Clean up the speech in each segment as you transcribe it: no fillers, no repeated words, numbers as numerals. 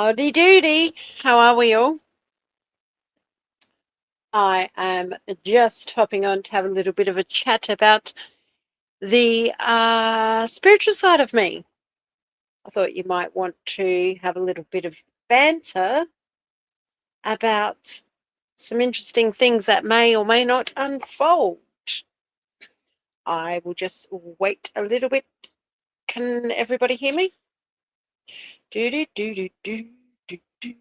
Howdy doody. How are we all? I am just hopping on to have a little bit of a chat about the spiritual side of me. I thought you might want to have a little bit of banter about some interesting things that may or may not unfold. I will just wait a little bit. Can everybody hear me? Do do do do do do do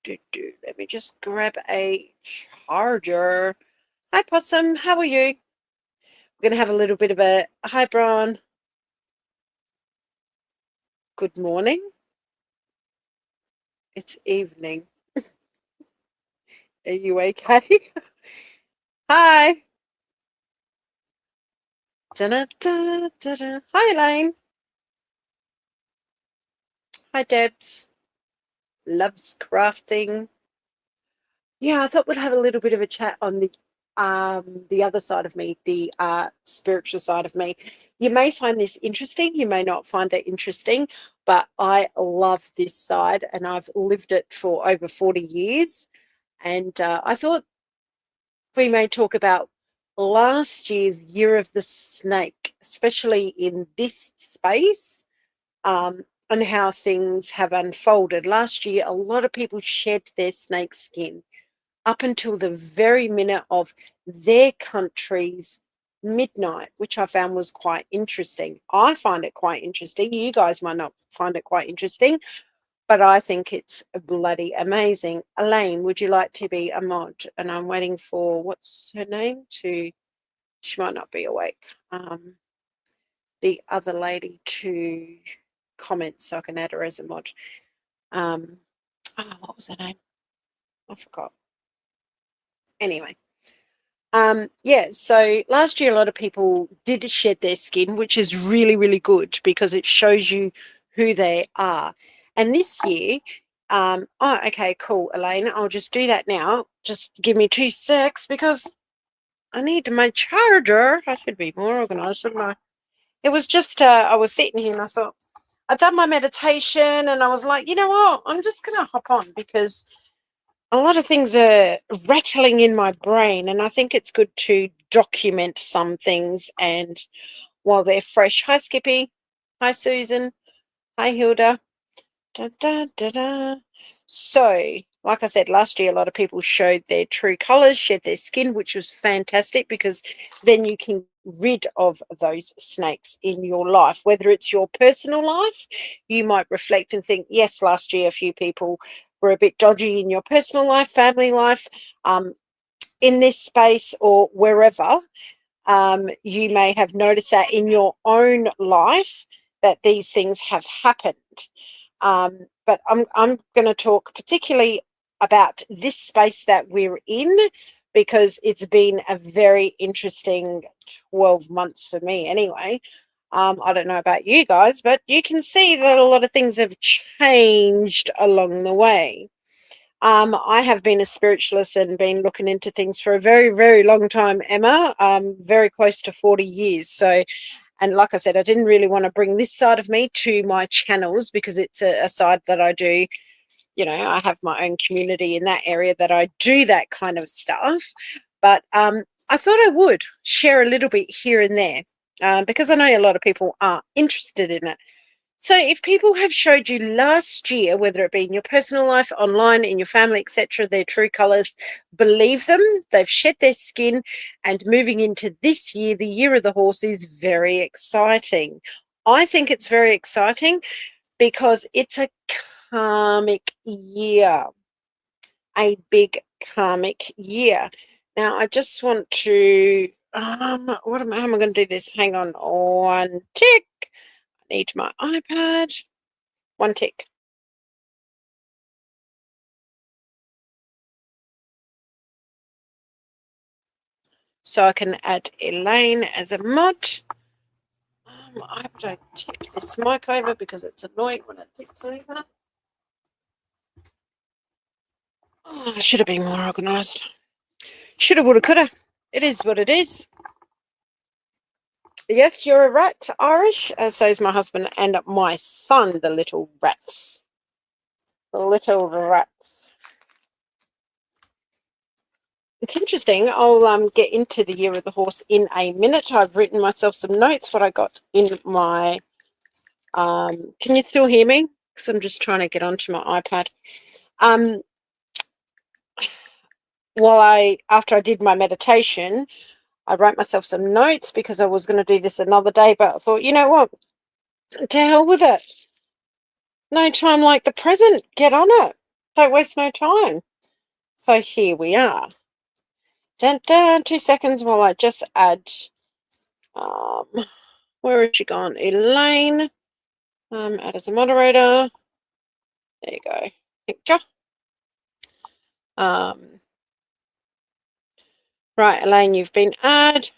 do do. Let me just grab a charger. Hi, Possum. How are you? We're going to have a little bit of a hi, Brian. Good morning. It's evening. Are you okay? Hi. Da-da-da-da-da. Hi, Elaine. Hi, Debs. Loves crafting. Yeah, I thought we'd have a little bit of a chat on the other side of me, the spiritual side of me. You may find this interesting, you may not find it interesting, but I love this side and I've lived it for over 40 years. And I thought we may talk about last year's Year of the Snake, especially in this space, and how things have unfolded. Last year, a lot of people shed their snake skin up until the very minute of their country's midnight, which I found was quite interesting. I find it quite interesting. You guys might not find it quite interesting, but I think it's bloody amazing. Elaine, would you like to be a mod? And I'm waiting for, what's her name? She might not be awake. The other lady to comment so I can add her as a mod. What was her name? I forgot. Anyway. Yeah, so last year a lot of people did shed their skin, which is really, really good because it shows you who they are. And this year, okay, cool, Elaine, I'll just do that now. Just give me 2 secs because I need my charger. I should be more organized, shouldn't I? It was just, I was sitting here and I thought, I'd done my meditation and I was like, you know what, I'm just going to hop on because a lot of things are rattling in my brain and I think it's good to document some things and while they're fresh. Hi, Skippy. Hi, Susan. Hi, Hilda. Da, da, da, da. So, like I said, last year a lot of people showed their true colors, shed their skin, which was fantastic because then you can rid of those snakes in your life. Whether it's your personal life, you might reflect and think, yes, last year a few people were a bit dodgy in your personal life, family life, in this space or wherever. You may have noticed that in your own life that these things have happened. But I'm going to talk particularly about this space that we're in because it's been a very interesting 12 months for me anyway. I don't know about you guys, but you can see that a lot of things have changed along the way. I have been a spiritualist and been looking into things for a very, very long time, Emma, very close to 40 years. So, and like I said, I didn't really want to bring this side of me to my channels because it's a side that I do, you know, I have my own community in that area that I do that kind of stuff. But I thought I would share a little bit here and there because I know a lot of people are interested in it. So if people have showed you last year, whether it be in your personal life, online, in your family, etc., their true colors, believe them. They've shed their skin. And moving into this year, the year of the horse, is very exciting. I think it's very exciting because it's a karmic year, a big karmic year. Now, I just want to, how am I going to do this? Hang on, one tick. Need my iPad. One tick. So I can add Elaine as a mod. I don't tick this mic over because it's annoying when it ticks over. Oh, I should have been more organised. Shoulda, woulda, coulda. It is what it is. Yes, you're a rat, Irish. So is my husband and my son, the little rats. Little rats. It's interesting. I'll get into the year of the horse in a minute. I've written myself some notes, what I got in my... can you still hear me? Because I'm just trying to get onto my iPad. After I did my meditation, I wrote myself some notes because I was going to do this another day, but I thought, you know what? To hell with it. No time like the present. Get on it. Don't waste no time. So here we are. Dun, dun, 2 seconds while I just add, where has she gone? Elaine, add as a moderator. There you go. Thank you. Right, Elaine, you've been added.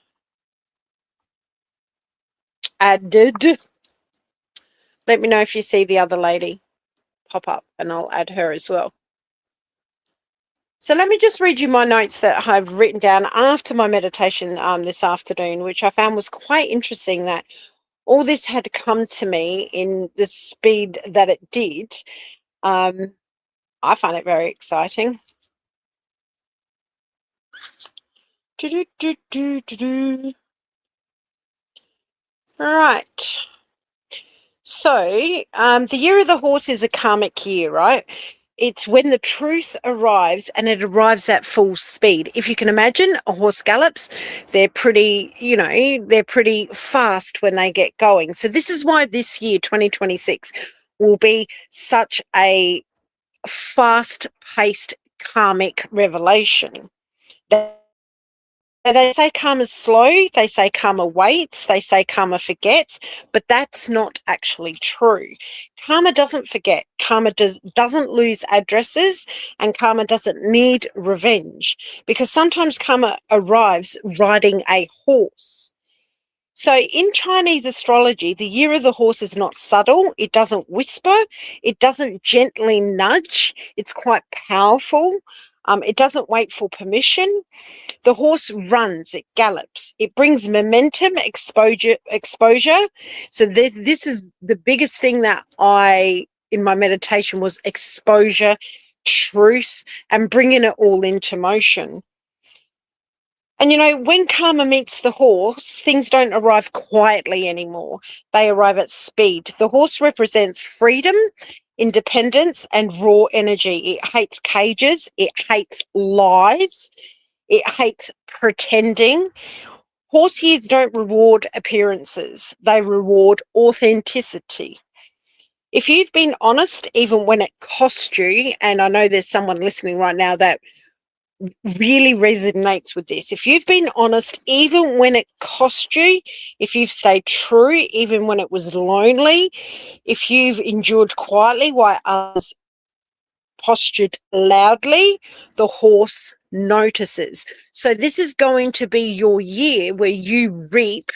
Let me know if you see the other lady pop up and I'll add her as well. So let me just read you my notes that I've written down after my meditation this afternoon, which I found was quite interesting, that all this had come to me in the speed that it did. I find it very exciting. Right. So the year of the horse is a karmic year, right? It's when the truth arrives, and it arrives at full speed. If you can imagine, a horse gallops, they're pretty, they're pretty fast when they get going. So this is why this year, 2026, will be such a fast-paced karmic revelation. They say karma's slow, they say karma waits, they say karma forgets, but that's not actually true. Karma doesn't forget, karma doesn't lose addresses, and karma doesn't need revenge, because sometimes karma arrives riding a horse. So in Chinese astrology, the year of the horse is not subtle, it doesn't whisper, it doesn't gently nudge, it's quite powerful, it doesn't wait for permission. The horse runs, it gallops, it brings momentum, exposure. So this is the biggest thing that in my meditation, was exposure, truth, and bringing it all into motion. And, when karma meets the horse, things don't arrive quietly anymore. They arrive at speed. The horse represents freedom, independence, and raw energy. It hates cages. It hates lies. It hates pretending. Horse years don't reward appearances. They reward authenticity. If you've been honest, even when it costs you, and I know there's someone listening right now that really resonates with this. If you've been honest, even when it cost you, if you've stayed true, even when it was lonely, if you've endured quietly while others postured loudly, the horse notices. So this is going to be your year where you reap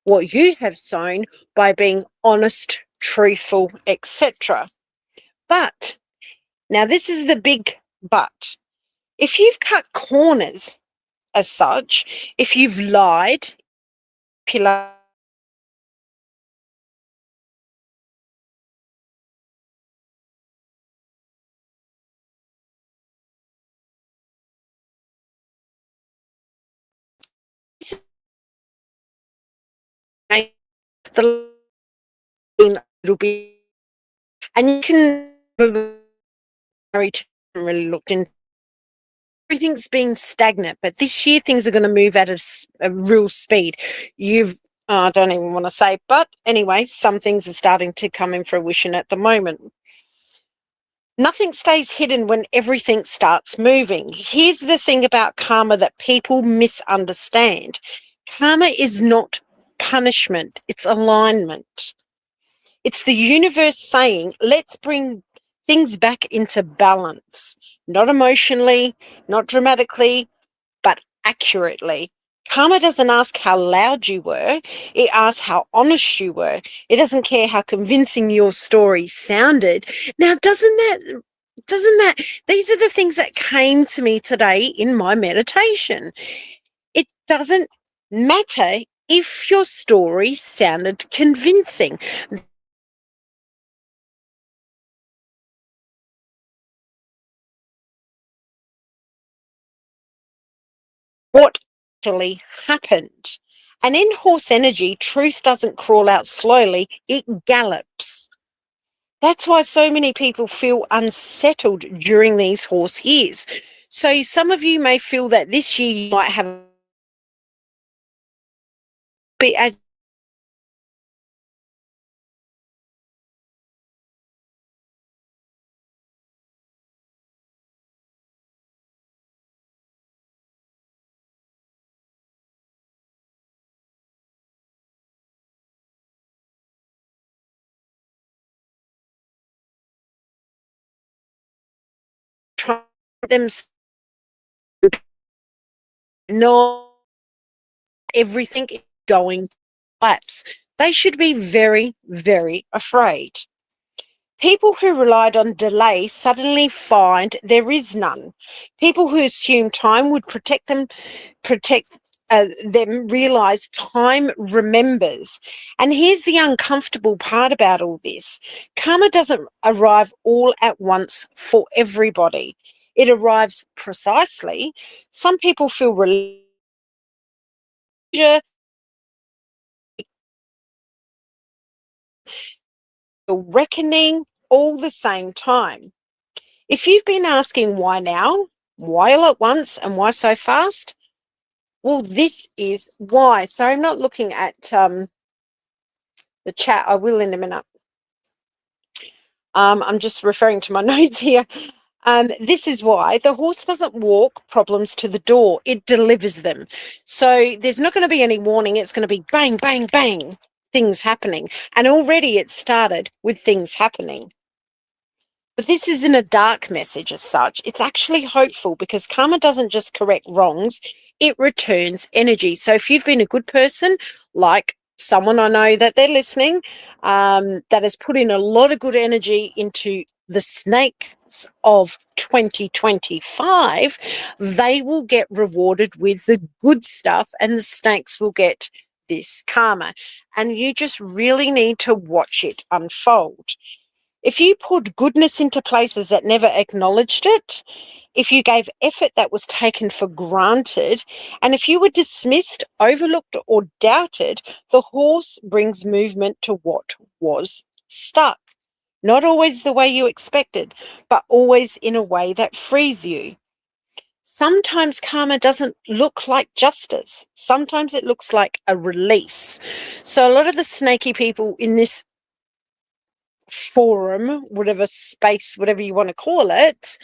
what you have sown by being honest, truthful, etc. But now this is the big but. If you've cut corners as such, if you've lied, it'll be, and you can really looked into. Everything's been stagnant, but this year things are going to move at a real speed. I don't even want to say, but anyway, some things are starting to come in fruition at the moment. Nothing stays hidden when everything starts moving. Here's the thing about karma that people misunderstand. Karma is not punishment, it's alignment. It's the universe saying, let's bring things back into balance, not emotionally, not dramatically, but accurately. Karma doesn't ask how loud you were, it asks how honest you were. It doesn't care how convincing your story sounded. Now, doesn't that, these are the things that came to me today in my meditation. It doesn't matter if your story sounded convincing. what actually happened. And in horse energy, truth doesn't crawl out slowly, it gallops. That's why so many people feel unsettled during these horse years. So some of you may feel that this year you might have be as trying them know everything is going to collapse. They should be very, very afraid. People who relied on delay suddenly find there is none. People who assume time would protect them realize time remembers. And here's the uncomfortable part about all this. Karma doesn't arrive all at once for everybody. It arrives precisely. Some people feel relief, reckoning all the same time. If you've been asking why now, why all at once, and why so fast, well, this is why. So I'm not looking at the chat. I will in a minute. I'm just referring to my notes here. This is why the horse doesn't walk problems to the door. It delivers them. So there's not going to be any warning. It's going to be bang, bang, bang, things happening. And already it started with things happening. But this isn't a dark message as such. It's actually hopeful because karma doesn't just correct wrongs, it returns energy. So if you've been a good person, like someone I know that they're listening, that has put in a lot of good energy into the snakes of 2025, they will get rewarded with the good stuff and the snakes will get this karma. And you just really need to watch it unfold. If you put goodness into places that never acknowledged it, if you gave effort that was taken for granted, and if you were dismissed, overlooked, or doubted, the horse brings movement to what was stuck. Not always the way you expected, but always in a way that frees you. Sometimes karma doesn't look like justice. Sometimes it looks like a release. So a lot of the snaky people in this forum, whatever space, whatever you want to call it,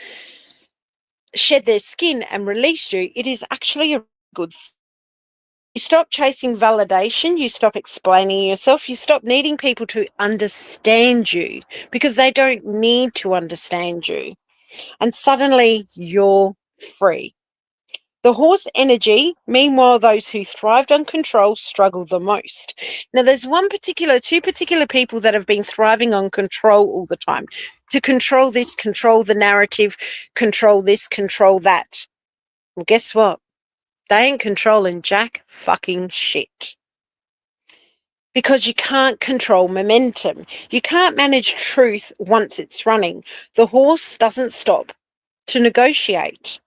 shed their skin and released you, it is actually a good thing. You stop chasing validation, you stop explaining yourself, you stop needing people to understand you because they don't need to understand you. And suddenly you're free. The horse energy, meanwhile, those who thrived on control struggle the most. Now, there's two particular people that have been thriving on control all the time. To control this, control the narrative, control this, control that. Well, guess what? They ain't controlling jack fucking shit. Because you can't control momentum. You can't manage truth once it's running. The horse doesn't stop to negotiate.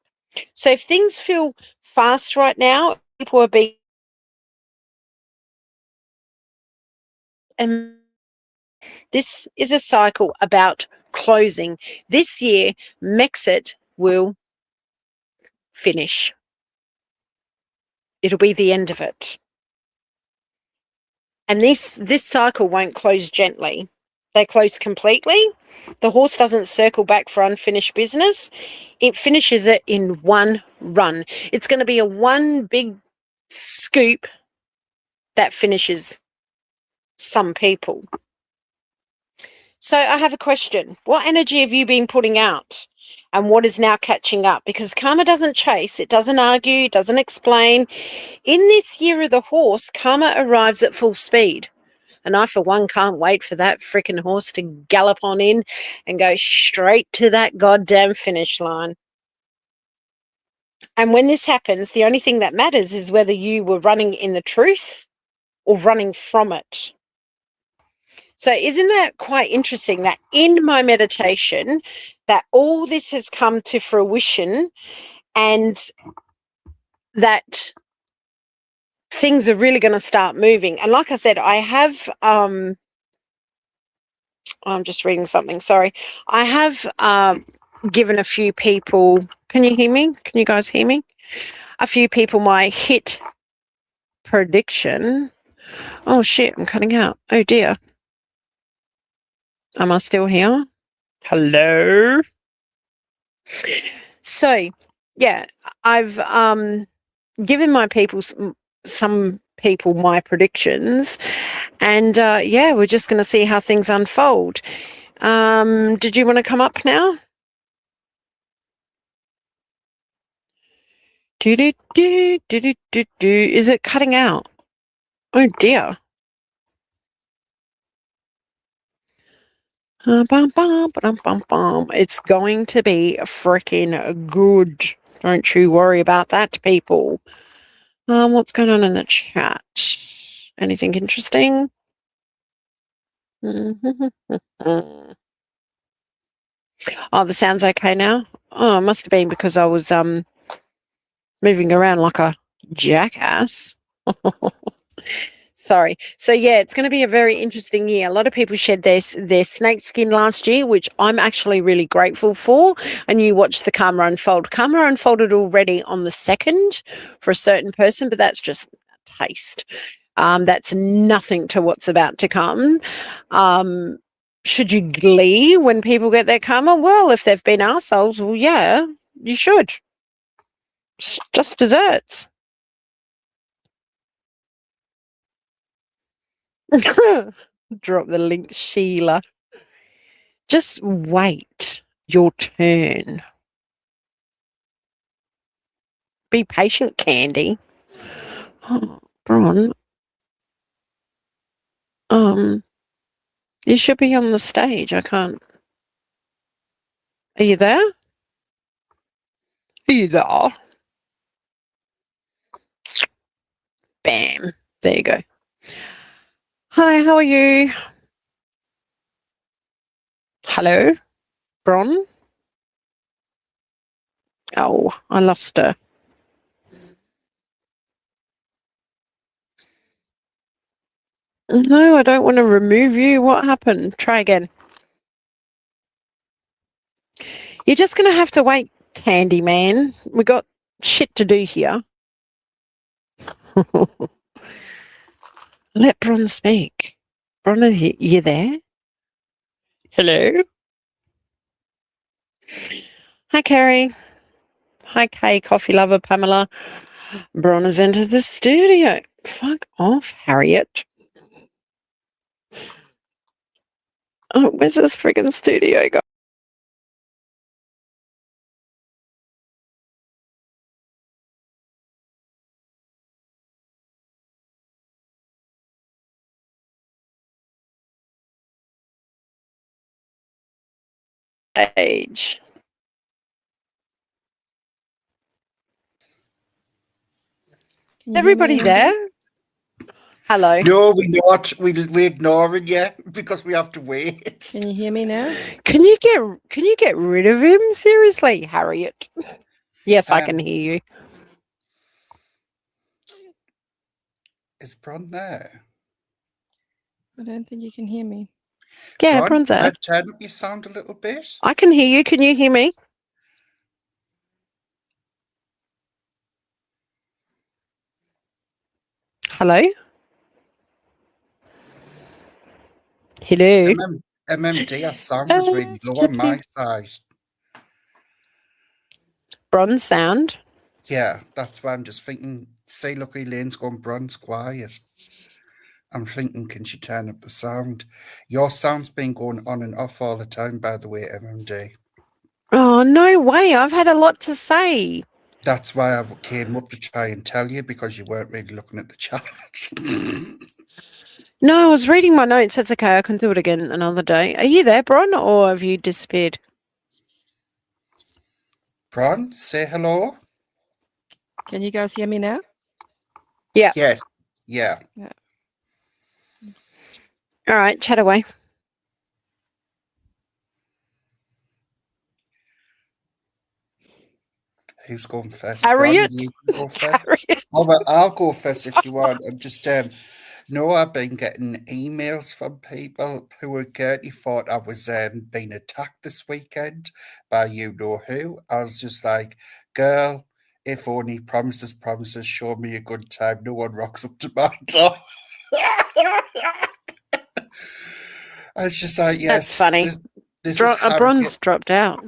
So if things feel fast right now, people are being, and this is a cycle about closing. This year, Mexit will finish. It'll be the end of it. And this cycle won't close gently. They close completely. The horse doesn't circle back for unfinished business. It finishes it in one run. It's going to be a one big scoop that finishes some people. So I have a question. What energy have you been putting out? And what is now catching up? Because karma doesn't chase, it doesn't argue, it doesn't explain. In this year of the horse, karma arrives at full speed. And I, for one, can't wait for that freaking horse to gallop on in and go straight to that goddamn finish line. And when this happens, the only thing that matters is whether you were running in the truth or running from it. So isn't that quite interesting that in my meditation that all this has come to fruition and that things are really going to start moving. And like I said, I have I'm just reading something, sorry. I have given a few people, can you hear me? Can you guys hear me? A few people my hit prediction. Oh shit, I'm cutting out. Oh dear. Am I still here? Hello? So, yeah, I've given my people some people my predictions, and yeah, we're just going to see how things unfold. Did you want to come up now? Is it cutting out? Oh dear. It's going to be freaking good. Don't you worry about that, people. What's going on in the chat? Anything interesting? Oh, the sound's okay now? Oh, it must have been because I was moving around like a jackass. Sorry. So yeah, it's going to be a very interesting year. A lot of people shed their snake skin last year, which I'm actually really grateful for. And you watched the karma unfold. Karma unfolded already on the 2nd for a certain person, but that's just a taste. That's nothing to what's about to come. Should you glee when people get their karma? Well, if they've been assholes, well, yeah, you should. It's just desserts. Drop the link, Sheila. Just wait your turn. Be patient, Candy. Oh, Bron. You should be on the stage. I can't. Are you there? Are you there? Bam. There you go. Hi, how are you? Hello? Bron? Oh, I lost her. No, I don't want to remove you. What happened? Try again. You're just going to have to wait, Candy Man. We got shit to do here. Let Bron speak. Bron, are you there? Hello? Hi, Carrie. Hi, Kay, coffee lover, Pamela. Bron has entered the studio. Fuck off, Harriet. Oh, where's this friggin' studio go? Age. Everybody there? Hello. No, we're not. We're ignoring you because we have to wait. Can you hear me now? Can you get rid of him? Seriously, Harriet. Yes, I can hear you. Is Bron there? I don't think you can hear me. Yeah, Bron's there. Turn up your sound a little bit. I can hear you. Can you hear me? Hello? Hello? MMD, our sound was really low on my side. Bronze sound? Yeah, that's why I'm just thinking, say, look, Elaine's gone Bron's quiet. I'm thinking, can she turn up the sound? Your sound's been going on and off all the time, by the way, MMD. Oh, no way. I've had a lot to say. That's why I came up to try and tell you, because you weren't really looking at the chat. No, I was reading my notes. That's okay. I can do it again another day. Are you there, Bron, or have you disappeared? Bron, say hello. Can you guys hear me now? Yeah. Yes. Yeah. All right, chat away. Who's going first? Harriet? Bron, you can go first. Harriet. Oh, well, I'll go first if you want. And just no, I've been getting emails from people who again thought I was being attacked this weekend by you know who. I was just like, girl, if only promises, show me a good time. No one rocks up to my door. I was just like, That's yes, funny. this is Bronze dropped out.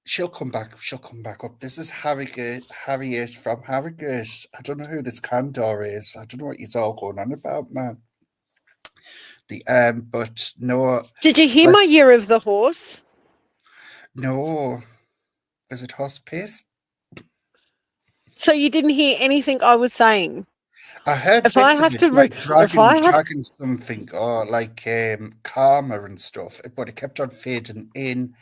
She'll come back. She'll come back up. This is Harriet from Harrogate. I don't know who this Candor is. I don't know what he's all going on about, man. But no, Did you hear but my year of the horse? no, is it hospice? So you didn't hear anything I was saying? I heard If I bits of have it, to, like if I have, dragging something, or like karma and stuff. But it kept on fading in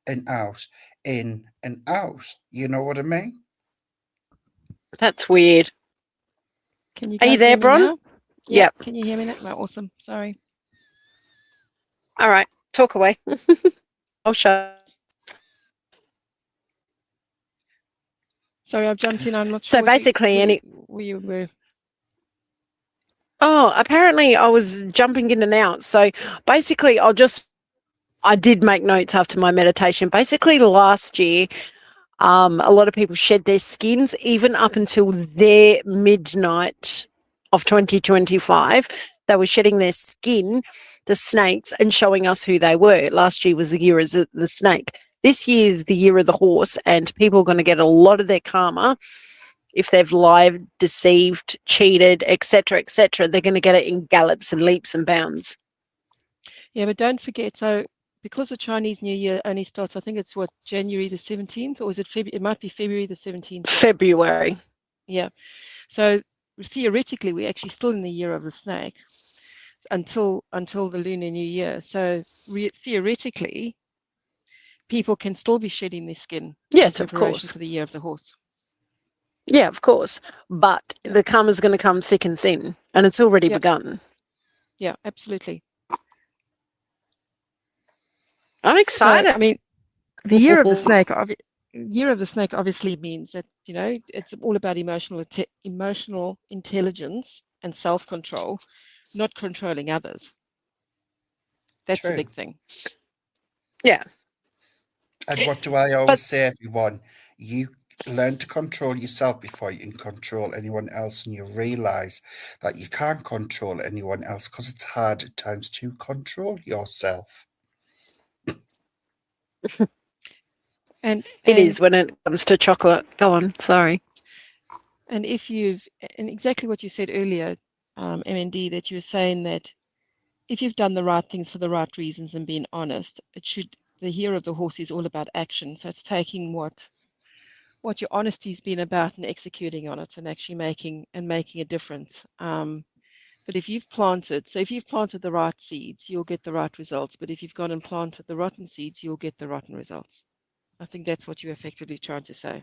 and out, in and out. You know what I mean? that's weird. Can you Are guys you there, hear me Bron? now? Yep. Can you hear me now? No, awesome. Sorry. All right, talk away. I'll shut. Sorry, I've jumped in. I'm not So sure basically, where you were. Oh, apparently I was jumping in and out. So basically, I did make notes after my meditation. Basically, last year, a lot of people shed their skins even up until their midnight of 2025. They were shedding their skin, the snakes, and showing us who they were. Last year was the year as the snake. This year is the year of the horse, and people are going to get a lot of their karma. If they've lied, deceived, cheated, etc., they're going to get it in gallops and leaps and bounds. Yeah, but don't forget. So because the Chinese New Year only starts, I think it's what, January the 17th, or is it February? It might be February the 17th. February. Yeah. So theoretically, we're actually still in the year of the snake until the Lunar New Year. So theoretically, people can still be shedding their skin Yes, in of preparation course. for the year of the horse. Yeah, of course. But Yeah. the karma's going to come thick and thin, and it's already begun. Yeah, absolutely. I'm excited. So, I mean, the year of the snake, obviously means that, it's all about emotional intelligence and self-control, not controlling others. That's the True. big thing. Yeah. And what do I always say, everyone? You learn to control yourself before you can control anyone else, and you realize that you can't control anyone else because it's hard at times to control yourself. And It is when it comes to chocolate. Go on, sorry. And and exactly what you said earlier, MND, that you were saying that if you've done the right things for the right reasons and been honest, the year of the horse is all about action. So it's taking what your honesty's been about and executing on it and actually making a difference. But if you've planted the right seeds, you'll get the right results. But if you've gone and planted the rotten seeds, you'll get the rotten results. I think that's what you're effectively trying to say.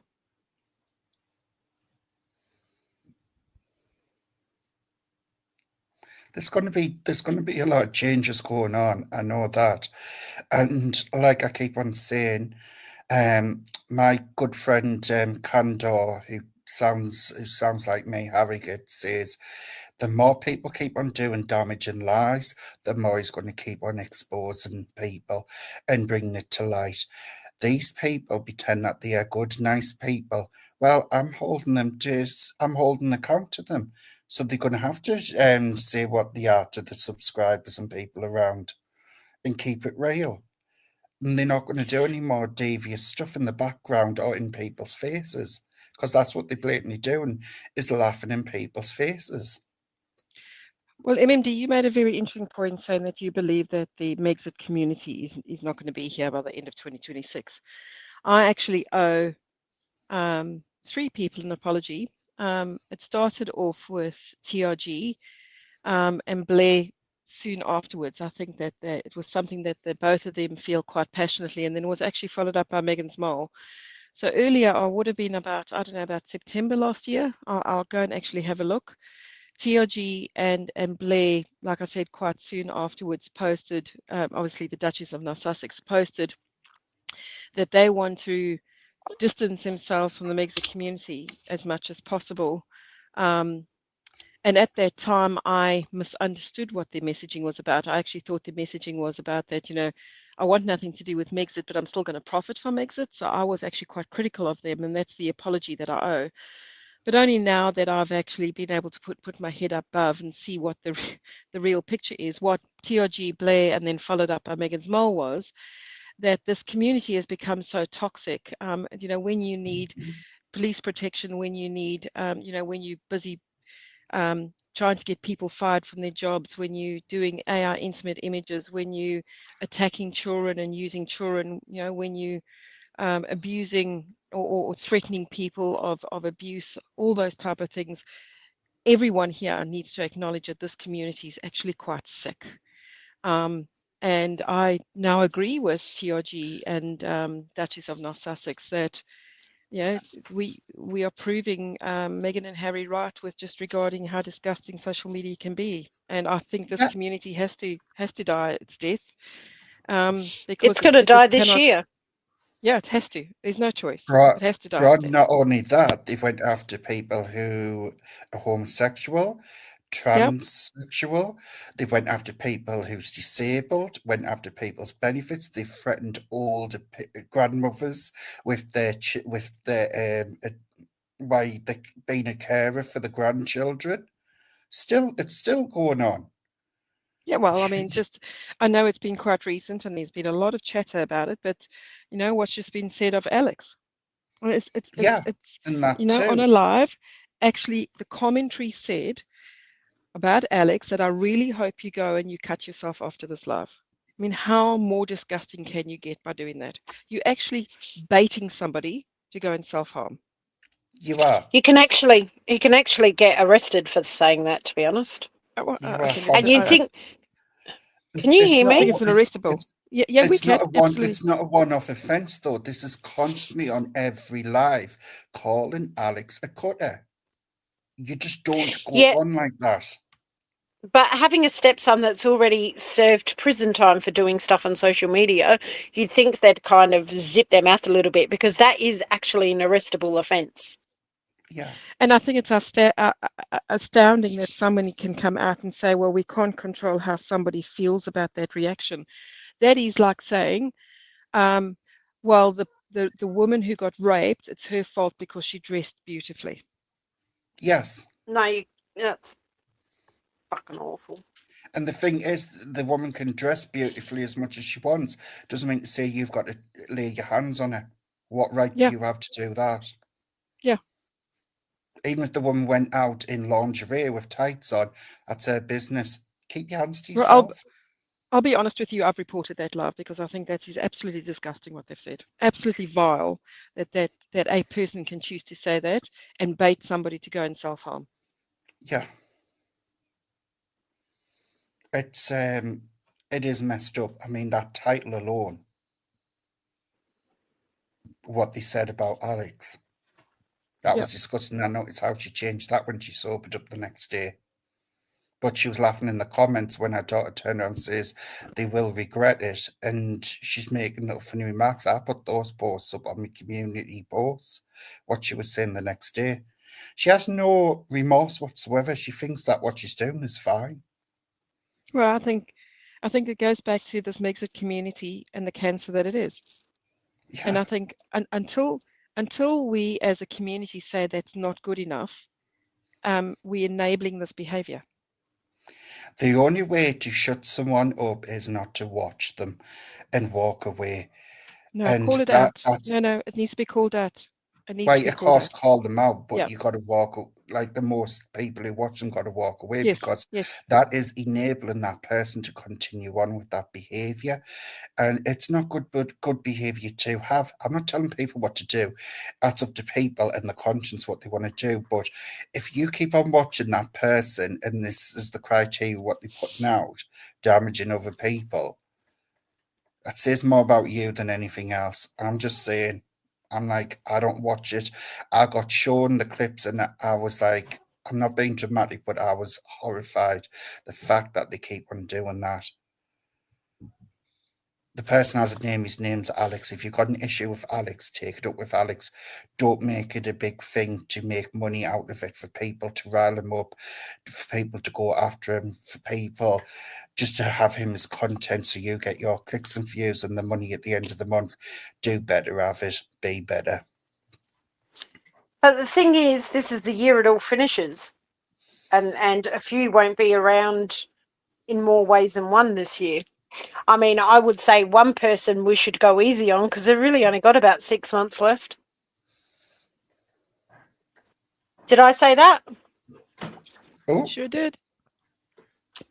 There's going to be a lot of changes going on. I know that, and like I keep on saying, my good friend Candor, who sounds like me, Harrogate, says the more people keep on doing damage and lies, the more he's going to keep on exposing people and bringing it to light. These people pretend that they are good, nice people. Well, I'm holding account to them. So they're going to have to say what they are to the subscribers and people around and keep it real. And they're not going to do any more devious stuff in the background or in people's faces, because that's what they're blatantly doing, is laughing in people's faces. Well, MMD, you made a very interesting point saying that you believe that the Megxit community is not going to be here by the end of 2026. I actually owe 3 people an apology. It started off with TRG and Blair soon afterwards. I think that it was something that both of them feel quite passionately, and then was actually followed up by Megan's Mole. So earlier, I would have been about September last year. I'll go and actually have a look. TRG and Blair, like I said, quite soon afterwards posted, obviously the Duchess of North Sussex posted that they want to distance themselves from the Megxit community as much as possible. Um, and at that time, I misunderstood what their messaging was about. I actually thought their messaging was about that, I want nothing to do with Megxit, but I'm still going to profit from Megxit. So I was actually quite critical of them, and that's the apology that I owe. But only now that I've actually been able to put my head above and see what the real picture is, what TRG Blair and then followed up by Megan's Mole was, that this community has become so toxic. When you need police protection, when you need, when you're busy trying to get people fired from their jobs, when you're doing AI intimate images, when you attacking children and using children, when you abusing or threatening people of abuse, all those type of things. Everyone here needs to acknowledge that this community is actually quite sick. And I now agree with TRG and Duchess of North Sussex that we are proving Meghan and Harry right with just regarding how disgusting social media can be. And I think this Yeah, community has to die its death It's because going to it die just this cannot. year. Yeah, it has to. There's no choice. Right, It has to die its right. death. Not only that, they went after people who are homosexual, Yep. transsexual. They went after people who's disabled. Went after people's benefits. They threatened older grandmothers with why they being a carer for the grandchildren. It's still going on. Yeah, well, I mean, I know it's been quite recent and there's been a lot of chatter about it, but what's just been said of Alex? Well, Yeah, and that on too. a live, actually, the commentary said about Alex that I really hope you go and you cut yourself after this live. I mean, how more disgusting can you get by doing that? You're actually baiting somebody to go and self-harm. You are. You can actually get arrested for saying that, to be honest. You I are think And you I think, can you It's hear not think me? it's an arrestable. Yeah, we it's not can a one absolutely. it's not a one-off offence though. This is constantly on every live calling Alex a cutter. You just don't go Yeah, on like that. but having a stepson that's already served prison time for doing stuff on social media, you'd think they'd kind of zip their mouth a little bit because that is actually an arrestable offence. Yeah. And I think it's astounding that somebody can come out and say, well, we can't control how somebody feels about that reaction. That is like saying, um, well, the woman who got raped, it's her fault because she dressed beautifully. Yes. No, that's fucking awful. And the thing is, the woman can dress beautifully as much as she wants. Doesn't mean to say you've got to lay your hands on her. What right do Yeah, you have to do that? yeah. Even if the woman went out in lingerie with tights on, that's her business. Keep your hands to Well, yourself. I'll be honest with you. I've reported that live because I think that is absolutely disgusting what they've said. Absolutely vile that a person can choose to say that and bait somebody to go and self-harm. Yeah. It is messed up. I mean, that title alone, what they said about Alex, that Yeah. was disgusting. I noticed how she changed that when she sobered up the next day. But she was laughing in the comments when her daughter turned around and says they will regret it, and she's making little funny remarks. I put those posts up on my community posts, what she was saying the next day. She has no remorse whatsoever. She thinks that what she's doing is fine. Well, I think it goes back to this makes it community and the cancer that it is. And Yeah. I think until we as a community say that's not good enough, we're enabling this behavior. The only way to shut someone up is not to watch them and walk away. No, And call it out. that's No, it needs to be called out. It needs to why, be of called course, out. call them out, but Yeah. you got to like the most people who watch them got to walk away Yes. because Yes. that is enabling that person to continue on with that behavior. And it's not good, but good behavior to have. I'm not telling people what to do. That's up to people and the conscience what they want to do. But if you keep on watching that person, and this is the criteria what they're putting out, damaging other people, that says more about you than anything else. I'm just saying, I'm like, I don't watch it. I got shown the clips and I was like, I'm not being dramatic, but I was horrified. The fact that they keep on doing that. The person has a name, his name's Alex. If you've got an issue with Alex, take it up with Alex. Don't make it a big thing to make money out of it, for people to rile him up, for people to go after him, for people just to have him as content so you get your clicks and views and the money at the end of the month. Do better, have it. Be better. But the thing is, this is the year it all finishes, and a few won't be around in more ways than one this year. I mean, I would say one person we should go easy on because they've really only got about 6 months left. Did I say that? Oh, Sure did.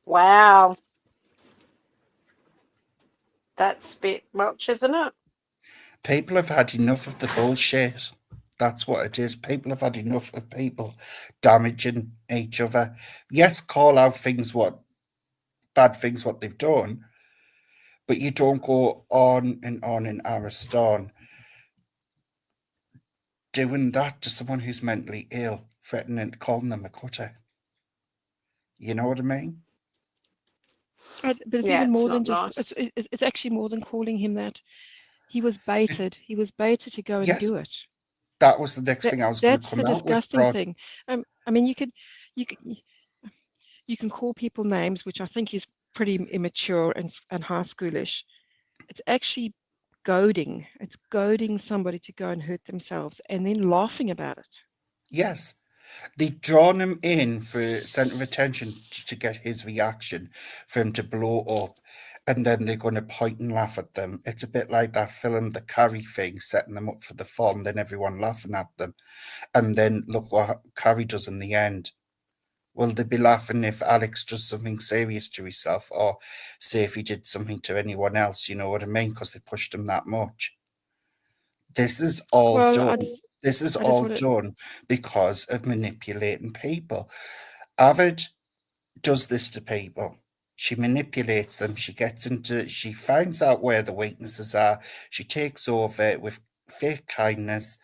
Wow. That's a bit much, isn't it? people have had enough of the bullshit. That's what it is. People have had enough of people damaging each other. Yes, call out things what bad things what they've done, but you don't go on in Ariston doing that to someone who's mentally ill, threatening, calling them a cutter. You know what I mean? But it's Yeah, even it's more not than just, nice. it's actually more than calling him that. He was baited. He was baited to go and do Yes, it. that was the next That thing I was going to that's come the out with, disgusting Rod. thing. I mean, you could, you can call people names, which I think is pretty immature and high schoolish. It's actually goading. It's goading somebody to go and hurt themselves and then laughing about it. Yes, they've drawn him in for centre of attention to get his reaction, for him to blow up, and then they're going to point and laugh at them. It's a bit like that film, The Carrie thing, setting them up for the fall, and then everyone laughing at them. And then look what Carrie does in the end. Will they be laughing if Alex does something serious to himself, or say if he did something to anyone else? You know what I mean? Because they pushed him that much. This is all Well, done. This is I just all want to. done because of manipulating people. Avid does this to people. She manipulates them. She finds out where the weaknesses are. She takes over with fake kindness,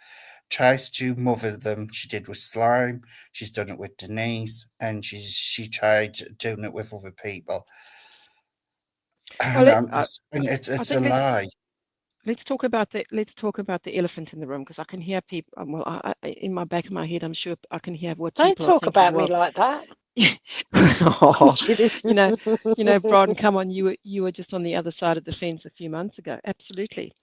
tries to mother them. She did with Slime. She's done it with Denise, and she tried doing it with other people. Well, And it's I it's a think lie. let's talk about the elephant in the room because I can hear people. Well, in my back of my head, I'm sure I can hear what Don't people are talk thinking. about me Well, like that. I'm oh, kidding. you know, Brian, come on, you were just on the other side of the fence a few months ago. Absolutely.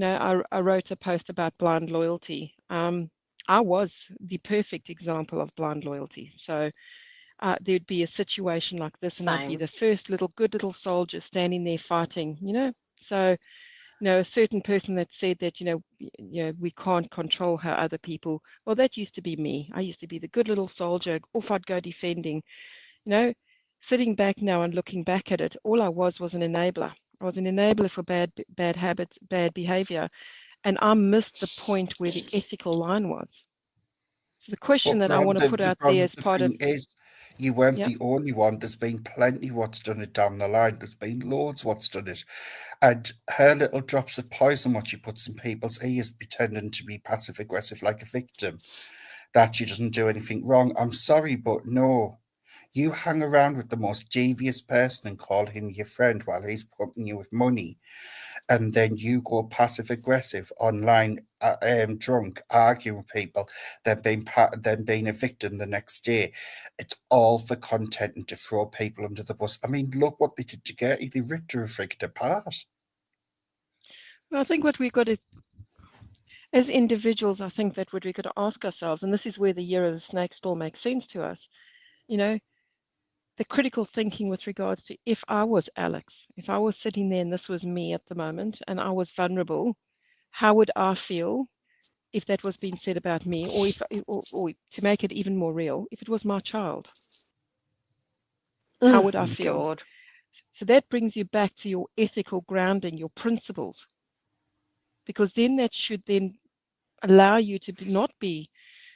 I wrote a post about blind loyalty. I was the perfect example of blind loyalty. So there'd be a situation like this, and I'd be Same. the first good little soldier standing there fighting. So a certain person that said that we can't control how other people. Well, that used to be me. I used to be the good little soldier. Off I'd go defending. You know, Sitting back now and looking back at it, all I was an enabler. I was an enabler for bad habits, bad behavior, and I missed the point where the ethical line was. So the question But that I want to put out there as The part of, thing is, you weren't yeah, the only one. There's been plenty what's done it down the line. There's been loads what's done it. And her little drops of poison, what she puts in people's ears, pretending to be passive aggressive like a victim, that she doesn't do anything wrong. I'm sorry, but no. You hang around with the most devious person and call him your friend while he's pumping you with money, and then you go passive aggressive online, drunk, arguing with people, then being a victim the next day. It's all for content and to throw people under the bus. I mean, look what they did to Gertie. They ripped her freaking apart. well, I think what we've got to, as individuals, I think that what we've got to ask ourselves, and this is where the year of the snake still makes sense to us, you know, the critical thinking with regards to if I was Alex, if I was sitting there and this was me at the moment and I was vulnerable, how would I feel if that was being said about me, or or to make it even more real, if it was my child, how would I Oh, feel? God. So that brings you back to your ethical grounding, your principles, because then that should then allow you to not be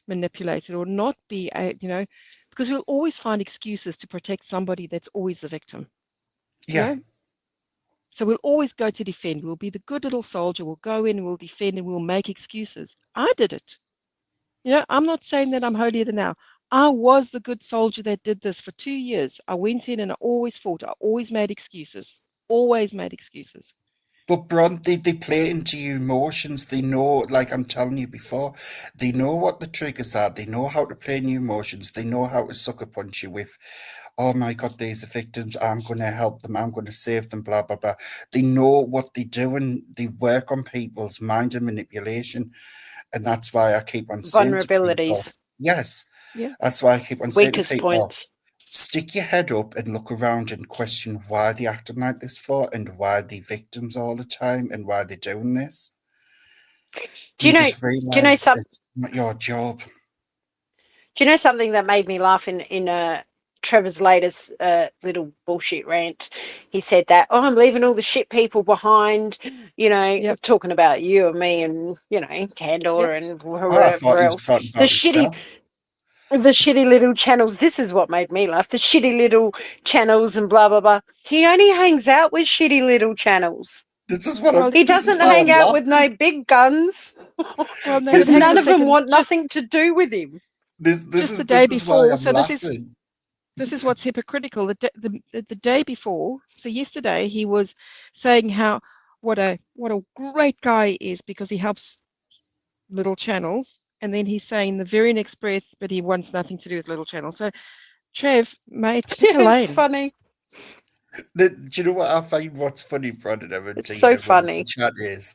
manipulated or not be, because we'll always find excuses to protect somebody that's always the victim, you Yeah, know? So we'll always go to defend. We'll be the good little soldier. We'll go in and we'll defend and we'll make excuses. I did it. I'm not saying that I'm holier than thou. I was the good soldier that did this for 2 years. I went in and I always fought. I always made excuses. Always made excuses. But Bron, they play into your emotions. They know, like I'm telling you before, they know what the triggers are. They know how to play in your emotions. They know how to sucker punch you with, oh my God, these are victims. I'm going to help them. I'm going to save them, blah, blah, blah. They know what they do and they work on people's mind and manipulation. And that's why I keep on saying to people, Vulnerabilities, yes, Yeah. that's why I keep on saying to weakest people, points. stick your head up and look around and question why they're acting like this for and why they're victims all the time and why they're doing this. Do And you you know? just Do you know realize some? it's not your job. Do you know something that made me laugh in Trevor's latest little bullshit rant? He said that, oh, I'm leaving all the shit people behind, Yep. talking about you and me and, Candor Yep. and Oh, I thought whoever he was else. talking The about shitty himself. the shitty little channels. This is what made me laugh. The shitty little channels and blah blah blah. He only hangs out with shitty little channels. Well, He This is doesn't why hang I'm out with no laughing. big guns well, no, but because This hang on none a is of them second. want nothing to do with him. this Just the is day this is why before. I'm So laughing. this is what's hypocritical. The day before. So yesterday he was saying how what a great guy he is because he helps little channels, and then he's saying the very next breath, but he wants nothing to do with little channels. So Trev, mate, pick a Yeah, it's lane. funny. Do you know what I find what's funny, Brandon, and It's Dean, so everyone in the funny. chat is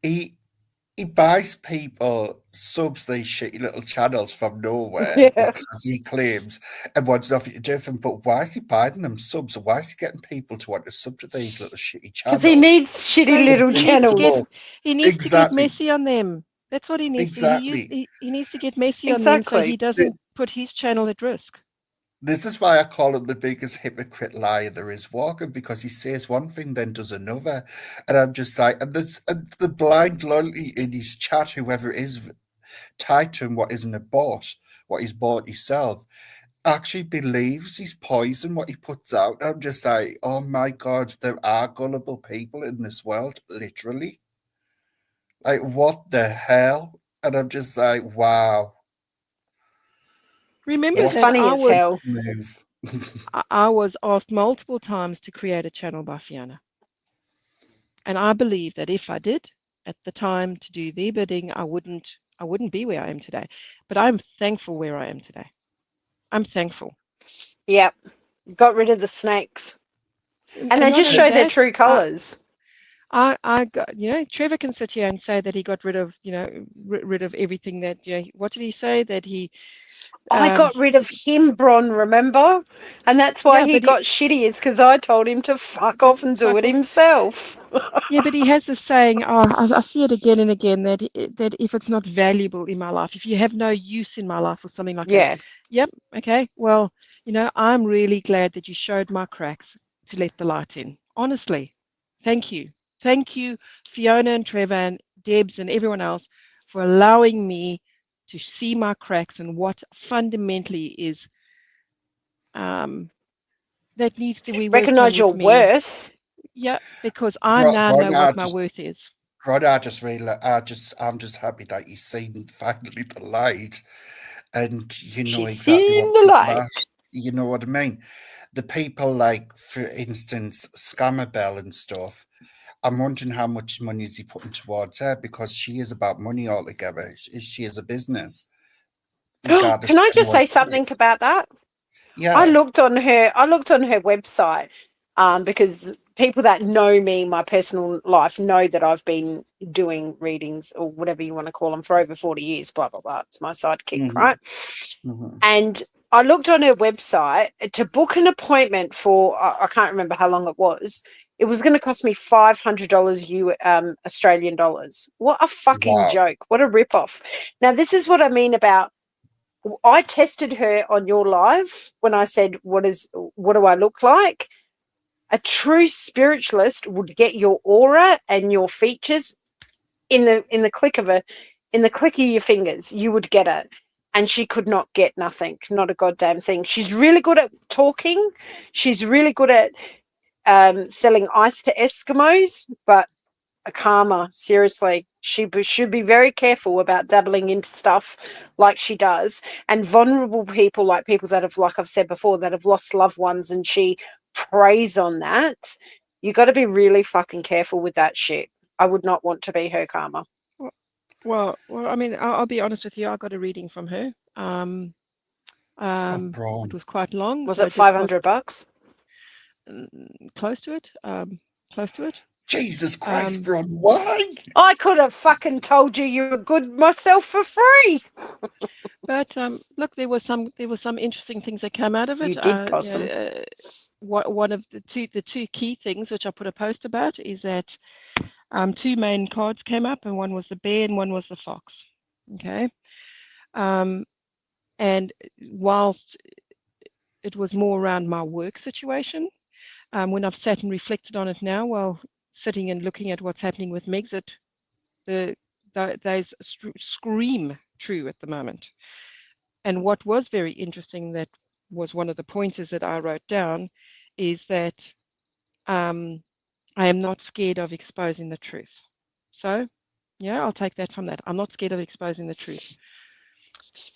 he he buys people subs these shitty little channels from nowhere Yeah, because he claims and wants nothing to do with them. But why is he buying them subs? Why is he getting people to want to sub to these little shitty because he channels? needs shitty So To little he needs to get channels. book. he needs to get Exactly, messy on them. That's what he needs to. exactly. He needs to get messy on them so he Exactly. doesn't put his channel at risk. This is why I call him the biggest hypocrite liar there is walking, because he says one thing, then does another. And I'm just like, and the blind loyalty in his chat, whoever it is tied to him, what isn't a bot, what he's bought himself, actually believes he's poison, what he puts out. I'm just like, oh my God, there are gullible people in this world, literally. Like, what the hell? And I'm just like, wow, Remember It's what that funny as a hell. move. I was asked multiple times to create a channel by Fiona, and I believe that if I did at the time to do their bidding, I wouldn't be where I am today. But I'm thankful where I am today. I'm thankful. Yep. Got rid of the snakes. And And they not just only show their that, true colours. I got, Trevor can sit here and say that he got rid of, rid of everything that, what did he say? That I um, got rid of him, Bron, remember? And that's why yeah, he but he, got shitty, is because I told him to fuck to off and do fuck it off. himself. Yeah, but he has this saying, oh, I see it again and again, that if it's not valuable in my life, if you have no use in my life or something like that. Yeah. Yep, okay. Well, I'm really glad that you showed my cracks to let the light in. Honestly, thank you. Thank you, Fiona and Trevor and Debs and everyone else for allowing me to see my cracks and what fundamentally is um, that needs to be worked on Recognise your with me. worth. Yeah, because I now know Bron, what my worth is. I just really, I'm just happy that you've seen finally the light, and you know She's exactly seen what the people are. light. You know what I mean? The people like, for instance, Scammer Bell and stuff. I'm wondering how much money is he putting towards her, because she is about money altogether. She is a business, regardless Can of I what just anyone say something says. about that? I Yeah. looked on her. I looked on her website because people that know me, my personal life, know that I've been doing readings or whatever you want to call them for over 40 years. Blah blah blah. It's my sidekick, Mm-hmm. right? Mm-hmm. And I looked on her website to book an appointment for. I can't remember how long it was. It was going to cost me $500 Australian dollars. What a fucking Wow. joke! What a ripoff! Now this is what I mean about. I tested her on your live when I said, what do I look like? A true spiritualist would get your aura and your features in the click of your fingers. You would get it. And she could not get nothing, not a goddamn thing. She's really good at talking. She's really good at selling ice to Eskimos, but a karma, seriously, she should be very careful about dabbling into stuff like she does. And vulnerable people, like people that have, like I've said before, that have lost loved ones, and she preys on that. You got to be really fucking careful with that shit. I would not want to be her karma. Well, I mean, I'll be honest with you. I got a reading from her. Braun. It was quite long. Was so it $500? Close to it. Close to it. Jesus Christ, Braun, why? I could have fucking told you were good myself for free. But look, there was some interesting things that came out of it. You did, possum. One of the two key things which I put a post about is that two main cards came up, and one was the bear and one was the fox. Okay. And whilst it was more around my work situation, when I've sat and reflected on it now, while sitting and looking at what's happening with Megxit, those scream true at the moment. And what was very interesting, that was one of the pointers that I wrote down, is that I am not scared of exposing the truth. So, yeah, I'll take that from that. I'm not scared of exposing the truth.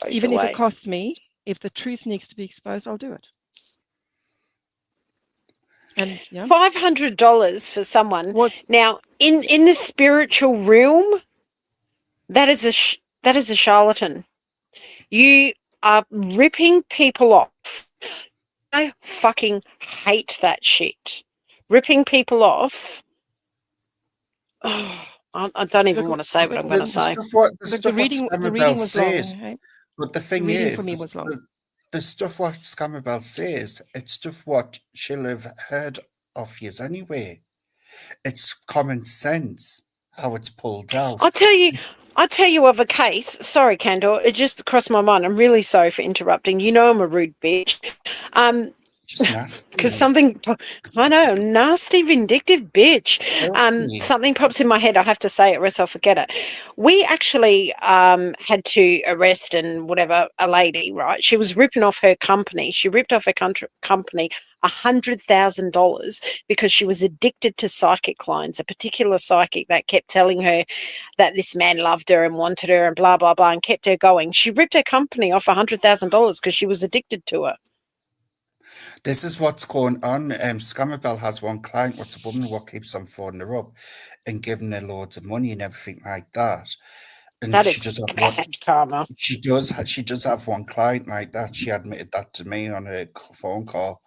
Even if it costs me, if the truth needs to be exposed, I'll do it. And yeah, $500 for someone. Now, in the spiritual realm, that is a charlatan. You are ripping people off. I fucking hate that shit. Ripping people off. Oh, I don't even want to say what I'm going to say. The reading was says, long. Hey? But the thing reading is, for me was long. the stuff what Scamabel says, it's stuff what she'll have heard of yous anyway. It's common sense how it's pulled out. I'll tell you of a case. Sorry, Candor, it just crossed my mind. I'm really sorry for interrupting. You know I'm a rude bitch. Just nasty. Because something, I know, nasty, vindictive bitch. Something pops in my head. I have to say it or else I'll forget it. We actually had to arrest and whatever a lady, right? She was ripping off her company. She ripped off her company $100,000 because she was addicted to psychic lines, a particular psychic that kept telling her that this man loved her and wanted her and blah, blah, blah, and kept her going. She ripped her company off $100,000 because she was addicted to her. This is what's going on. Scamabel has one client, what's a woman what keeps on phoning her up and giving her loads of money and everything like that. And that is bad karma. She does have one client like that. She admitted that to me on a phone call.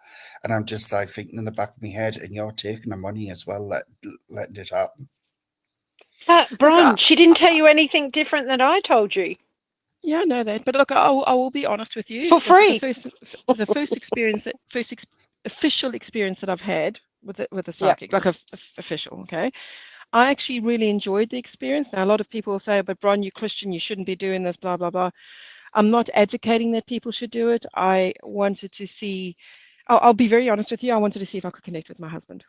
And I'm just like thinking in the back of my head, and you're taking the money as well, letting it happen. But, Bron, she didn't tell you anything different than I told you. Yeah, I know that. But look, I will be honest with you. For free. The first experience, official experience that I've had with a psychic, like official, okay? I actually really enjoyed the experience. Now, a lot of people say, but Bron, you're Christian, you shouldn't be doing this, blah, blah, blah. I'm not advocating that people should do it. I wanted to see, I'll be very honest with you, I wanted to see if I could connect with my husband.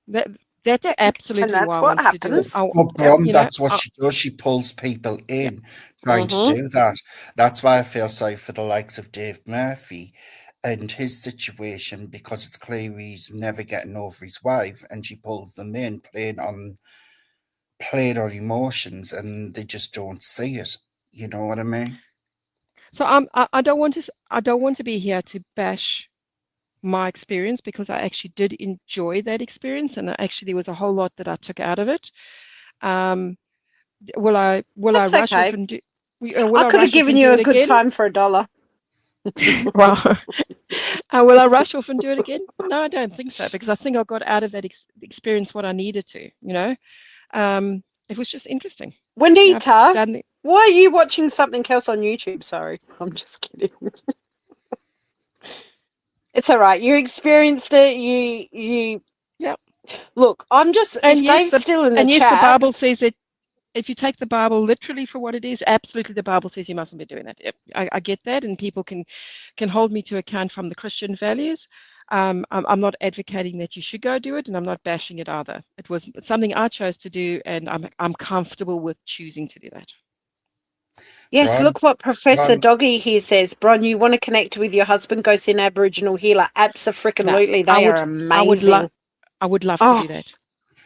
That's absolutely and that's why I what wanted to do it. For Bron, that's what she does. She pulls people in trying to do that. That's why I feel sorry for the likes of Dave Murphy and his situation, because it's clear he's never getting over his wife, and she pulls them in playing on emotions, and they just don't see it. You know what I mean? So I don't want to be here to bash my experience, because I actually did enjoy that experience, and actually there was a whole lot that I took out of it. Will I rush off and do? I could have given you a good time for $1. Well, will I rush off and do it again? No, I don't think so, because I think I got out of that experience what I needed to. You know, it was just interesting. Wendy, why are you watching something else on YouTube? Sorry, I'm just kidding. It's all right. You experienced it. You. Yeah. Look, I'm just. And if yes, Dave's still in the chat. Yes, the Bible says that if you take the Bible literally for what it is, absolutely, the Bible says you mustn't be doing that. I get that, and people can hold me to account from the Christian values. I'm not advocating that you should go do it, and I'm not bashing it either. It was something I chose to do, and I'm comfortable with choosing to do that. Yes, look what Professor Doggy here says. Bron, you want to connect with your husband, go see an Aboriginal healer. Abso-freaking-lutely. They are amazing. I would love to do that.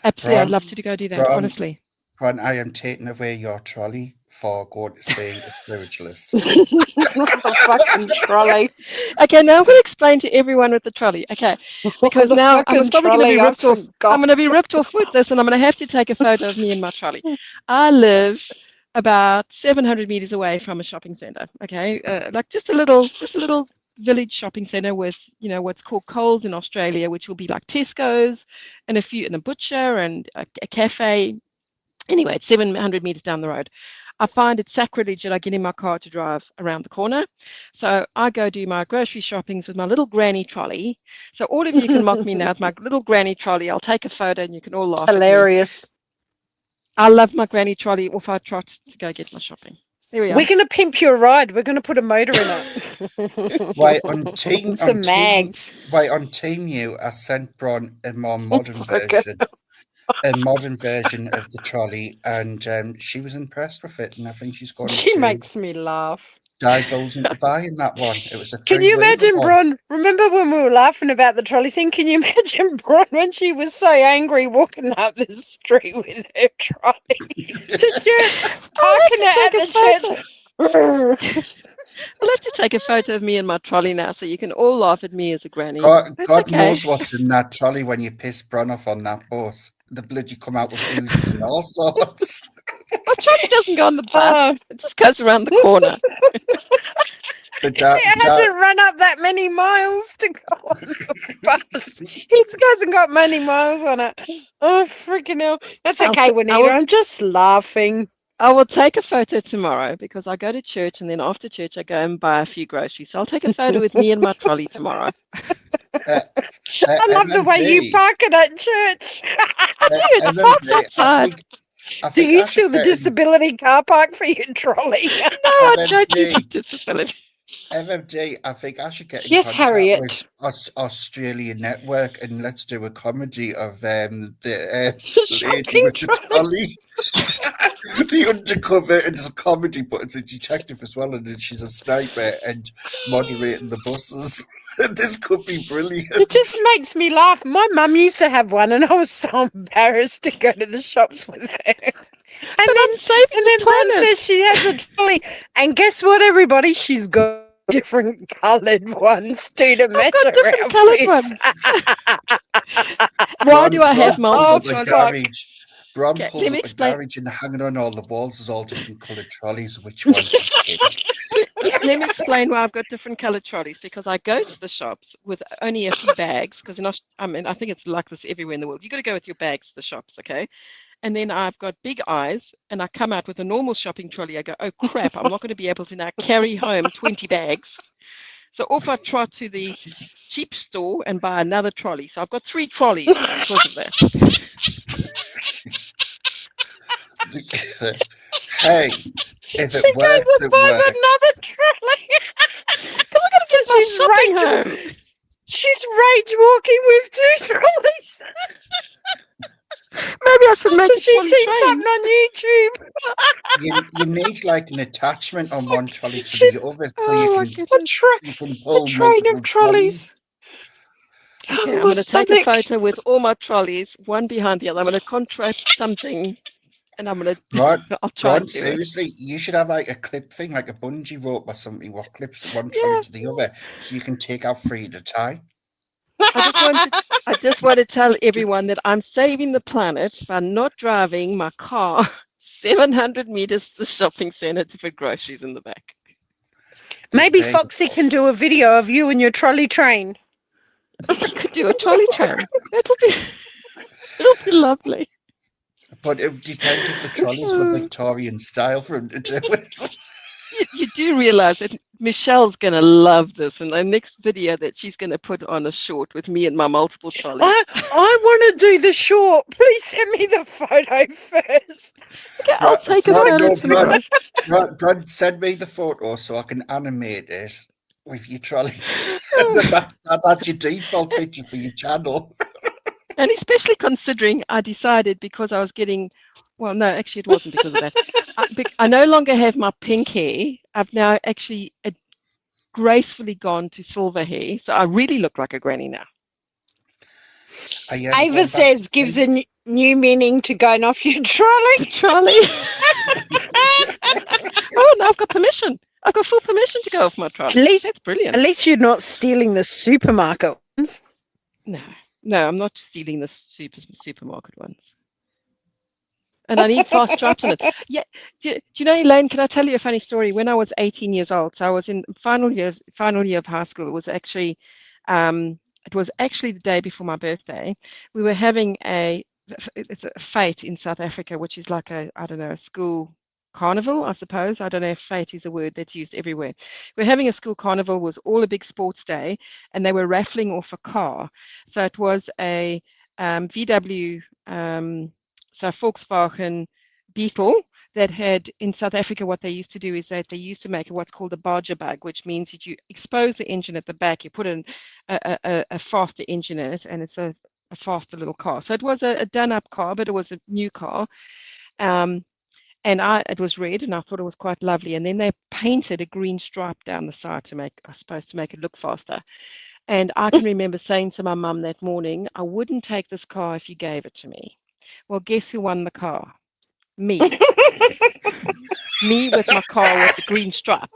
Absolutely, I'd love to go do that, honestly. Bron, I am taking away your trolley for going to see a spiritualist. The fucking trolley. Okay, now I'm going to explain to everyone with the trolley. Okay, because The now I'm fucking probably going to be trolley, I ripped off. I'm forgot. going to be ripped off with this, and I'm going to have to take a photo of me and my trolley. I live about 700 meters away from a shopping center. Okay, like just a little village shopping center with what's called Coles in Australia, which will be like Tesco's and a butcher and a cafe. Anyway, it's 700 meters down the road. I find it sacrilege that I get in my car to drive around the corner. So I go do my grocery shoppings with my little granny trolley. So all of you can mock me now with my little granny trolley. I'll take a photo and you can all laugh at me. Hilarious. I love my granny trolley off I trot to go get my shopping. There we are. We're going to pimp you a ride. We're going to put a motor in it. Wait, on Team Some mags. on Team U, I sent Bron a more modern version. A modern version of the trolley, and she was impressed with it, and I think she's going She to makes me laugh. divulge into buying that one. It was a Can you imagine one. Bron? Remember when we were laughing about the trolley thing? Can you imagine Bron when she was so angry walking up the street with her trolley to church, parking it at the church? I'll have to take a photo of me and my trolley now so you can all laugh at me as a granny. God okay. knows what's in that trolley when you piss Bron off on that bus. The blood you come out with oozes and all sorts. My trolley doesn't go on the bus. It just goes around the corner. It hasn't run up that many miles to go on the bus. It hasn't got many miles on it. Oh, freaking hell. That's okay, Juanita. I'm just laughing. I will take a photo tomorrow because I go to church and then after church I go and buy a few groceries. So I'll take a photo with me and my trolley tomorrow. I love the way you park it at church. It parks outside. Do you steal the disability car park for your trolley? No, I don't use a disability. MMD, I think I should get in yes, contact Harriet. with Australian Network and let's do a comedy of the lady with the trolley. The undercover, and it's a comedy, but it's a detective as well, and then she's a sniper and moderating the buses. This could be brilliant. It just makes me laugh. My mum used to have one, and I was so embarrassed to go to the shops with her. And then Bron says she has a trolley, and guess what, everybody? She's got different coloured ones too to match her different coloured ones. Why do I have multiple trolleys? Bron okay, pulls up a garage and hanging on all the walls is all different coloured trolleys. Which one? Let me explain why I've got different coloured trolleys. Because I go to the shops with only a few bags. Because I think it's like this everywhere in the world. You got to go with your bags to the shops, okay? And then I've got big eyes, and I come out with a normal shopping trolley. I go, oh crap! I'm not going to be able to now carry home 20 bags. So off I trot to the cheap store and buy another trolley. So I've got 3 trolleys because of that. Hey, if it works, goes and buys another trolley. Because I'm going to get my shopping home. She's rage walking with 2 trolleys. Maybe I should make she seen something on YouTube. you need like an attachment on one trolley to the other, so you can pull a train of trolleys. Okay, I'm going to take a photo with all my trolleys, one behind the other. I'm going to contract something, and I'm going to. I'll try. Seriously, you should have like a clip thing, like a bungee rope or something, what clips one trolley to the other, so you can take out 3 at a time. I just want to tell everyone that I'm saving the planet by not driving my car 700 meters to the shopping center to put groceries in the back. Maybe Foxy can do a video of you and your trolley train. I could do a trolley train. It'll be lovely. But it would depend if the trolleys were Victorian style for him to do it. You do realize that Michelle's going to love this, and the next video that she's going to put on a short with me and my multiple trolleys. I want to do the short. Please send me the photo first. Okay, I'll take a photo tomorrow. Brad, send me the photo so I can animate it with your trolley. That's your default picture for your channel. And especially considering I decided because I was getting... Well, no, actually, it wasn't because of that. I no longer have my pink hair. I've now actually gracefully gone to silver hair. So I really look like a granny now. Ava says gives new meaning to going off your trolley. The trolley. Oh, now I've got permission. I've got full permission to go off my trolley. That's At brilliant. least you're not stealing the supermarket ones. No, I'm not stealing the supermarket ones. And I need fast straps on it. Yeah. Do you know, Elaine, can I tell you a funny story? When I was 18 years old, so I was in final year of high school. It was actually the day before my birthday. We were having it's a fete in South Africa, which is like a school carnival, I suppose. I don't know if fete is a word that's used everywhere. We're having a school carnival, was all a big sports day, and they were raffling off a car. So it was a VW, so Volkswagen Beetle that had, in South Africa, what they used to do is that they used to make what's called a barger bag, which means that you expose the engine at the back, you put a faster engine in it, and it's a faster little car. So it was a done-up car, but it was a new car. And it was red, and I thought it was quite lovely. And then they painted a green stripe down the side to make it look faster. And I can remember saying to my mum that morning, I wouldn't take this car if you gave it to me. Well, guess who won the car? Me. Me with my car with the green stripe.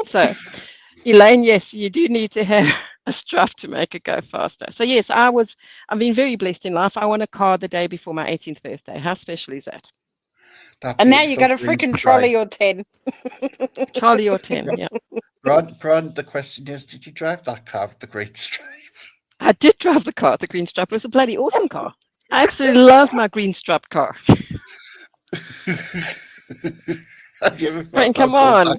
So, Elaine, yes, you do need to have a strap to make it go faster. So yes, I've been very blessed in life. I won a car the day before my 18th birthday. How special is that? And now you got a freaking trolley or 10. Trolley or 10, yeah. Bron, the question is, did you drive that car with the green stripe? I did drive the car, the green stripe. It was a bloody awesome car. I absolutely love my green striped car. Have you ever I mean, felt come how on.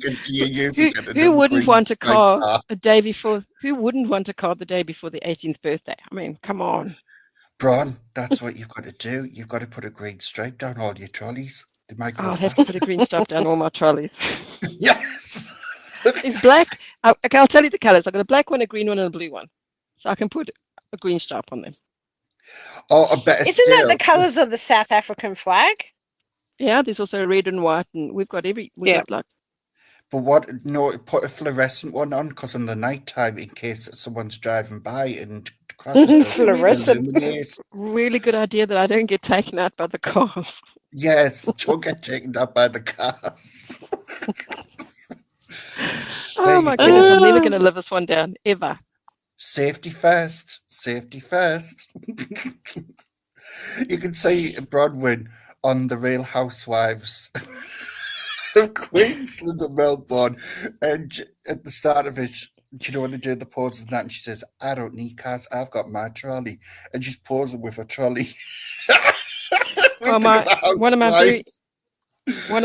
Who wouldn't want a car the day before? Who wouldn't want a car the day before the 18th birthday? I mean, come on. Bron, that's what you've got to do. You've got to put a green stripe down all your trolleys. They might go I'll faster. have to put a green stripe down all my trolleys. Yes. It's black. Okay, I'll tell you the colours. I've got a black one, a green one, and a blue one. So I can put a green stripe on them. Oh, I better Isn't still. that the colours of the South African flag? Yeah, there's also a red and white, and we've got got like. But put a fluorescent one on, because in the night time, in case someone's driving by and crashes, Fluorescent. Really good idea that I don't get taken out by the cars. Yes, don't get taken out by the cars. Oh my goodness, I'm never going to live this one down, ever. Safety first. Safety first. You can see Bronwyn on the Real Housewives of Queensland and Melbourne, and at the start of it, do you know when they do the poses and that, and she says, I don't need cars, I've got my trolley, and she's posing with a trolley. Well, one of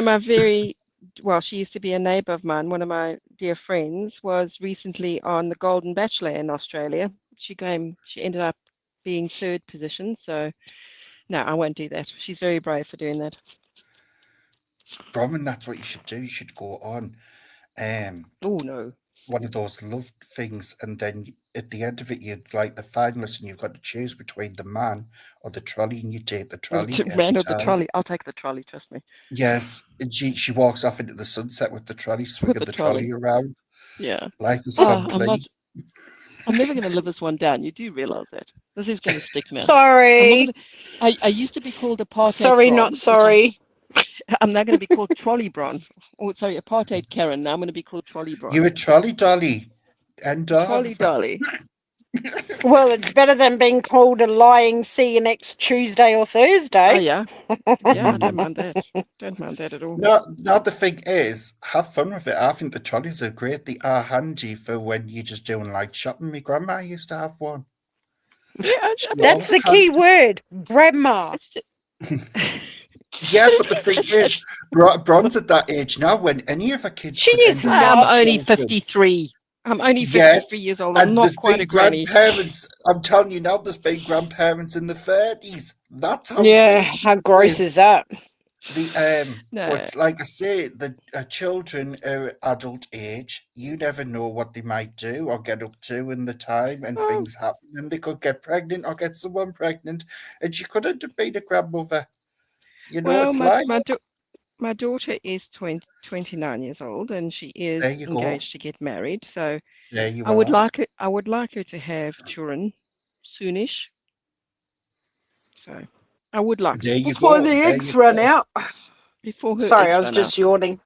my very well, she used to be a neighbour of mine. One of my dear friends was recently on the Golden Bachelor in Australia. She ended up being third position. So no, I won't do that. She's very brave for doing that. Bronwyn, that's what you should do. You should go on oh no, one of those love things, and then at the end of it, you'd like the finalist, and you've got to choose between the man or the trolley, and you take the trolley. Man or the trolley? I'll take the trolley. Trust me. Yes, and she walks off into the sunset with the trolley, swinging the trolley around. Yeah, life is complete. I'm never going to live this one down. You do realize that. This is going to stick now. Sorry. I used to be called apartheid. Sorry, Bron, not sorry. I'm now going to be called Trolley Bron. Oh, sorry, apartheid Karen. Now I'm going to be called Trolley Bron. You're a trolley dolly. And Trolley dolly. Well, it's better than being called a lying see you next Tuesday or Thursday. Oh, yeah. Yeah, I don't mind that. Don't mind that at all. No, the thing is, have fun with it. I think the trolleys are great. They are handy for when you're just doing like shopping. My grandma used to have one. Yeah, that's the key word, grandma. Yeah, but the thing is, Bron's at that age now when any of her kids. She is not. I'm only 53. I'm only 53 years old. I'm not quite a granny. Grandparents, I'm telling you now, there's been grandparents in the 30s. That's how. Yeah, how gross is that? No. But like I say, the children are adult age. You never know what they might do or get up to in the time, and things happen, and they could get pregnant or get someone pregnant, and she could end up being a grandmother. You know, it's like my daughter is 29 years old, and she is engaged to get married. So I would like her to have children soonish. So I would like There to, you Before go. the There eggs you run go. out. before her Sorry, eggs I was run just out. yawning.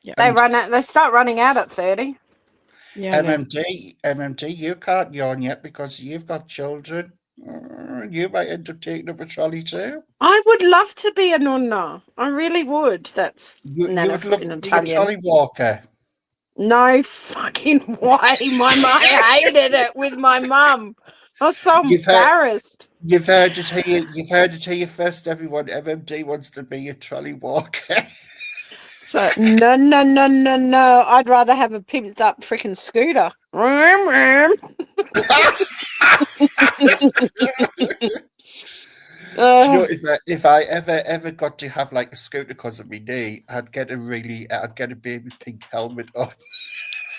Yeah. They And run out. They start running out at 30. Yeah, I know. MMD, you can't yawn yet because you've got children. You might end up taking up a trolley too. I would love to be a nonna. I really would. That's You nana would love in to be a Italian. trolley walker. No fucking way. I hated it with my mum. I was so You've heard, embarrassed. you've heard it here. You've heard it here first, everyone. MMD wants to be a trolley walker. So No, no, no, no, no. I'd rather have a pimped up freaking scooter. Do you know Uh, if I ever got to have like a scooter because of my knee, I'd get a baby pink helmet on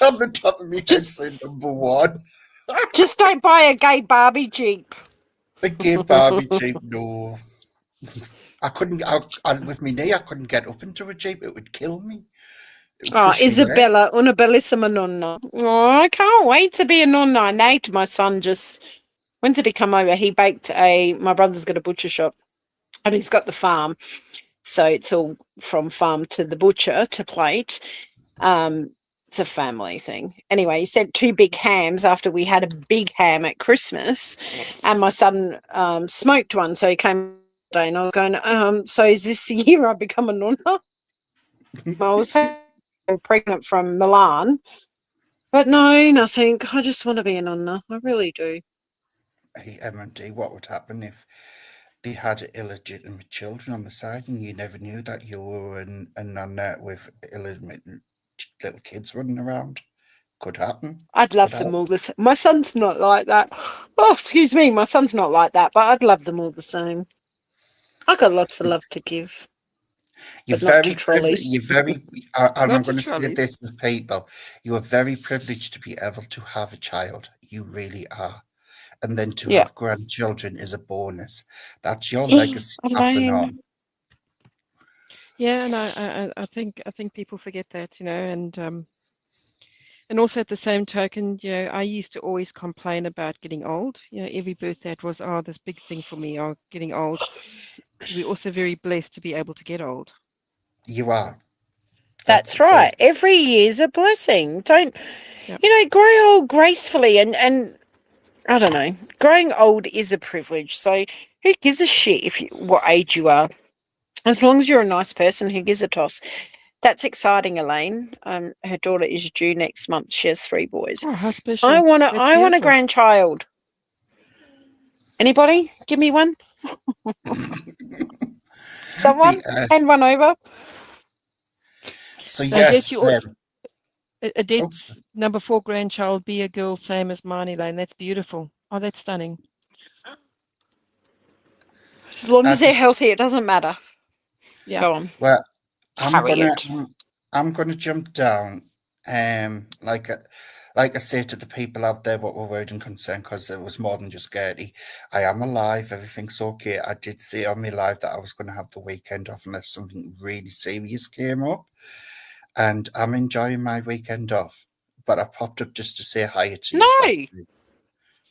on the top of my head just, saying #1. just don't buy a gay Barbie Jeep. A gay Barbie Jeep, no. I couldn't. With my knee, I couldn't get up into a Jeep. It would kill me. It would Oh, crush me leg. Isabella, una bellissima nonna. Oh, I can't wait to be a nonna. I named my son just. When did he come over? He baked my brother's got a butcher shop and he's got the farm. So it's all from farm to the butcher to plate. It's a family thing. Anyway, he sent 2 big hams after we had a big ham at Christmas. And my son smoked one. So he came today and I was going, so is this the year I become a nonna? I was pregnant from Milan. But no, nothing. I just want to be a nonna. I really do. Hey, MMD, what would happen if they had illegitimate children on the side and you never knew that you were a nonna with illegitimate little kids running around? Could happen. I'd Could love them happen. all the same. My son's not like that. Oh, excuse me. My son's not like that, but I'd love them all the same. I've got lots of love to give, You're but not to very privileged. trolleys. You're very, and I'm not to going to say trolleys. this to people: you are very privileged to be able to have a child. You really are. And then to Yeah. have grandchildren is a bonus. That's your Yeah, legacy I passing know. on. Yeah, and I think people forget that, and also at the same token, I used to always complain about getting old. Every birthday it was, oh, this big thing for me, oh, getting old. We're also very blessed to be able to get old. You are. That's right. Every year's a blessing. Don't Yep. grow old gracefully and I don't know. Growing old is a privilege. So who gives a shit what age you are? As long as you're a nice person, who gives a toss? That's exciting, Elaine. Her daughter is due next month. She has 3 boys. Oh, how I special. want That's a beautiful. grandchild. Anybody? Give me one. Someone? Hand one over. So Now, yes, Adette's number 4 grandchild be a girl, same as mine, Elaine. That's beautiful. Oh, that's stunning. As long as they're healthy, it doesn't matter. Yeah. Go on. well, I'm Harriet. gonna jump down. Like I say to the people out there, what were worried and concerned, because it was more than just Gertie. I am alive. Everything's okay. I did say on my live that I was going to have the weekend off unless something really serious came up, and I'm enjoying my weekend off. But I popped up just to say hi to you. No.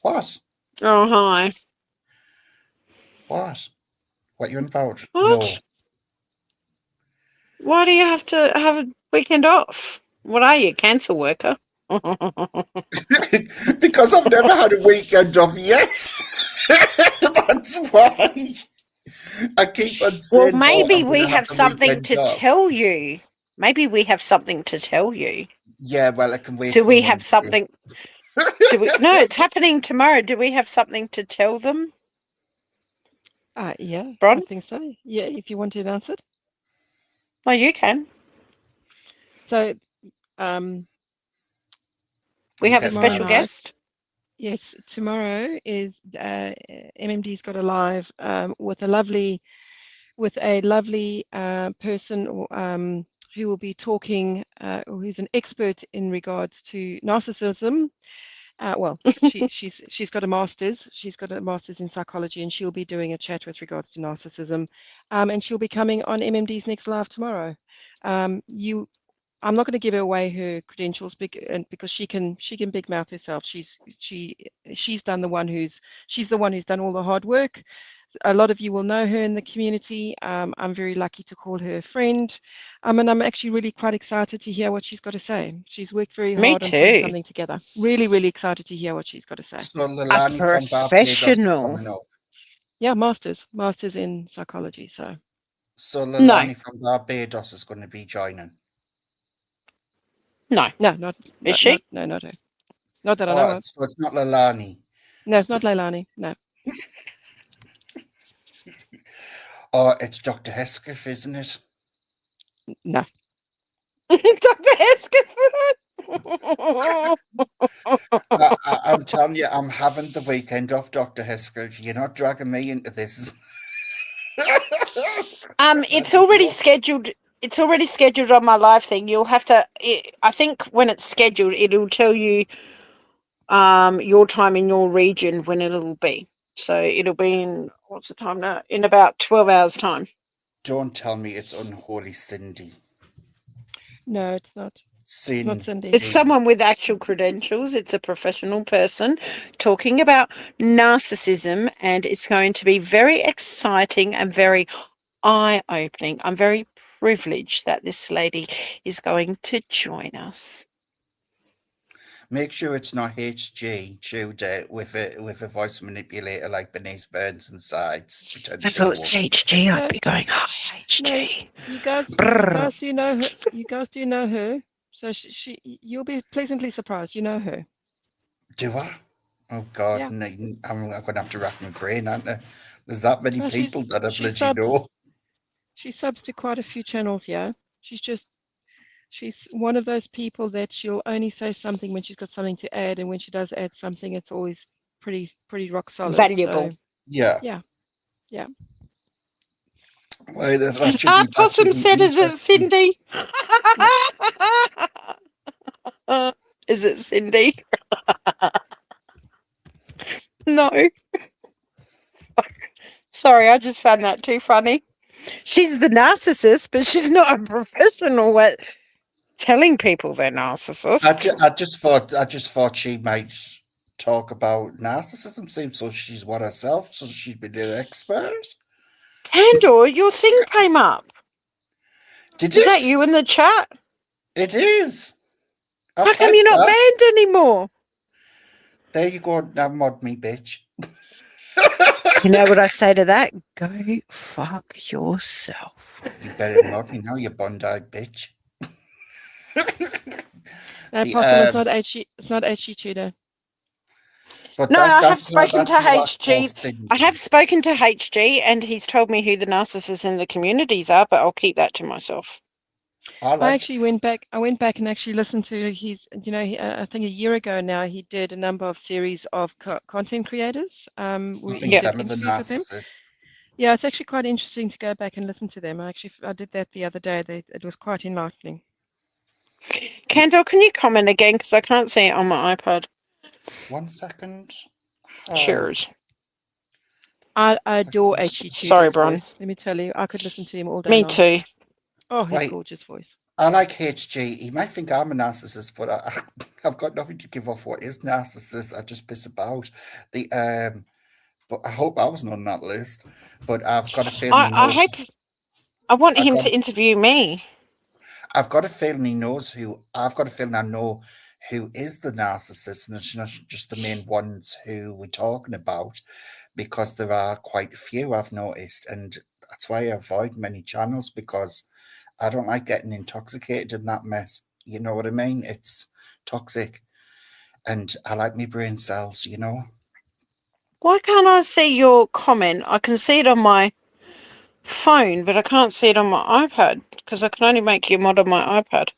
What? Oh, hi. What? What you on about? What? No. Why do you have to have a weekend off? What are you, cancer worker? Because I've never had a weekend off yet. That's why. I keep on saying, Well, maybe I'm we gonna have the something weekend to off. tell you. Maybe we have something to tell you. Yeah, well, I can wait. Do for we have Monday. something? No, it's happening tomorrow. Do we have something to tell them? Yeah, Bron? I think so. Yeah, if you want to announce it. Oh, you can. So, We have a Tomorrow special night. guest. Yes, tomorrow is MMD's got a live with a lovely person who will be talking, who's an expert in regards to narcissism. Well, she's got a master's. She's got a master's in psychology, and she'll be doing a chat with regards to narcissism. And she'll be coming on MMD's next live tomorrow. I'm not going to give her away her credentials because she can big mouth herself. She's the one who's done all the hard work. A lot of you will know her in the community. I'm very lucky to call her a friend. And I'm actually really quite excited to hear what she's got to say. She's worked very Me hard on putting too. something together. Really, really excited to hear what she's got to say. So A Lilani from Barbados professional. coming up. Yeah, master's in psychology. So So No, Lilani from Barbados is going to be joining. no. no, Is she? not her. Not that I know Oh, of. so it's not Lilani. No, it's not Leilani. No. Oh, it's Dr. Hesketh, isn't it? No. Dr. Hesketh. I'm telling you, I'm having the weekend off, Dr. Hesketh. You're not dragging me into this. It's already scheduled. It's already scheduled on my live thing. You'll have to. I think when it's scheduled, it'll tell you your time in your region when it'll be. So it'll be in what's the time now? In about 12 hours time. Don't tell me it's Unholy Cindy. No, it's not. It's not Cindy. It's someone with actual credentials. It's a professional person talking about narcissism, and it's going to be very exciting and very eye-opening. I'm very privileged that this lady is going to join us. Make sure it's not HG Tudor with a voice manipulator like Bernice Burns and sides. If it was HG, I'd be going, hi, HG. No, you guys do know her. You guys do know her. So you'll be pleasantly surprised. You know her. Do I? Oh God, Yeah. I'm going to have to rack my brain, aren't I? There's that many No, people that I bloody know. She subs to quite a few channels, yeah. She's one of those people that she'll only say something when she's got something to add, and when she does add something, it's always pretty rock solid. Valuable. So, Yeah. Yeah. Well, that should be Possum said, "Is it Cindy?" Is it Cindy? No. Sorry, I just found that too funny. She's the narcissist, but she's not a professional at telling people they're narcissists. I just thought she might talk about narcissism. Seems so she's one herself, so she'd be an expert. Candor, your thing came up. Is that you in the chat? It is. How come you're not banned anymore? There you go. Now mod me, bitch. You know what I say to that? Go fuck yourself. You better mod me now, you bond-eyed bitch. No, Possum, it's not HG Tudor. But no, I have spoken to HG. I have spoken to HG, and he's told me who the narcissists in the communities are, but I'll keep that to myself. I actually went back. I went back and actually listened to his. I think a year ago now he did a number of series of content creators. We did interviews with them. Yeah, it's actually quite interesting to go back and listen to them. I did that the other day. It was quite enlightening. Candor, can you comment again, because I can't see it on my iPad? 1 second. Cheers. I adore HG Tudor's voice. Let me tell you, I could listen to him all day long. Me too. Oh, his gorgeous voice. I like HG. He might think I'm a narcissist, but I've got nothing to give off what is narcissist. I just piss about. But I hope I wasn't on that list. But I've got a feeling I want him to interview me. I've got a feeling he knows who. I've got a feeling I know who is the narcissist, and it's not just the main ones who we're talking about, because there are quite a few I've noticed, and that's why I avoid many channels, because I don't like getting intoxicated in that mess. You know what I mean? It's toxic, and I like my brain cells, you know. Why can't I see your comment? I can see it on my phone, but I can't see it on my iPad, because I can only make you mod on my iPad.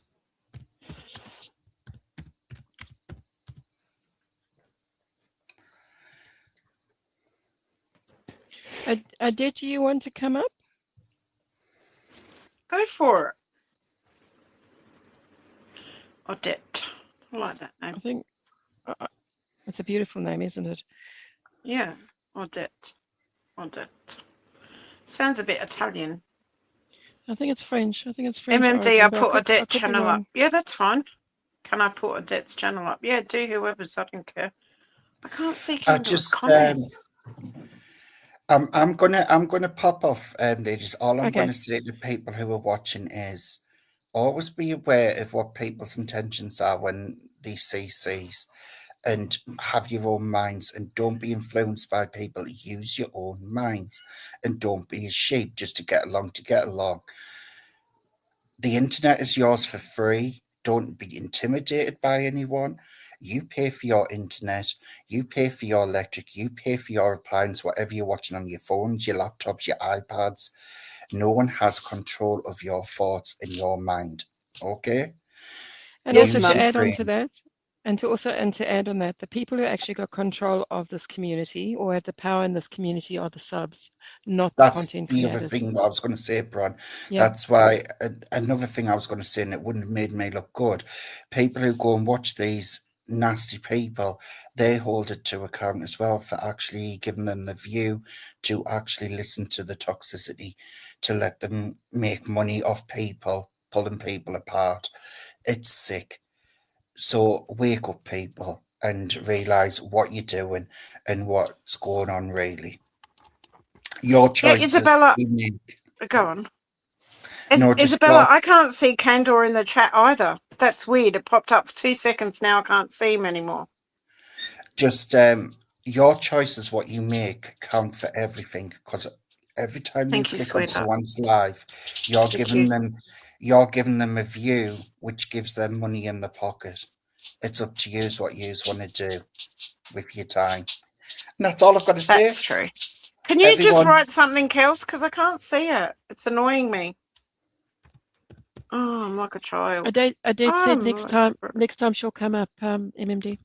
Did you want to come up? Go for it. Odette. I like that name. I think it's a beautiful name, isn't it? Yeah, Odette. Sounds a bit Italian. I think it's French. MMD, I put Odette channel up. Yeah, that's fine. Can I put Odette's channel up? Yeah, do whoever's. I don't care. I can't see. I'm gonna pop off, ladies. All I'm Okay. gonna say to people who are watching is always be aware of what people's intentions are when they see Cs, and have your own minds, and don't be influenced by people. Use your own minds, and don't be a sheep just to get along. The internet is yours for free. Don't be intimidated by anyone. You pay for your internet, you pay for your electric, you pay for your appliance, whatever you're watching on your phones, your laptops, your iPads. No one has control of your thoughts in your mind. Okay? And Yes, also Use to your Mum. add on to brain. that, and to add on that, the people who actually got control of this community or have the power in this community are the subs, not the That's content the other creators. thing I was going to say, Bron. Yeah. That's why another thing I was going to say, and it wouldn't have made me look good. People who go and watch these nasty people, they hold it to account as well for actually giving them the view to actually listen to the toxicity, to let them make money off people, pulling people apart. It's sick. So wake up, people, and realize what you're doing and what's going on. Really, your Yeah, choices Isabella, you make. go on. No, just Isabella, your I can't see Candor in the chat either. That's weird. It popped up for 2 seconds. Now I can't see him anymore. just your choices, what you make, count for everything. Because every time you Thank you, click on sweetheart. someone's live, you're Thank giving you. them you're giving them a view which gives them money in the pocket. It's up to you what you want to do with your time. And that's all I've got to say. That's true. Can you just Everyone, write something else? Because I can't see it. It's annoying me. Oh, I'm like a child. I did said I'm like a... next time she'll come up, MMD.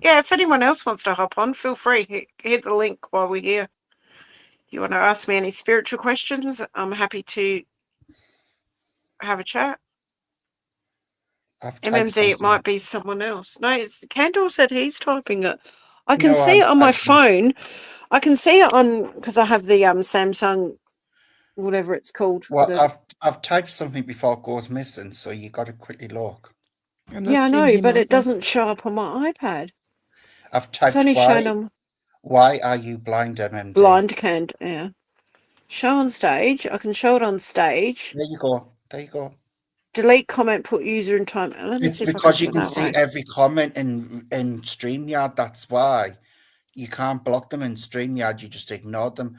Yeah, if anyone else wants to hop on, feel free. Hit the link while we're here. You want to ask me any spiritual questions? I'm happy to have a chat. I've typed MMD, it something. might be someone else. No, it's Candle said he's typing it. I can No, see I'm it on my typing. phone. I can see it on because I have the Samsung, whatever it's called. Well, I've typed something before it goes missing, so you got to quickly look. I'm not Yeah, I seeing know, him but it either. doesn't show up on my iPad. I've It's typed only shown on why are you blind, MMD? blind cand. Yeah, show on stage. I can show it on stage. There you go. There you go. Delete comment, put user in time. Let me It's see if I can because do you it can that see way. every comment in StreamYard. That's why you can't block them in StreamYard. You just ignore them.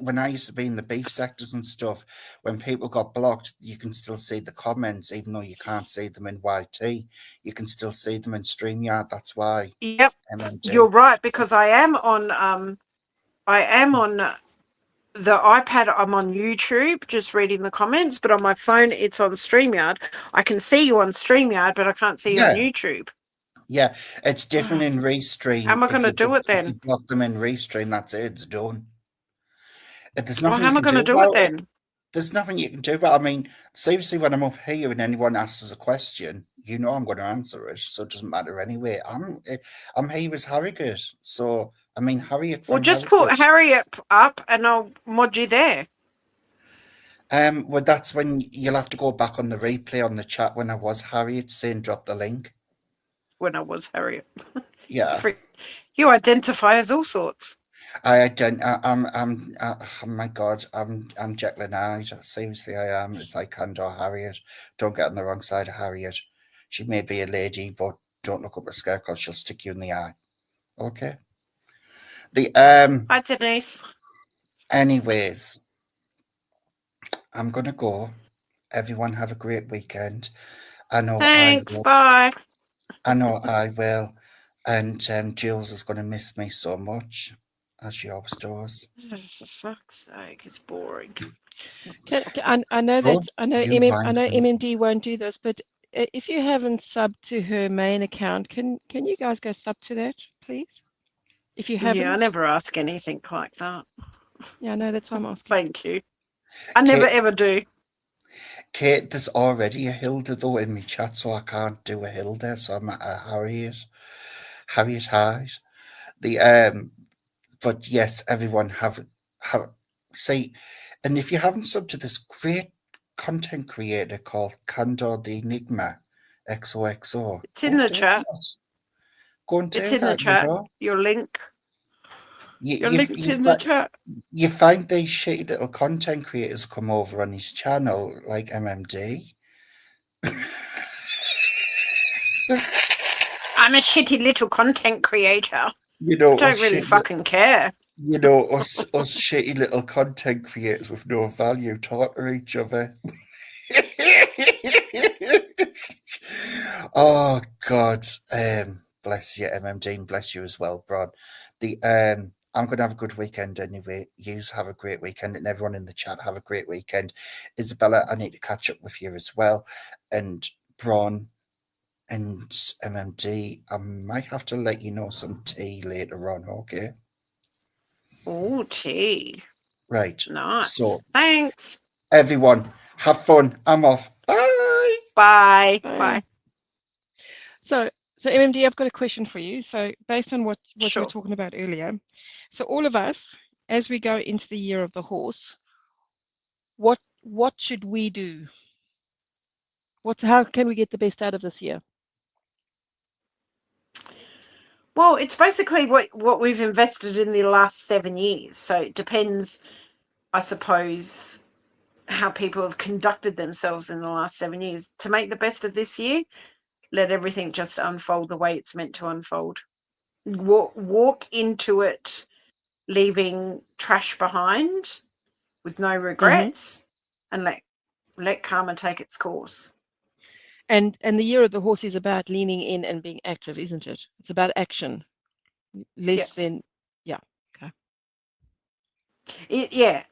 When I used to be in the beef sectors and stuff, when people got blocked, you can still see the comments, even though you can't see them in YT. You can still see them in StreamYard. That's why. Yep, MMD. you're right because I am on the iPad. I'm on YouTube just reading the comments, but on my phone it's on StreamYard. I can see you on StreamYard, but I can't see you on Yeah, YouTube. yeah. It's different How in Restream. am I going to do it If you then? block them in Restream, that's it. It's done. There's Well, nothing how you am I can going do to do it about it. then? There's nothing you can do about it. I mean, seriously, when I'm up here and anyone asks us a question, you know I'm going to answer it, so it doesn't matter anyway. I'm here as Harrogate, so I mean Harriet Well, from just put Harrogate. Harriet up and I'll mod you there. Well, that's when you'll have to go back on the replay on the chat when I was Harriet saying drop the link. When I was Harriet. Yeah, You identify as all sorts. oh my God, I'm Jekyll and Hyde. Seriously, I am. It's like Candor Harriet. Don't get on the wrong side of Harriet. She may be a lady, but don't look up her skirt because she'll stick you in the eye. Okay. Hi, Denise. Anyways, I'm gonna go. Everyone have a great weekend. I know I Thanks. will. Bye. I know I will. And Jules is gonna miss me so much, as she always does. Oh, for fuck's sake, it's boring. I know Don't that I know you I mind know me? MMD won't do this, but if you haven't subbed to her main account, can you guys go sub to that, please? If you haven't. Yeah, I never ask anything like that. Yeah, no, that's why I'm asking. Thank you. I never Kate, ever do. Kate, there's already a Hilda though in my chat, so I can't do a Hilda, so I'm at a Harriet Hyde. The but yes, everyone have see, and if you haven't subbed to this great content creator called Candor the Enigma XOXO, It's go in and the do chat. that. Go and It's do in the that, you chat. know. Your link. Your you, link's you, in the fi- chat. you find these shitty little content creators come over on his channel, like MMD. I'm a shitty little content creator. You I know, don't really fucking care. us shitty little content creators with no value talk to each other. Oh God, bless you, MMD, and bless you as well, Bron. I'm going to have a good weekend anyway. Yous have a great weekend, and everyone in the chat have a great weekend. Isabella, I need to catch up with you as well, and Bron and MMD. I might have to let you know some tea later on. Okay, Oh, tea. right. Nice. So Thanks. everyone, have fun. I'm off. Bye. Bye. Bye. Bye. So, MMD, I've got a question for you. So, based on what you Sure. were talking about earlier, so all of us, as we go into the year of the horse, what should we do? How can we get the best out of this year? Well, it's basically what we've invested in the last 7 years. So it depends, I suppose, how people have conducted themselves in the last 7 years. To make the best of this year, let everything just unfold the way it's meant to unfold. Walk into it leaving trash behind with no regrets, and let karma take its course. And the year of the horse is about leaning in and being active, isn't it? It's about action, less Yes. than, yeah. Okay. Yeah.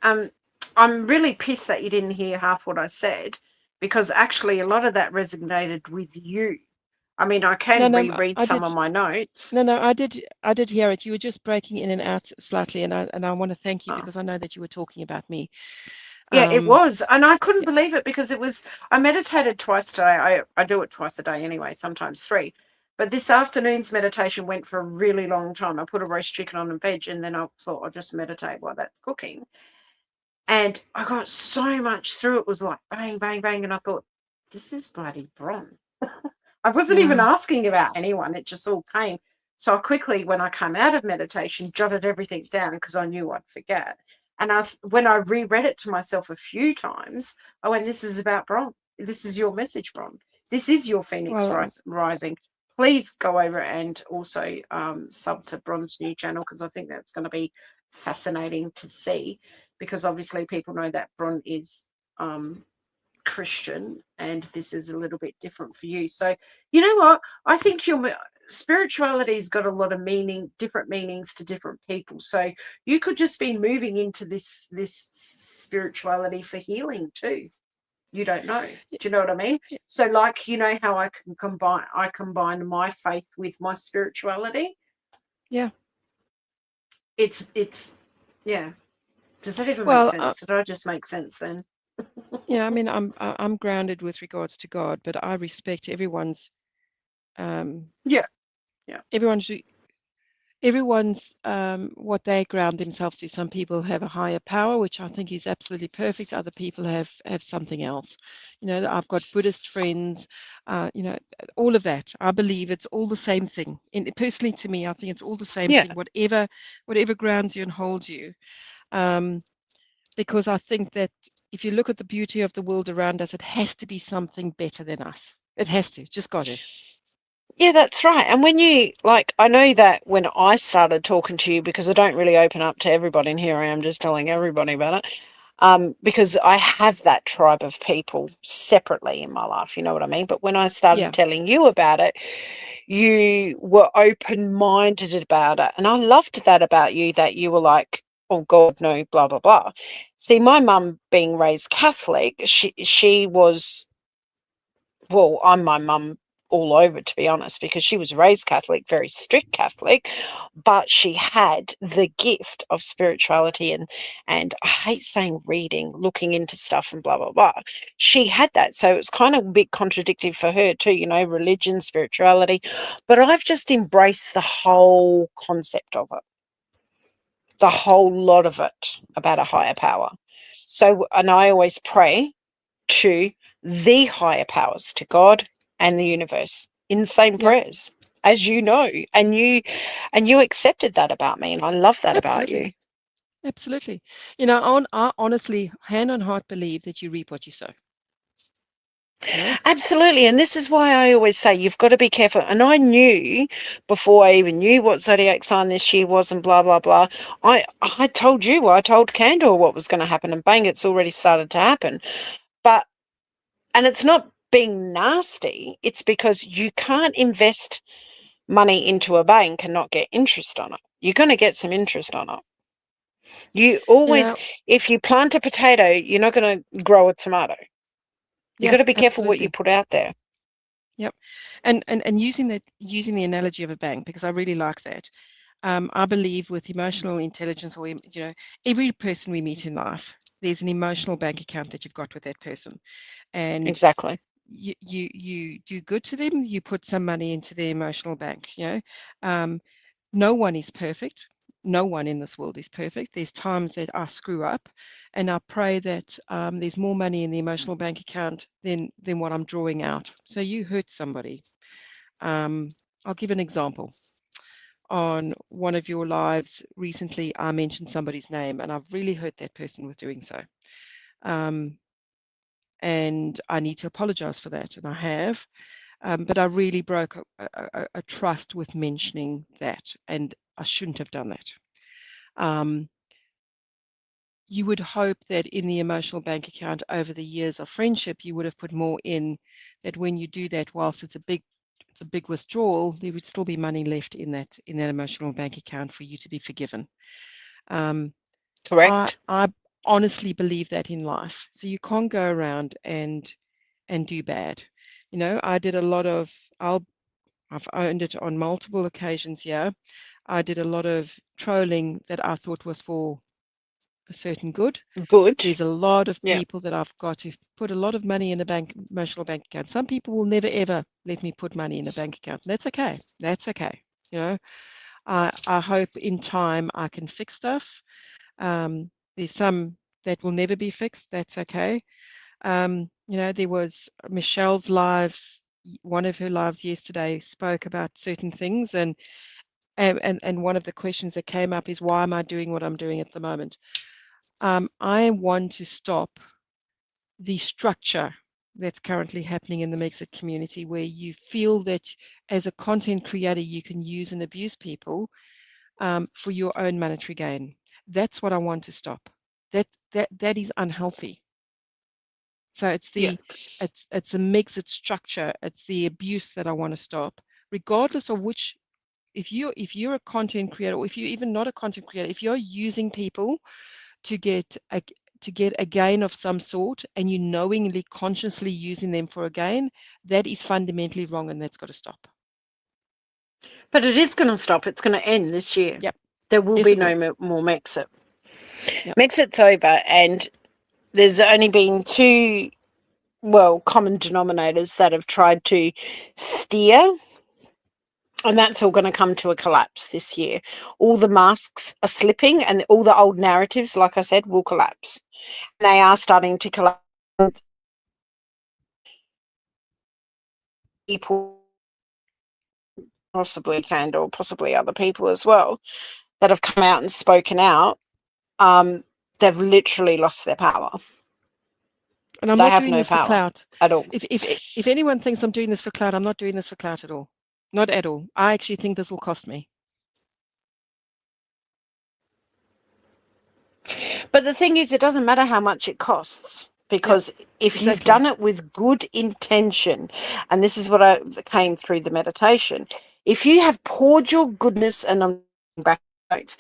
I'm really pissed that you didn't hear half what I said, because actually a lot of that resonated with you. I mean, I can No, reread I some did. of my notes. No, I did hear it. You were just breaking in and out slightly, and I want to thank you Oh. because I know that you were talking about me. Yeah, it was. And I couldn't yeah. believe it, because I meditated twice today. I do it twice a day anyway, sometimes 3. But this afternoon's meditation went for a really long time. I put a roast chicken on a veg, and then I thought I'll just meditate while that's cooking. And I got so much through. It was like bang, bang, bang. And I thought, this is bloody Bron. I wasn't even asking about anyone. It just all came. So I quickly, when I came out of meditation, jotted everything down because I knew I'd forget. And when I reread it to myself a few times, I went, this is about Bron. This is your message, Bron. This is your Phoenix rising. Please go over and also sub to Bron's new channel, because I think that's going to be fascinating to see, because obviously people know that Bron is Christian, and this is a little bit different for you. So you know what, I think your spirituality's got a lot of different meanings to different people. So you could just be moving into this spirituality for healing too. You don't know. Do you know what I mean? So like, you know how I combine my faith with my spirituality. Yeah. It's yeah. Does that even make sense? Did I just make sense then? Yeah, I mean, I'm grounded with regards to God, but I respect everyone's yeah everyone's what they ground themselves to. Some people have a higher power, which I think is absolutely perfect. Other people have something else. You know, I've got Buddhist friends, you know, all of that. I believe it's all the same thing. And personally, to me, I think it's all the same thing. Whatever grounds you and holds you. Because I think that if you look at the beauty of the world around us, it has to be something better than us. It has to, just got to. Yeah, that's right. And when you, like, I know that when I started talking to you, because I don't really open up to everybody, and here I am just telling everybody about it, because I have that tribe of people separately in my life, you know what I mean? But when I started telling you about it, you were open-minded about it. And I loved that about you, that you were like, oh, God, no, blah, blah, blah. See, my mum being raised Catholic, she was, well, I'm my mum all over, to be honest, because she was raised Catholic, very strict Catholic, but she had the gift of spirituality and I hate saying reading, looking into stuff and blah, blah, blah. She had that. So it's kind of a bit contradictory for her too, you know, religion, spirituality. But I've just embraced the whole concept of it, the whole lot of it, about a higher power. So, and I always pray to the higher powers, to God and the universe, in the same prayers. as you know, and you accepted that about me, and I love that about Absolutely. you. Absolutely. I honestly, hand on heart, believe that you reap what you sow. Absolutely. And this is why I always say you've got to be careful. And I knew before I even knew what zodiac sign this year was and blah, blah, blah. I told you, I told Candor what was going to happen, and bang, it's already started to happen. But, and it's not being nasty, it's because you can't invest money into a bank and not get interest on it. You're going to get some interest on it. You always, if you plant a potato, you're not going to grow a tomato. You've got to be careful what you absolutely. put out there. Yep. And using the analogy of a bank, because I really like that. I believe with emotional intelligence, or every person we meet in life, there's an emotional bank account that you've got with that person, and Exactly. you do good to them, you put some money into their emotional bank. No one is perfect. No one in this world is perfect. There's times that I screw up, and I pray that there's more money in the emotional bank account than what I'm drawing out. So you hurt somebody. I'll give an example. On one of your lives recently, I mentioned somebody's name, and I've really hurt that person with doing so. And I need to apologize for that, and I have. But I really broke a trust with mentioning that, and I shouldn't have done that. You would hope that in the emotional bank account over the years of friendship, you would have put more in, that when you do that, whilst it's a big withdrawal, there would still be money left in that emotional bank account for you to be forgiven. Correct. I honestly believe that in life. So you can't go around and do bad. I did a lot of, I've owned it on multiple occasions here. I did a lot of trolling that I thought was for a certain good. Good. There's a lot of Yeah. people that I've got to put a lot of money in a emotional bank account. Some people will never ever let me put money in a bank account. That's okay. That's okay. I hope in time I can fix stuff. There's some that will never be fixed. That's okay. There was Michelle's live. One of her lives yesterday spoke about certain things, and one of the questions that came up is, why am I doing what I'm doing at the moment? I want to stop the structure that's currently happening in the Mexit community, where you feel that as a content creator you can use and abuse people for your own monetary gain. That's what I want to stop. That is unhealthy. So it's the it's a Mexit structure. It's the abuse that I want to stop, regardless of which. If you're a content creator, or if you're even not a content creator, if you're using people to get a gain of some sort, and you knowingly, consciously using them for a gain, that is fundamentally wrong, and that's got to stop. But it is going to stop. It's going to end this year. Yep. There will Yes, be it will. no more Mexit. Yep. Mexit's over, and there's only been two, common denominators that have tried to steer, and that's all going to come to a collapse this year. All the masks are slipping, and all the old narratives, like I said, will collapse. And they are starting to collapse. People, possibly Candle, possibly other people as well, that have come out and spoken out, they've literally lost their power. And I'm They not have doing no this for power clout. at all. If anyone thinks I'm doing this for clout, I'm not doing this for clout at all. Not at all. I actually think this will cost me. But the thing is, it doesn't matter how much it costs, because if you've Exactly. done it with good intention, and this is what I came through the meditation, if you have poured your goodness, and I'm back notes,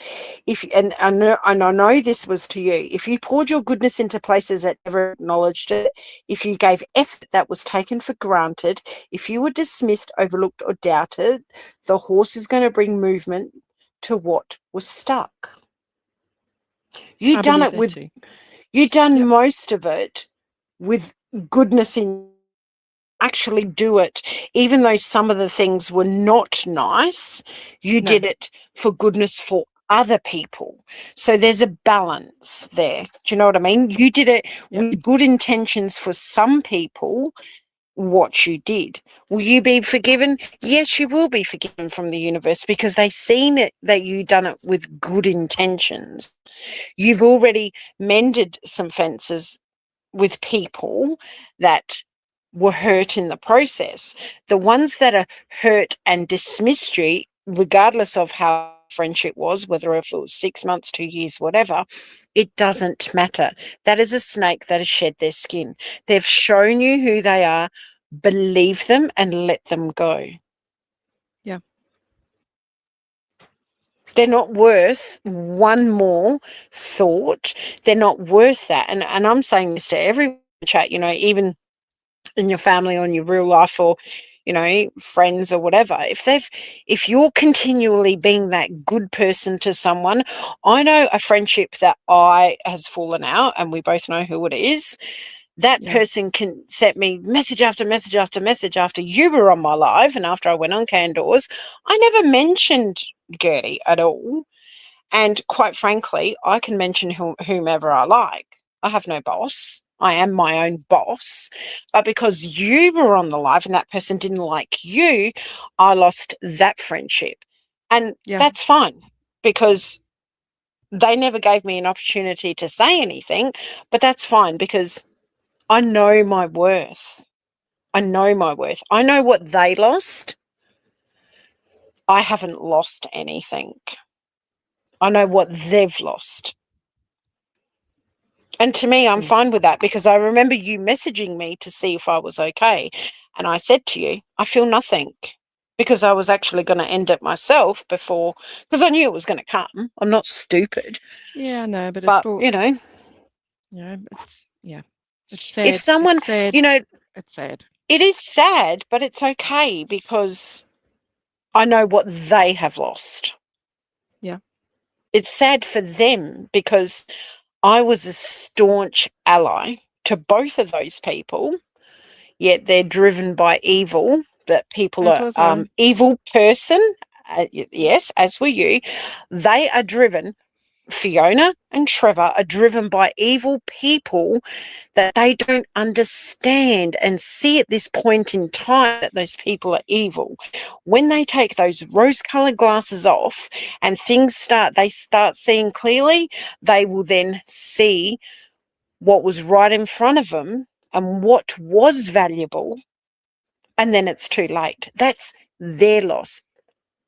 and I know this was to you, if you poured your goodness into places that never acknowledged it, if you gave effort that was taken for granted, if you were dismissed, overlooked, or doubted, the horse is going to bring movement to what was stuck. I believe that too. You've done Yep. most of it with goodness in. Actually do it, even though some of the things were not nice. You No. did it for goodness for other people. So there's a balance there. Do you know what I mean? You did it Yep. with good intentions for some people, what you did. Will you be forgiven? Yes, you will be forgiven from the universe, because they've seen it, that you done it with good intentions. You've already mended some fences with people that were hurt in the process. The ones that are hurt and dismissed you, regardless of how friendship was, whether if it was 6 months, 2 years, whatever, it doesn't matter. That is a snake that has shed their skin. They've shown you who they are. Believe them and let them go. Yeah. They're not worth one more thought. They're not worth that. And I'm saying this to everyone in the chat, even in your family or in your real life, or friends or whatever. If you're continually being that good person to someone, I know a friendship that I has fallen out, and we both know who it is. That Yeah. person can send me message after message after message after you were on my live and after I went on Candors. I never mentioned Gertie at all. And quite frankly, I can mention whomever I like. I have no boss. I am my own boss. But because you were on the live and that person didn't like you, I lost that friendship. And Yeah. that's fine, because they never gave me an opportunity to say anything. But that's fine, because I know my worth. I know my worth. I know what they lost. I haven't lost anything. I know what they've lost. And to me, I'm Yes. fine with that, because I remember you messaging me to see if I was okay. And I said to you, I feel nothing, because I was actually going to end it myself before, because I knew it was going to come. I'm not stupid. Yeah, no, but it's But, still, it's it's sad. if someone, It's sad. It's sad. it is sad, but it's okay, because I know what they have lost. Yeah. It's sad for them, because I was a staunch ally to both of those people, yet they're driven by evil. That people As are was I. evil person. Yes, as were you. They are driven. Fiona and Trevor are driven by evil people that they don't understand and see at this point in time that those people are evil. When they take those rose-colored glasses off and they start seeing clearly, they will then see what was right in front of them and what was valuable, and then it's too late. That's their loss.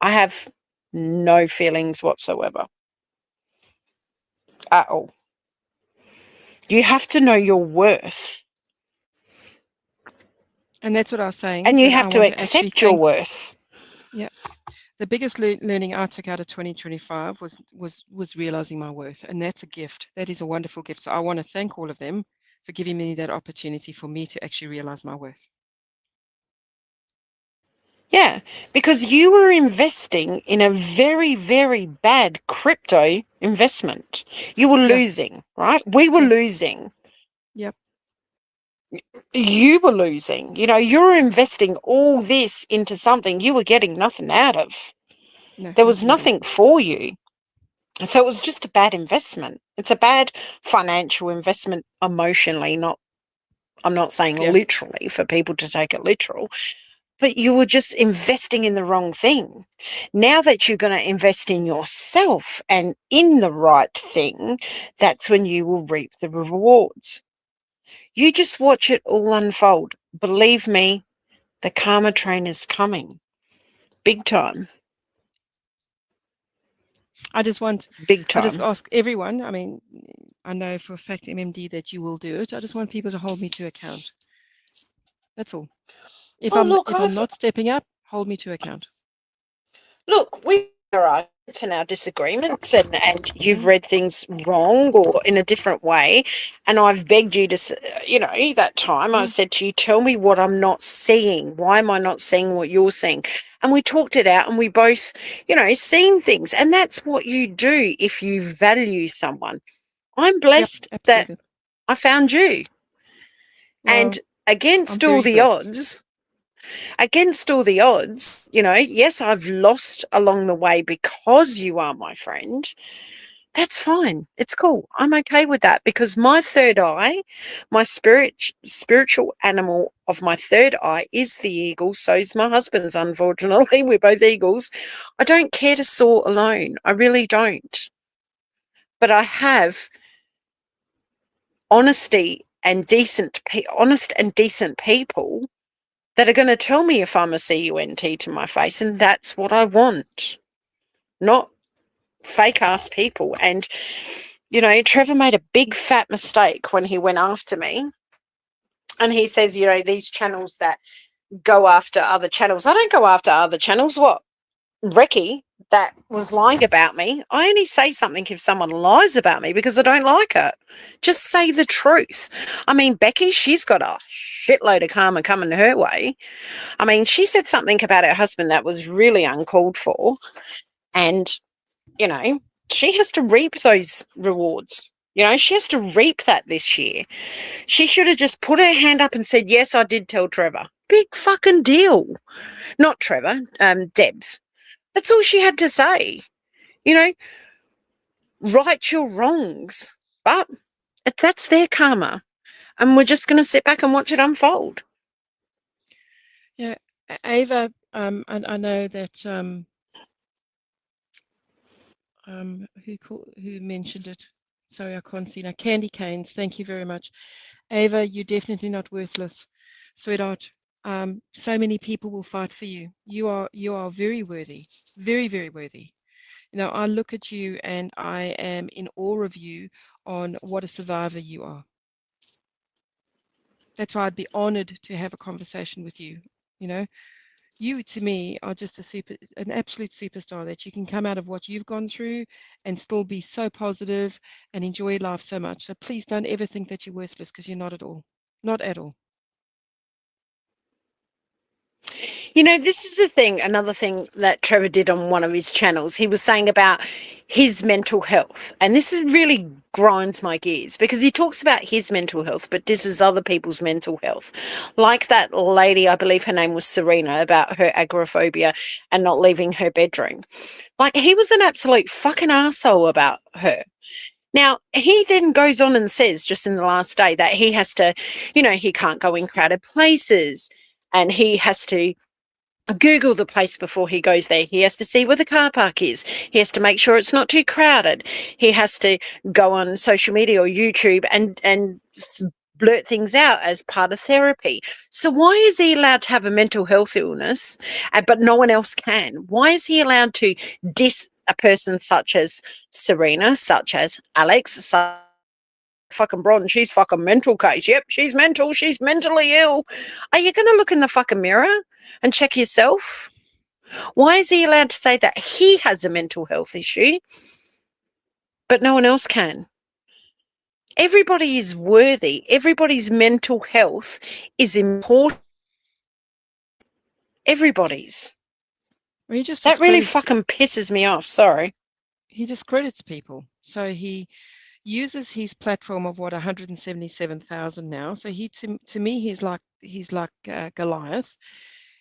I have no feelings whatsoever at all. You have to know your worth, And that's what I was saying. and you That I have to want to actually accept your thank. worth. Yeah. The biggest learning I took out of 2025 was realizing my worth, and that's a gift. That is a wonderful gift. So I want to thank all of them for giving me that opportunity for me to actually realize my worth. Yeah, because you were investing in a very, very bad crypto investment. You were Yeah. losing, right? We were Yeah. losing. Yep. You were losing. You were investing all this into something you were getting nothing out of. No, There was nothing at all. nothing for you. So it was just a bad investment. It's a bad financial investment emotionally, I'm not saying Yeah. literally for people to take it literal, but you were just investing in the wrong thing. Now that you're going to invest in yourself and in the right thing, that's when you will reap the rewards. You just watch it all unfold. Believe me, the karma train is coming. Big time. I just Big time. ask everyone. I mean, I know for a fact, MMD, that you will do it. I just want people to hold me to account. That's all. If Oh, I'm look, if I'm not stepping up, hold me to account. we are arguments and our disagreements, and you've Mm. read things wrong or in a different way, and I've begged you to, that time I Mm. said to you, tell me what I'm not seeing. Why am I not seeing what you're seeing? And we talked it out, and we both, seen things, and that's what you do if you value someone. I'm Yep, blessed that absolutely. I found you, Well, and I'm against all very the blessed. odds. Against all the odds, yes, I've lost along the way because you are my friend, That's fine. It's cool. I'm okay with that because my third eye, my spiritual animal of my third eye is the eagle. So's my husband's, unfortunately. We're both eagles. I don't care to soar alone. I really don't. But I have honesty and honest and decent people that are going to tell me if I'm a CUNT to my face, and that's what I want. Not fake ass people. And Trevor made a big fat mistake when he went after me. And he says, these channels that go after other channels. I don't go after other channels. What? Ricky, that was lying about me. I only say something if someone lies about me because I don't like it. Just say the truth. I mean, Becky, she's got a shitload of karma coming her way. I mean, she said something about her husband that was really uncalled for. And she has to reap those rewards. She has to reap that this year. She should have just put her hand up and said, yes, I did tell Trevor. Big fucking deal. Not Trevor, Debs. That's all she had to say. Right your wrongs. But that's their karma. And we're just going to sit back and watch it unfold. Yeah, Ava, and I know that who mentioned it? Sorry, I can't see now. Candy Canes, thank you very much. Ava, you're definitely not worthless, sweetheart. So many people will fight for you. You are very worthy, very, very worthy. I look at you and I am in awe of you on what a survivor you are. That's why I'd be honored to have a conversation with you. You to me are just an absolute superstar, that you can come out of what you've gone through and still be so positive and enjoy life so much. So please don't ever think that you're worthless, because you're not at all. Not at all. This is another thing that Trevor did on one of his channels. He was saying about his mental health. And this really grinds my gears because he talks about his mental health, but disses other people's mental health. Like that lady, I believe her name was Serena, about her agoraphobia and not leaving her bedroom. Like, he was an absolute fucking asshole about her. Now, he then goes on and says just in the last day that he has to, he can't go in crowded places and he has to Google the place before he goes there. He has to see where the car park is. He has to make sure it's not too crowded. He has to go on social media or YouTube and blurt things out as part of therapy. So why is he allowed to have a mental health illness, but no one else can? Why is he allowed to diss a person such as Serena, such as Alex, fucking Bron, she's fucking mental case. Yep, she's mental. She's mentally ill. Are you going to look in the fucking mirror and check yourself? Why is he allowed to say that he has a mental health issue, but no one else can? Everybody is worthy. Everybody's mental health is important. Everybody's. Well, that really fucking pisses me off. Sorry. He discredits people. So he uses his platform of 177,000 now. So to me, he's like Goliath.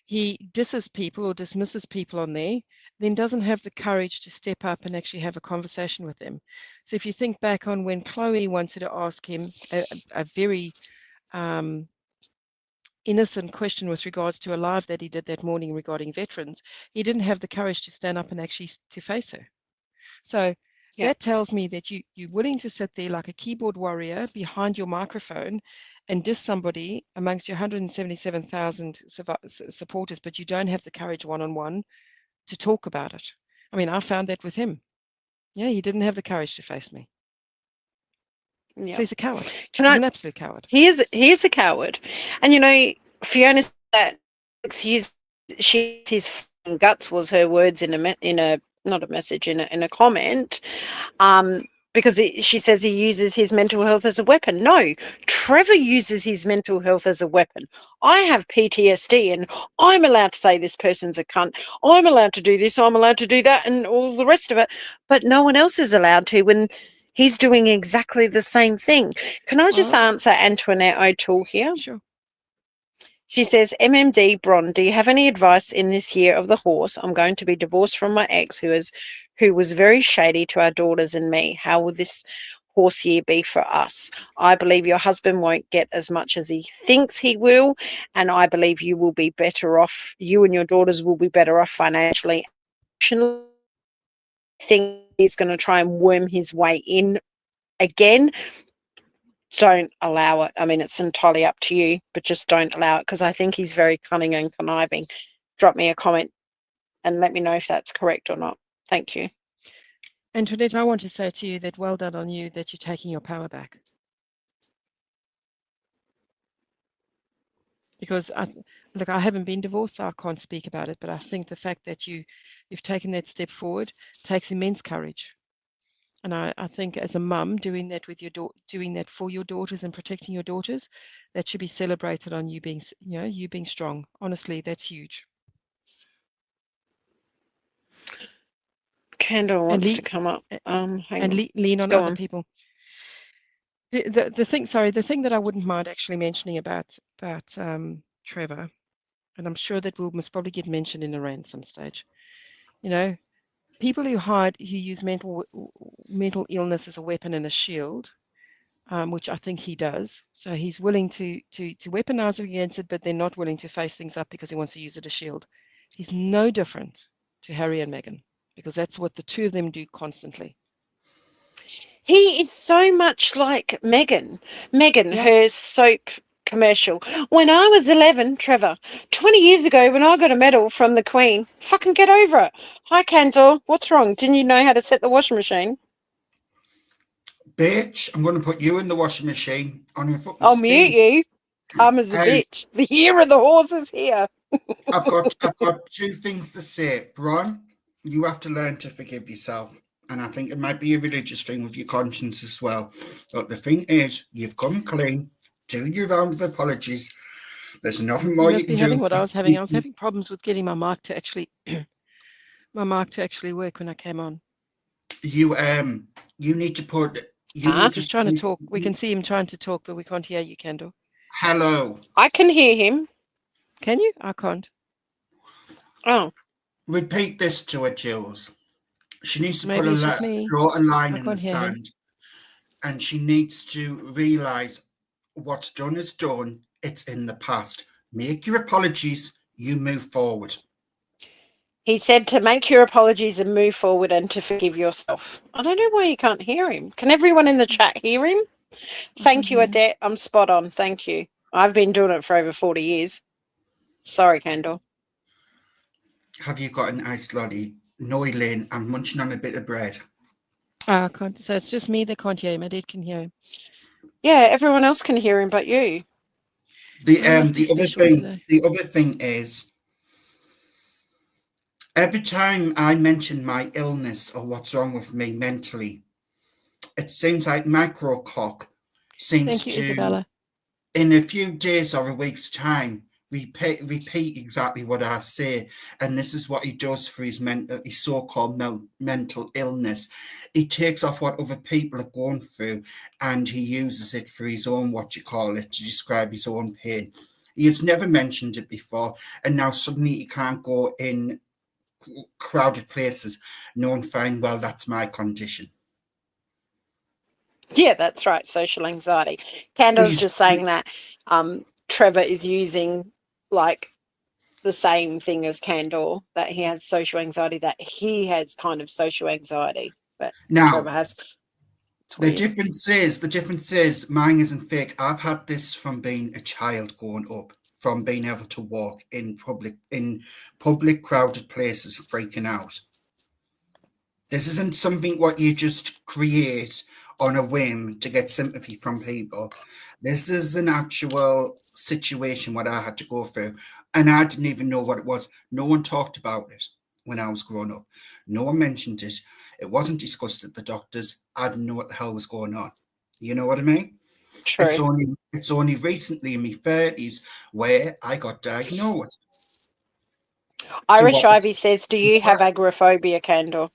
He disses people or dismisses people on there, then doesn't have the courage to step up and actually have a conversation with them. So if you think back on when Chloe wanted to ask him a very innocent question with regards to a live that he did that morning regarding veterans, he didn't have the courage to stand up and actually to face her. So that tells me that you're willing to sit there like a keyboard warrior behind your microphone and diss somebody amongst your 177,000 supporters, but you don't have the courage one-on-one to talk about it. I mean, I found that with him. Yeah, he didn't have the courage to face me. So he's a coward. He's an absolute coward. He is a coward. And Fiona said that his guts was her words in a not a message, in a comment, because she says he uses his mental health as a weapon. No, Trevor uses his mental health as a weapon. I have PTSD and I'm allowed to say this person's a cunt. I'm allowed to do this. I'm allowed to do that and all the rest of it. But no one else is allowed to when he's doing exactly the same thing. Can I just answer Antoinette O'Toole here? Sure. She says, MMD Bron, do you have any advice in this year of the horse? I'm going to be divorced from my ex who was very shady to our daughters and me. How will this horse year be for us? I believe your husband won't get as much as he thinks he will, and I believe you will be better off. You and your daughters will be better off financially. I think he's going to try and worm his way in again. Don't allow it. I mean, it's entirely up to you, but just don't allow it, because I think he's very cunning and conniving. Drop me a comment and let me know if that's correct or not. Thank you. Antoinette, I want to say to you that well done on you that you're taking your power back. Because look, I haven't been divorced, so I can't speak about it, but I think the fact that you've taken that step forward takes immense courage. And I think as a mum, doing that with your doing that for your daughters and protecting your daughters, that should be celebrated on you being, you being strong. Honestly, that's huge. Kendall wants to come up. Hang and on. lean on Go other on. people. The thing that I wouldn't mind actually mentioning about Trevor, and I'm sure that will most probably get mentioned in a rant some stage. People who use mental illness as a weapon and a shield, which I think he does. So he's willing to weaponize it against it, but they're not willing to face things up because he wants to use it as a shield. He's no different to Harry and Meghan, because that's what the two of them do constantly. He is so much like Meghan. Meghan, Yeah. her soap commercial. When I was 11, Trevor, 20 years ago, when I got a medal from the Queen, fucking get over it. Hi, Cantor. What's wrong? Didn't you know how to set the washing machine? Bitch, I'm going to put you in the washing machine on your fucking I'll spin. mute you. Calm as a bitch. The year of the horse is here. I've got two things to say. Bron, you have to learn to forgive yourself. And I think it might be a religious thing with your conscience as well. But the thing is, you've come clean. Do your round of apologies. There's nothing more You you must can be do. having what I was having. I was having problems with getting my mic to actually work when I came on. You need to put He's trying to talk. We can see him trying to talk, but we can't hear you, Kendall. Hello. I can hear him. Can you? I can't. Oh. Repeat this to her, Jules. She needs to Maybe it's just me. draw a line I in the can't hear him. sand, and she needs to realise what's done is done. It's in the past. Make your apologies. You move forward. He said to make your apologies and move forward and to forgive yourself. I don't know why you can't hear him. Can everyone in the chat hear him? Thank you, Adette. I'm spot on. Thank you. I've been doing it for over 40 years. Sorry, Kendall. Have you got an iced lolly? No, Elaine. I'm munching on a bit of bread. I can't. So it's just me that can't hear him. Adette can hear him. Yeah, everyone else can hear him but you. The other thing is, every time I mention my illness or what's wrong with me mentally, it seems like microcock seems Thank you, to, Isabella. in a few days or a week's time, repeat exactly what I say. And this is what he does for his so-called mental illness. He takes off what other people are going through and he uses it for his own, to describe his own pain. He has never mentioned it before, and now suddenly he can't go in crowded places knowing fine well that's my condition. Yeah, that's right. Social anxiety. Kendall's just saying that Trevor is using like the same thing as Kendall, that he has social anxiety, that he has kind of social anxiety, but now, Trevor has. The difference is mine isn't fake. I've had this from being a child growing up, from being able to walk in public crowded places, freaking out. This isn't something what you just create on a whim to get sympathy from people. This is an actual situation what I had to go through, and I didn't even know what it was. No one talked about it when I was growing up. No one mentioned it. It wasn't discussed at the doctors. I didn't know what the hell was going on. You know what I mean? True. It's only recently in my 30s where I got diagnosed. Irish Ivy says, do you have agoraphobia, Kendall?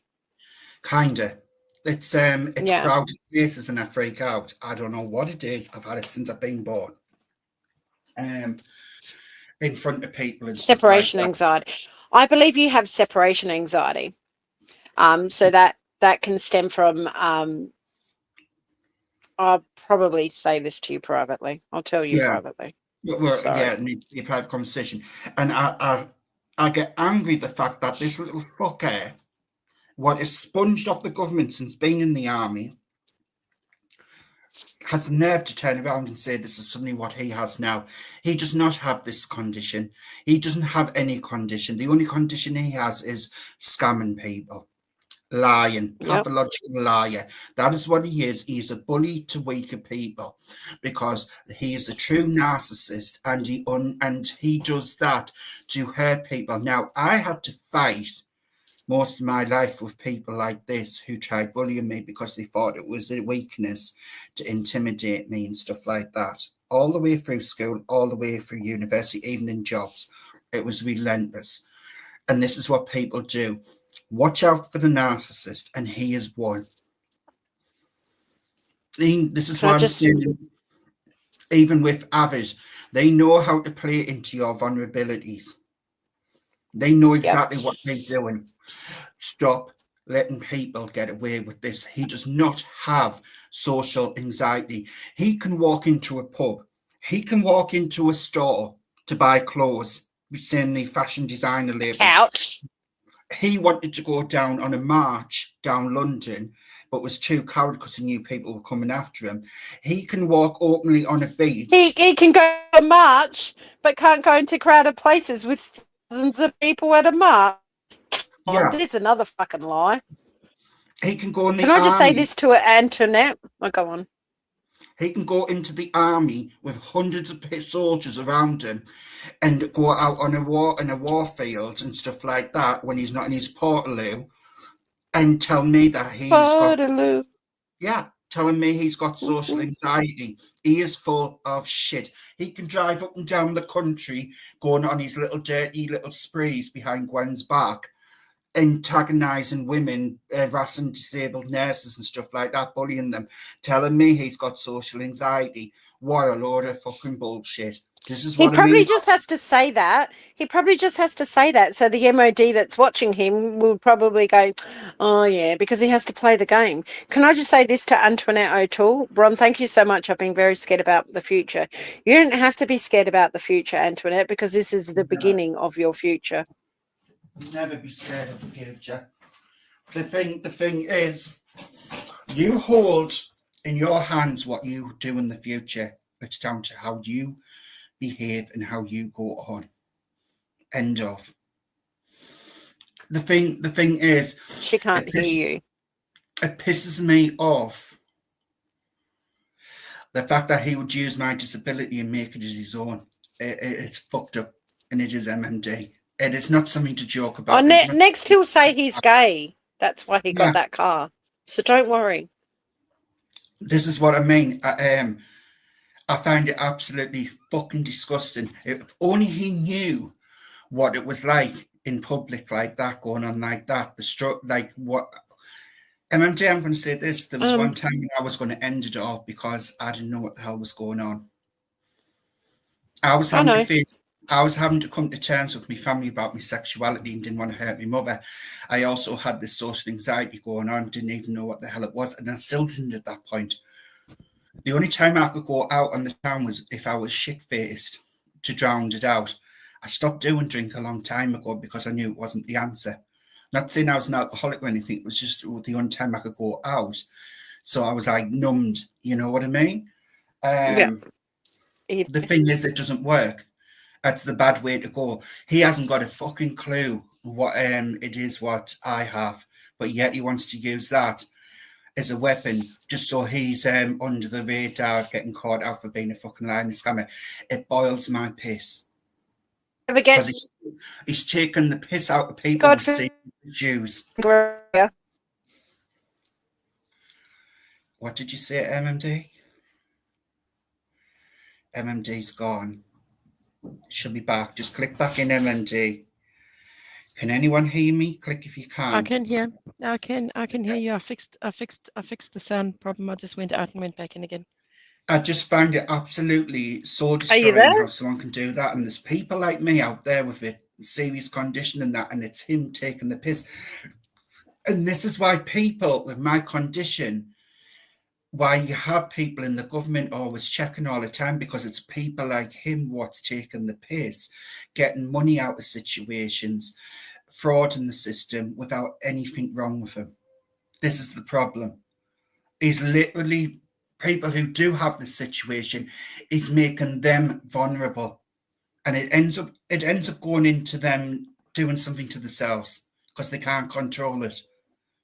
Kinda. It's crowded places and I freak out. I don't know what it is. I've had it since I've been born. in front of people and stuff like Separation that. anxiety. I believe you have separation anxiety. So that can stem from. I'll probably say this to you privately. I'll tell you Yeah. privately. Well, Sorry. yeah, it needs to be a private conversation. And I get angry at the fact that this little fucker, what is sponged off the government since being in the army, has the nerve to turn around and say this is suddenly what he has now. He does not have this condition. He doesn't have any condition. The only condition he has is scamming people, lying, Yep. pathological liar. That is what he is. He's a bully to weaker people because he is a true narcissist, and he does that to hurt people. Now, I had to fight most of my life with people like this who tried bullying me because they thought it was a weakness to intimidate me and stuff like that. All the way through school, all the way through university, even in jobs, it was relentless. And this is what people do. Watch out for the narcissist, and he is one. This is Can I what I'm just saying. Even with others, they know how to play into your vulnerabilities. They know exactly what they're doing. Stop letting people get away with this. He does not have social anxiety. He can walk into a pub. He can walk into a store to buy clothes, saying the fashion designer labels. couch? He wanted to go down on a march down London, but was too coward because he knew people were coming after him. He can walk openly on a beach. He can go to a march, but can't go into crowded places with thousands of people at a march. Yeah. There's another fucking lie. He can go in the Can I just say army. this to Antoinette? Oh, go on. He can go into the army with hundreds of soldiers around him and go out on a war field and stuff like that when he's not in his Portaloo, and tell me that telling me he's got social anxiety. He is full of shit. He can drive up and down the country going on his little dirty little sprees behind Gwen's back, antagonizing women, harassing disabled nurses and stuff like that, bullying them, telling me he's got social anxiety. What a load of fucking bullshit. This is what He probably I mean. just has to say that. He probably just has to say that. So the MOD that's watching him will probably go, oh, yeah, because he has to play the game. Can I just say this to Antoinette O'Toole? Bron, thank you so much. I've been very scared about the future. You don't have to be scared about the future, Antoinette, because this is the beginning of your future. Never be scared of the future. The thing is, you hold in your hands what you do in the future. It's down to how you behave and how you go on. End of. The thing is, She can't hear you. It pisses me off the fact that he would use my disability and make it as his own. It's fucked up, and it is MMD. It is not something to joke about. Oh, next he'll say he's gay. That's why he got that car. So don't worry. This is what I mean. I find it absolutely fucking disgusting. If only he knew what it was like in public, like that, going on like that. Like what. MMD, I'm going to say this. There was one time when I was going to end it off because I didn't know what the hell was going on. I was having to come to terms with my family about my sexuality and didn't want to hurt my mother. I also had this social anxiety going on, didn't even know what the hell it was, and I still didn't at that point. The only time I could go out on the town was if I was shit-faced to drown it out. I stopped doing drink a long time ago because I knew it wasn't the answer. Not saying I was an alcoholic or anything, it was just the only time I could go out. So I was like numbed, you know what I mean? The thing is, it doesn't work. That's the bad way to go. He hasn't got a fucking clue what it is what I have, but yet he wants to use that as a weapon just so he's under the radar of getting caught out for being a fucking lying scammer. It boils my piss. Because he's taken the piss out of people who see Jews. What did you say, MMD? MMD's gone. She'll be back. Just click back in MMD. Can anyone hear me? Click if you can. I can hear. I can hear you. I fixed the sound problem. I just went out and went back in again. I just find it absolutely soul Are you destroying there? how someone can do that. And there's people like me out there with a serious condition and that, and it's him taking the piss. And this is why people with my condition, why you have people in the government always checking all the time, because it's people like him what's taking the piss, getting money out of situations, fraud in the system without anything wrong with him. This is the problem. He's literally people who do have the situation, is making them vulnerable. And it ends up going into them doing something to themselves because they can't control it.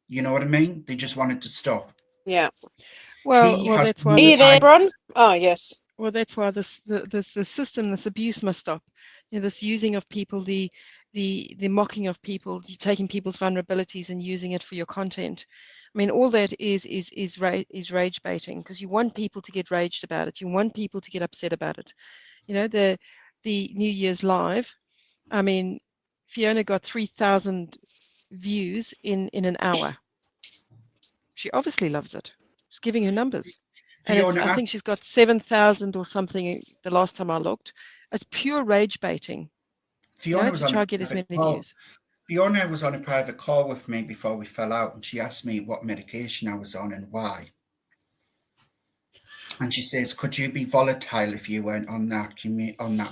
You know what I mean? They just want it to stop. Yeah. He Well, has that's why Are no you this. there, idea. Bron? Oh, yes. Well, that's why the system, this abuse must stop. This using of people, the mocking of people, taking people's vulnerabilities and using it for your content. I mean, all that is rage baiting, because you want people to get raged about it. You want people to get upset about it. You know, the New Year's live. I mean, Fiona got 3,000 views in an hour. She obviously loves it. She's giving her numbers. And it's, Fiona I think asked, she's got 7,000 or something the last time I looked. It's pure rage baiting, Fiona was to on a try and get as private many call. views. Fiona was on a private call with me before we fell out, and she asked me what medication I was on and why. And she says, "Could you be volatile if you weren't on that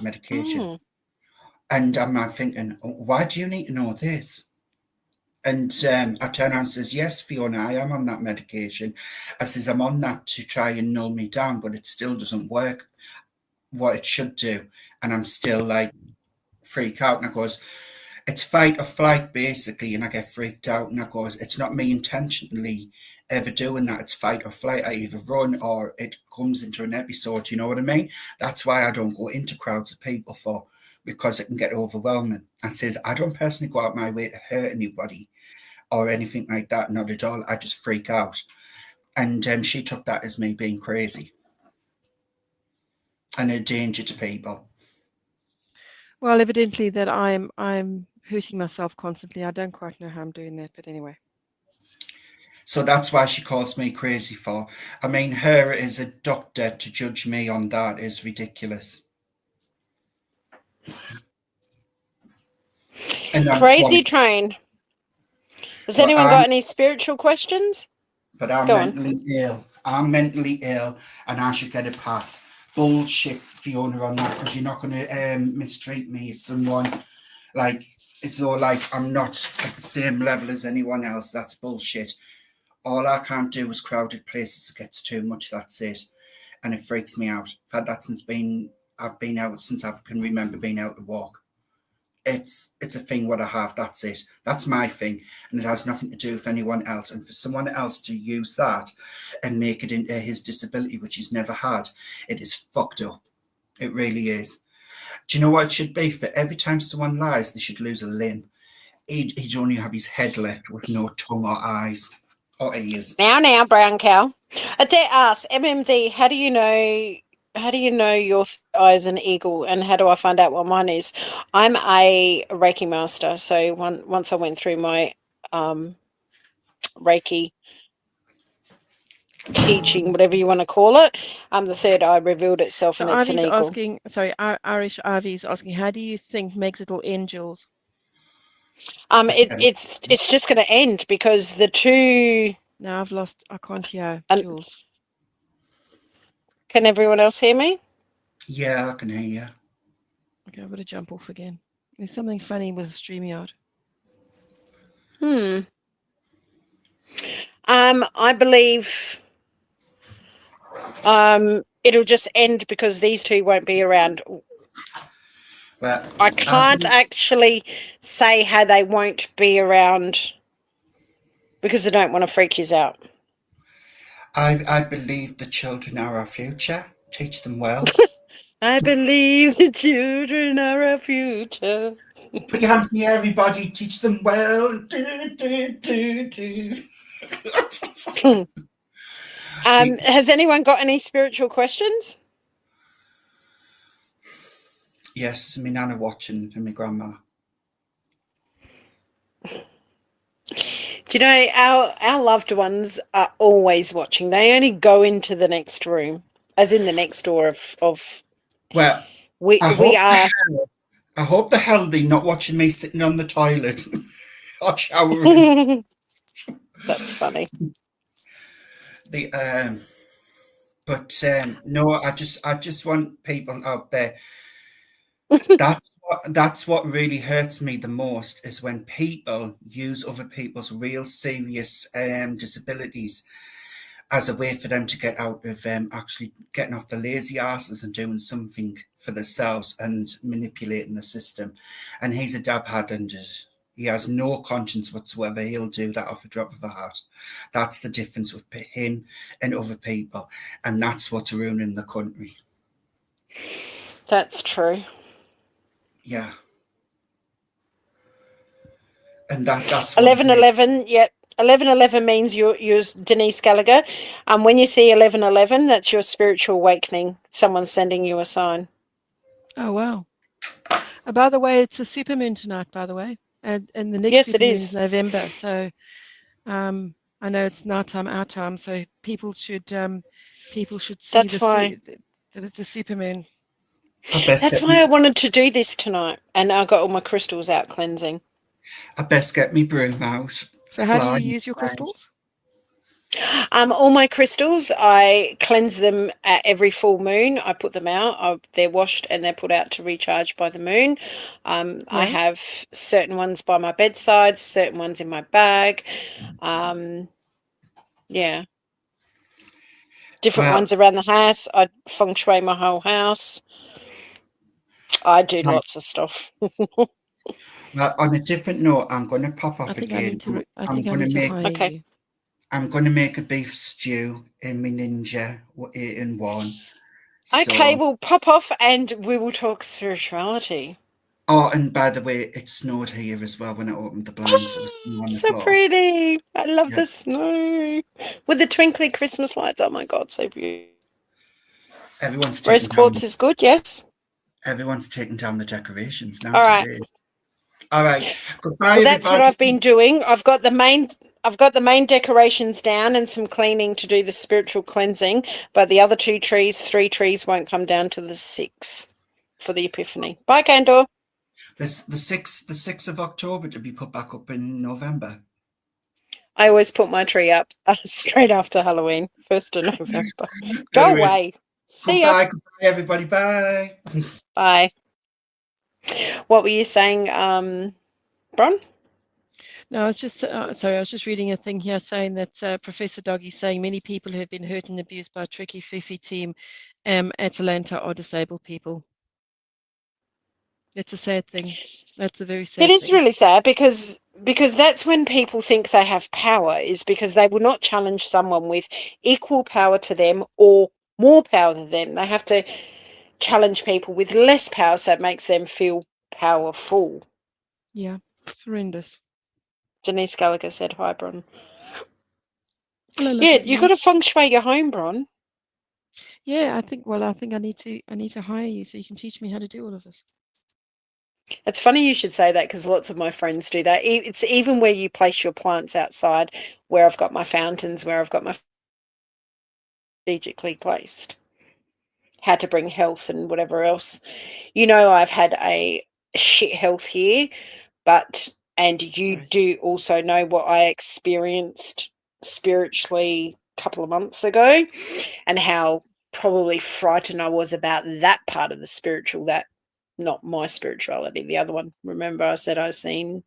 medication?" Mm. And I'm thinking, why do you need to know this? And I turn around and says, "Yes, Fiona, I am on that medication." I says, "I'm on that to try and null me down, but it still doesn't work what it should do." And I'm still like freak out. And I goes, "It's fight or flight, basically." And I get freaked out. And I goes, "It's not me intentionally ever doing that. It's fight or flight. I either run or it comes into an episode." You know what I mean? That's why I don't go into crowds of people because it can get overwhelming. I says, "I don't personally go out my way to hurt anybody or anything like that. Not at all. I just freak out." And she took that as me being crazy and a danger to people. Well, evidently that I'm hurting myself constantly. I don't quite know how I'm doing that, but anyway. So that's why she calls me crazy for. I mean, her as a doctor to judge me on that is ridiculous. And I'm Crazy quite, train. Has but anyone got I'm, any spiritual questions? but I'm Go on. mentally ill. I'm mentally ill, and I should get a pass. Bullshit, Fiona, on that, because you're not going to mistreat me as someone like it's all like I'm not at the same level as anyone else. That's bullshit. All I can't do is crowded places. It gets too much. That's it, and it freaks me out. I've had that since I've been out since I can remember being out to walk. It's a thing what I have. That's it. That's my thing, and it has nothing to do with anyone else. And for someone else to use that and make it into his disability, which he's never had, it is fucked up. It really is. Do you know what it should be? For every time someone lies, they should lose a limb. He'd only have his head left with no tongue or eyes or ears. Now, brown cow. I dare ask, MMD, how do you know? How do you know your eye is an eagle, and how do I find out what mine is? I'm a Reiki master, so once I went through my Reiki teaching, whatever you want to call it, the third eye revealed itself, So and it's an Ivy's eagle. asking, sorry, Irish Ivy's asking, how do you think makes it all end, Jules? It's just going to end because the two. Now I can't hear Jules. Can everyone else hear me? Yeah, I can hear you. Okay, I've got to jump off again. There's something funny with StreamYard. I believe it'll just end because these two won't be around. But I can't actually say how they won't be around because I don't want to freak you out. I believe the children are our future. Teach them well. I believe the children are our future. Put your hands in the air, everybody. Teach them well. Do, do, do, do. Has anyone got any spiritual questions? Yes, my nana watching and my grandma. Do you know our loved ones are always watching? They only go into the next room as in the next door of Well, we I we hope are. I hope the hell they're not watching me sitting on the toilet or showering. That's funny. The but no, I just want people out there. That's what really hurts me the most is when people use other people's real serious disabilities as a way for them to get out of actually getting off the lazy asses and doing something for themselves and manipulating the system. And he's a dab hat and he has no conscience whatsoever. He'll do that off a drop of a hat. That's the difference with him and other people. And that's what's ruining the country. That's true. Yeah. And that's what 1111, yep. 1111 means you're Denise Gallagher. When you see 1111, that's your spiritual awakening. Someone's sending you a sign. Oh, wow. By the way, it's a supermoon tonight, by the way. And the next Yes, it supermoon is is. November. So I know it's nighttime, our time. So people should see That's why. the supermoon. That's why I wanted to do this tonight, and I got all my crystals out cleansing. I best get me broom out. So how do you use your crystals? All my crystals, I cleanse them at every full moon. I put them out. They're washed and they're put out to recharge by the moon. I have certain ones by my bedside, certain ones in my bag. Yeah. Different ones around the house. I feng shui my whole house. I do lots of stuff. Well, on a different note, I'm going to pop off again. I need to hire you. I'm going to make a beef stew in my Ninja 8-in-1. Okay, we'll pop off and we will talk spirituality. Oh, and by the way, it snowed here as well when I opened the blinds. There was snow on the floor. Pretty. I love the snow. With the twinkly Christmas lights. Oh my God, so beautiful. Rose quartz is good, yes. Everyone's taking down the decorations now today. All right. Goodbye, well, that's what I've been doing. I've got the main decorations down and some cleaning to do the spiritual cleansing, but the other 3 trees won't come down to the 6th for the Epiphany. Bye, Candor. The 6th of October to be put back up in November. I always put my tree up straight after Halloween, 1st of November. Go away. See ya. Goodbye, everybody. Bye. Bye. What were you saying, Bron? No, I was just sorry. I was just reading a thing here saying that Professor Doggy's saying many people who have been hurt and abused by Tricky Fifi team at Atlanta are disabled people. It's a sad thing. That's a very sad thing. It is really sad because that's when people think they have power, is because they will not challenge someone with equal power to them or more power than them. They have to challenge people with less power, so it makes them feel powerful. Yeah, it's horrendous. Denise Gallagher said, "Hi, Bron." Hello, yeah, you got to feng shui your home, Bron. Yeah, I think I need to hire you so you can teach me how to do all of this. It's funny you should say that because lots of my friends do that. It's even where you place your plants outside, where I've got my fountains, where I've got my strategically placed. How to bring health and whatever else. I've had a shit health year, and you do also know what I experienced spiritually a couple of months ago and how probably frightened I was about that part of the spiritual, that not my spirituality, the other one. Remember I said I seen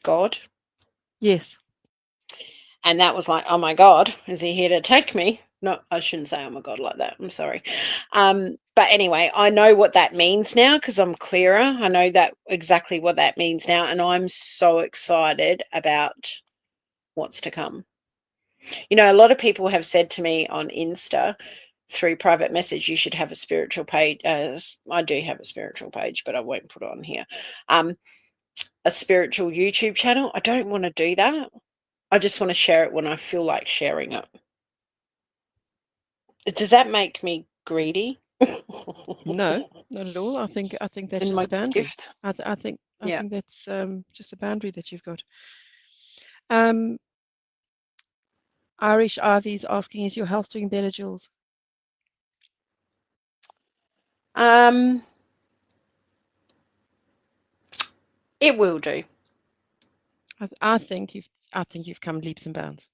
God? Yes. And that was like, oh my God, is he here to take me? No, I shouldn't say oh my God like that. I'm sorry. But anyway, I know what that means now because I'm clearer. I know that exactly what that means now. And I'm so excited about what's to come. A lot of people have said to me on Insta through private message, you should have a spiritual page. I do have a spiritual page, but I won't put it on here. A spiritual YouTube channel. I don't want to do that. I just want to share it when I feel like sharing it. Does that make me greedy? No, not at all. I think that's just a boundary. Gift. I think that's just a boundary that you've got. Irish Ivy's asking, is your health doing better, Jules? It will do. I think you've come leaps and bounds.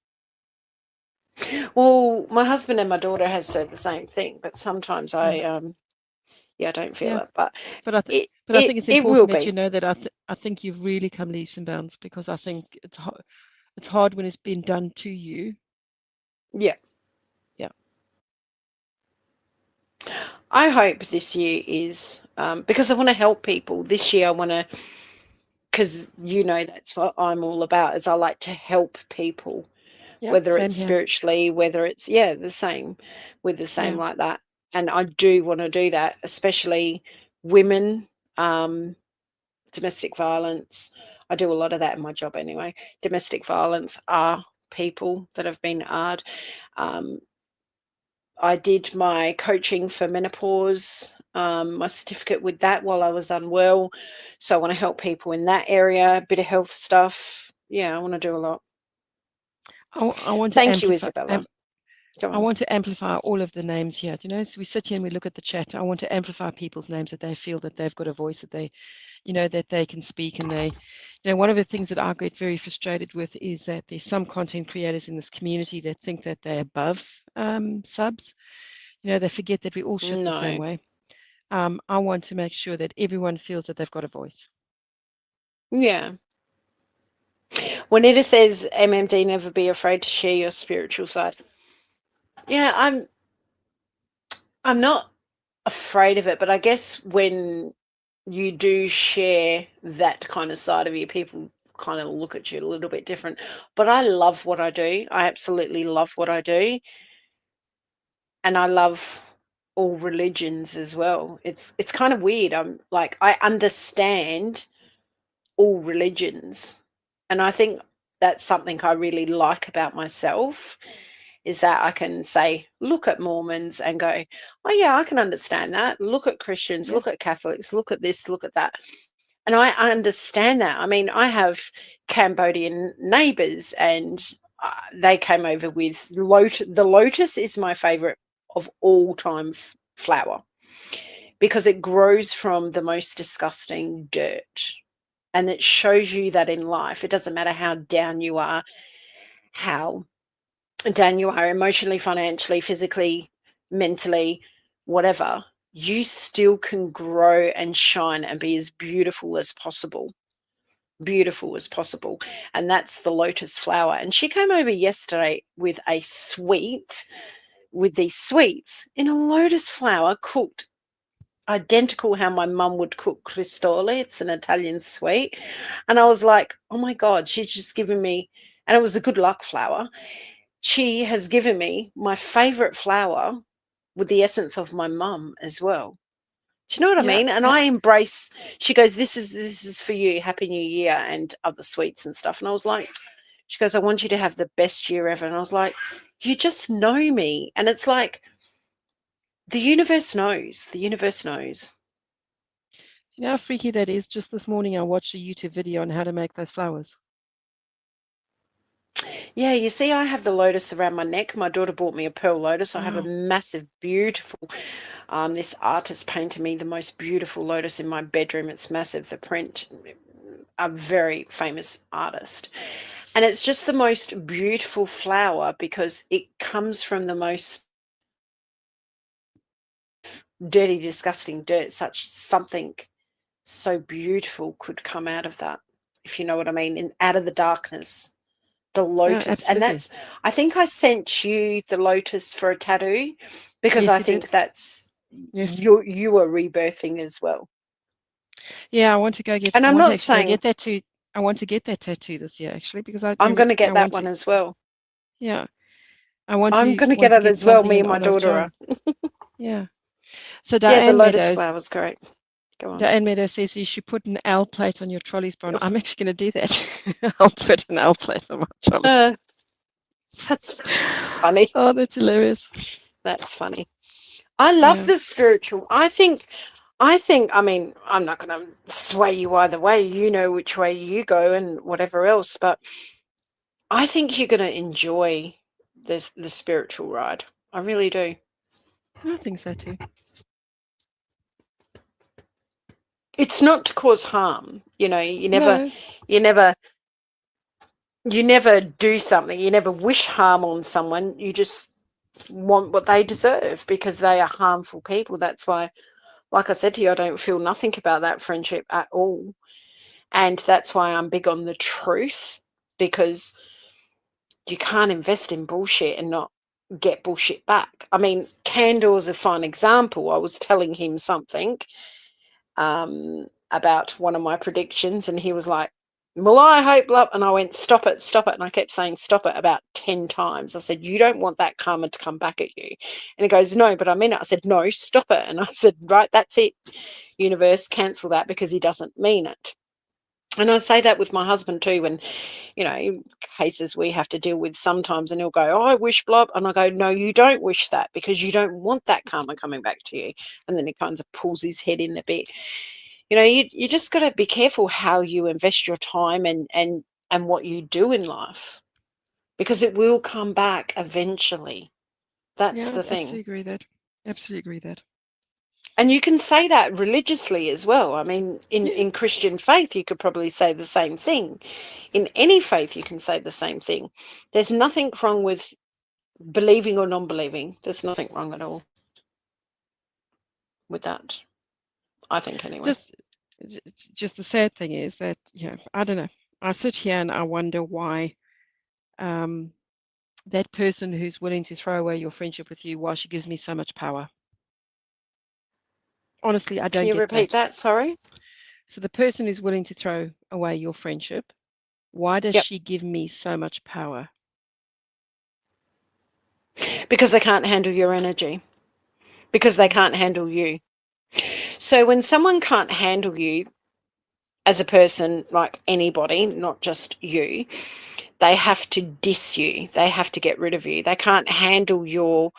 Well, my husband and my daughter has said the same thing, but sometimes I don't feel Yeah. it. But But I it think it's it will important that be. you know that I think you've really come leaps and bounds, because I think it's hard when it's been done to you. Yeah. Yeah. I hope this year is because I want to help people. This year I want to, because that's what I'm all about. Is I like to help people, Yeah. whether Same it's here. spiritually, whether it's the same, with the same Yeah. like that. And I do want to do that, especially women, domestic violence. I do a lot of that in my job anyway. Domestic violence are people that have been hard. I did my coaching for menopause, my certificate with that while I was unwell. So I want to help people in that area, a bit of health stuff. Yeah, I want to do a lot. I want to Thank you, amplify. Isabella. Go I on. want to amplify all of the names here. So we sit here and we look at the chat. I want to amplify people's names, that they feel that they've got a voice, that they, that they can speak. And they, one of the things that I get very frustrated with is that there's some content creators in this community that think that they're above subs. They forget that we all shit the same No. way. I want to make sure that everyone feels that they've got a voice. Yeah. Juanita says, MMD, never be afraid to share your spiritual side. Yeah, I'm not afraid of it, but I guess when you do share that kind of side of you, people kind of look at you a little bit different. But I love what I do. I absolutely love what I do. And I love all religions as well. It's kind of weird. I'm like, I understand all religions. And I think that's something I really like about myself, is that I can say, look at Mormons and go, oh, yeah, I can understand that. Look at Christians, Yeah. look at Catholics, look at this, look at that. And I understand that. I mean, I have Cambodian neighbors, and they came over with the lotus is my favorite of all time flower, because it grows from the most disgusting dirt. And it shows you that in life, it doesn't matter how down you are, how down you are emotionally, financially, physically, mentally, whatever, you still can grow and shine and be as beautiful as possible. Beautiful as possible. And that's the lotus flower. And she came over yesterday with a sweet, with these sweets in a lotus flower, cooked identical how my mum would cook cristole. It's an Italian sweet. And I was like, oh my God, she's just given me, and it was a good luck flower. She has given me my favorite flower with the essence of my mum as well. Do you know what I Yeah. mean? And I embrace, she goes, this is for you, Happy New Year, and other sweets and stuff. And I was like, she goes, I want you to have the best year ever. And I was like, you just know me. And it's like, the universe knows. The universe knows. You know how freaky that is? Just this morning, I watched a YouTube video on how to make those flowers. Yeah, you see, I have the lotus around my neck. My daughter bought me a pearl lotus. I have a Wow. massive, beautiful, this artist painted me the most beautiful lotus in my bedroom. It's massive, the print, a very famous artist. And it's just the most beautiful flower because it comes from the most dirty, disgusting dirt. Such something so beautiful could come out of that, if you know what I mean, and out of the darkness. The Yeah, lotus. And absolutely. that's, I think I sent you the lotus for a tattoo, because Yes, I you did. think that's Yes. you are rebirthing as well. Yeah, I want to go get. And I I'm want to not actually go saying get that too. I want to get that tattoo this year, actually, because I I'm going to I get that want to. one as well. Yeah, I'm going to get it get as well, something me in and my honor of daughter John. are. Yeah. So Yeah, the lotus flower's great. Go on. Diane Meadows says you should put an L plate on your trolleys, Bron. I'm actually going to do that. I'll put an L plate on my trolleys. That's funny. Oh, that's hilarious. That's funny. I love Yeah. the spiritual. I mean, I'm not going to sway you either way. You know which way you go and whatever else, but I think you're going to enjoy the spiritual ride. I really do. I think so too. It's not to cause harm. You know, No. you never, you never do something. You never wish harm on someone. You just want what they deserve because they are harmful people. That's why, like I said to you, I don't feel nothing about that friendship at all. And that's why I'm big on the truth, because you can't invest in bullshit and not get bullshit back. I mean, Candor's a fine example. I was telling him something about one of my predictions, and he was like, well, I hope, love. And I went, stop it, stop it. And I kept saying, stop it about 10 times. I said, you don't want that karma to come back at you. And he goes, no, but I mean it. I said, no, stop it. And I said, right, that's it. Universe, cancel that, because he doesn't mean it. And I say that with my husband too, when, you know, cases we have to deal with sometimes, and he'll go, oh, I wish blah. And I go, no, you don't wish that, because you don't want that karma coming back to you. And then he kind of pulls his head in a bit. You know, you just got to be careful how you invest your time and what you do in life, because it will come back eventually. That's Yeah, the absolutely thing. agree that. Absolutely agree that. And you can say that religiously as well. I mean, Yeah. in Christian faith, you could probably say the same thing. In any faith, you can say the same thing. There's nothing wrong with believing or non-believing. There's nothing wrong at all with that, I think, anyway. Just the sad thing is that, I don't know. I sit here and I wonder why that person who's willing to throw away your friendship with you, why she gives me so much power. Honestly, I Can don't you get repeat that. that? Sorry. So the person who's willing to throw away your friendship, why does Yep. she give me so much power? Because they can't handle your energy. Because they can't handle you. So when someone can't handle you as a person, like anybody, not just you, they have to diss you. They have to get rid of you. They can't handle your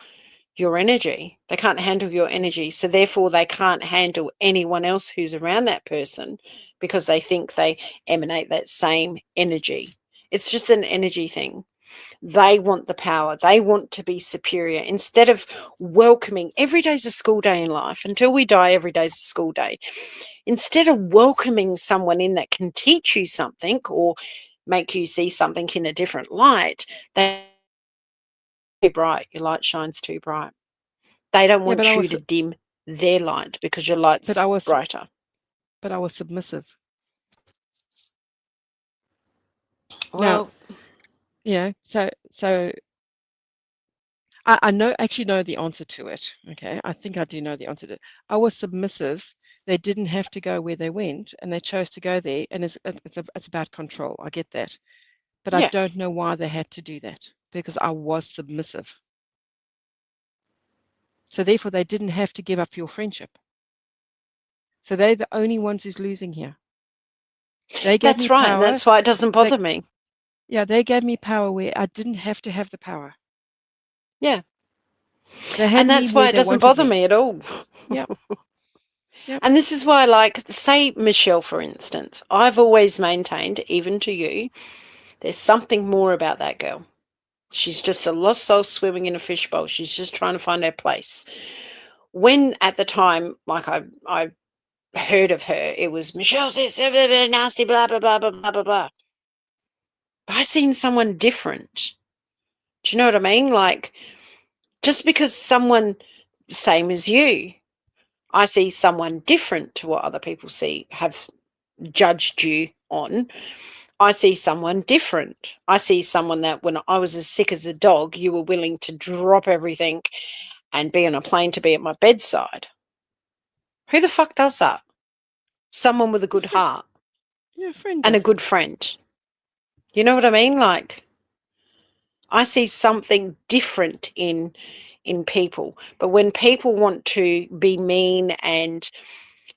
energy. They can't handle your energy. So therefore they can't handle anyone else who's around that person, because they think they emanate that same energy. It's just an energy thing. They want the power. They want to be superior, instead of welcoming. Every day's a school day in life. Until we die, every day's a school day. Instead of welcoming someone in that can teach you something or make you see something in a different light, they too bright. Your light shines too bright. They don't Yeah, want you to dim their light because your light's brighter. but I was submissive. Now, Well, so I actually know the answer to it. Okay, I think I do know the answer to it. I was submissive. They didn't have to go where they went, and they chose to go there. And it's about control. I get that, but I yeah, don't know why they had to do that, because I was submissive. So therefore, they didn't have to give up your friendship. So they're the only ones who's losing here. They gave me that's right. And power. that's why it doesn't They bother me. they gave me power where I didn't have to have the power. Yeah. They had And me that's where why it they doesn't wanted bother me. me at all. Yep, yep. And this is why, like, say Michelle, for instance, I've always maintained, even to you, there's something more about that girl. She's just a lost soul swimming in a fishbowl. She's just trying to find her place. When at the time, like I heard of her, it was Michelle's this nasty, blah, blah, blah, blah, blah, blah, blah. I seen someone different. Do you know what I mean? Like, just because someone same as you, I see someone different to what other people see, have judged you on. I see someone different. I see someone that when I was as sick as a dog, you were willing to drop everything and be on a plane to be at my bedside. Who the fuck does that? Someone with a Your good friend, heart your friend and a does good it. friend. You know what I mean? Like, I see something different in people. But when people want to be mean and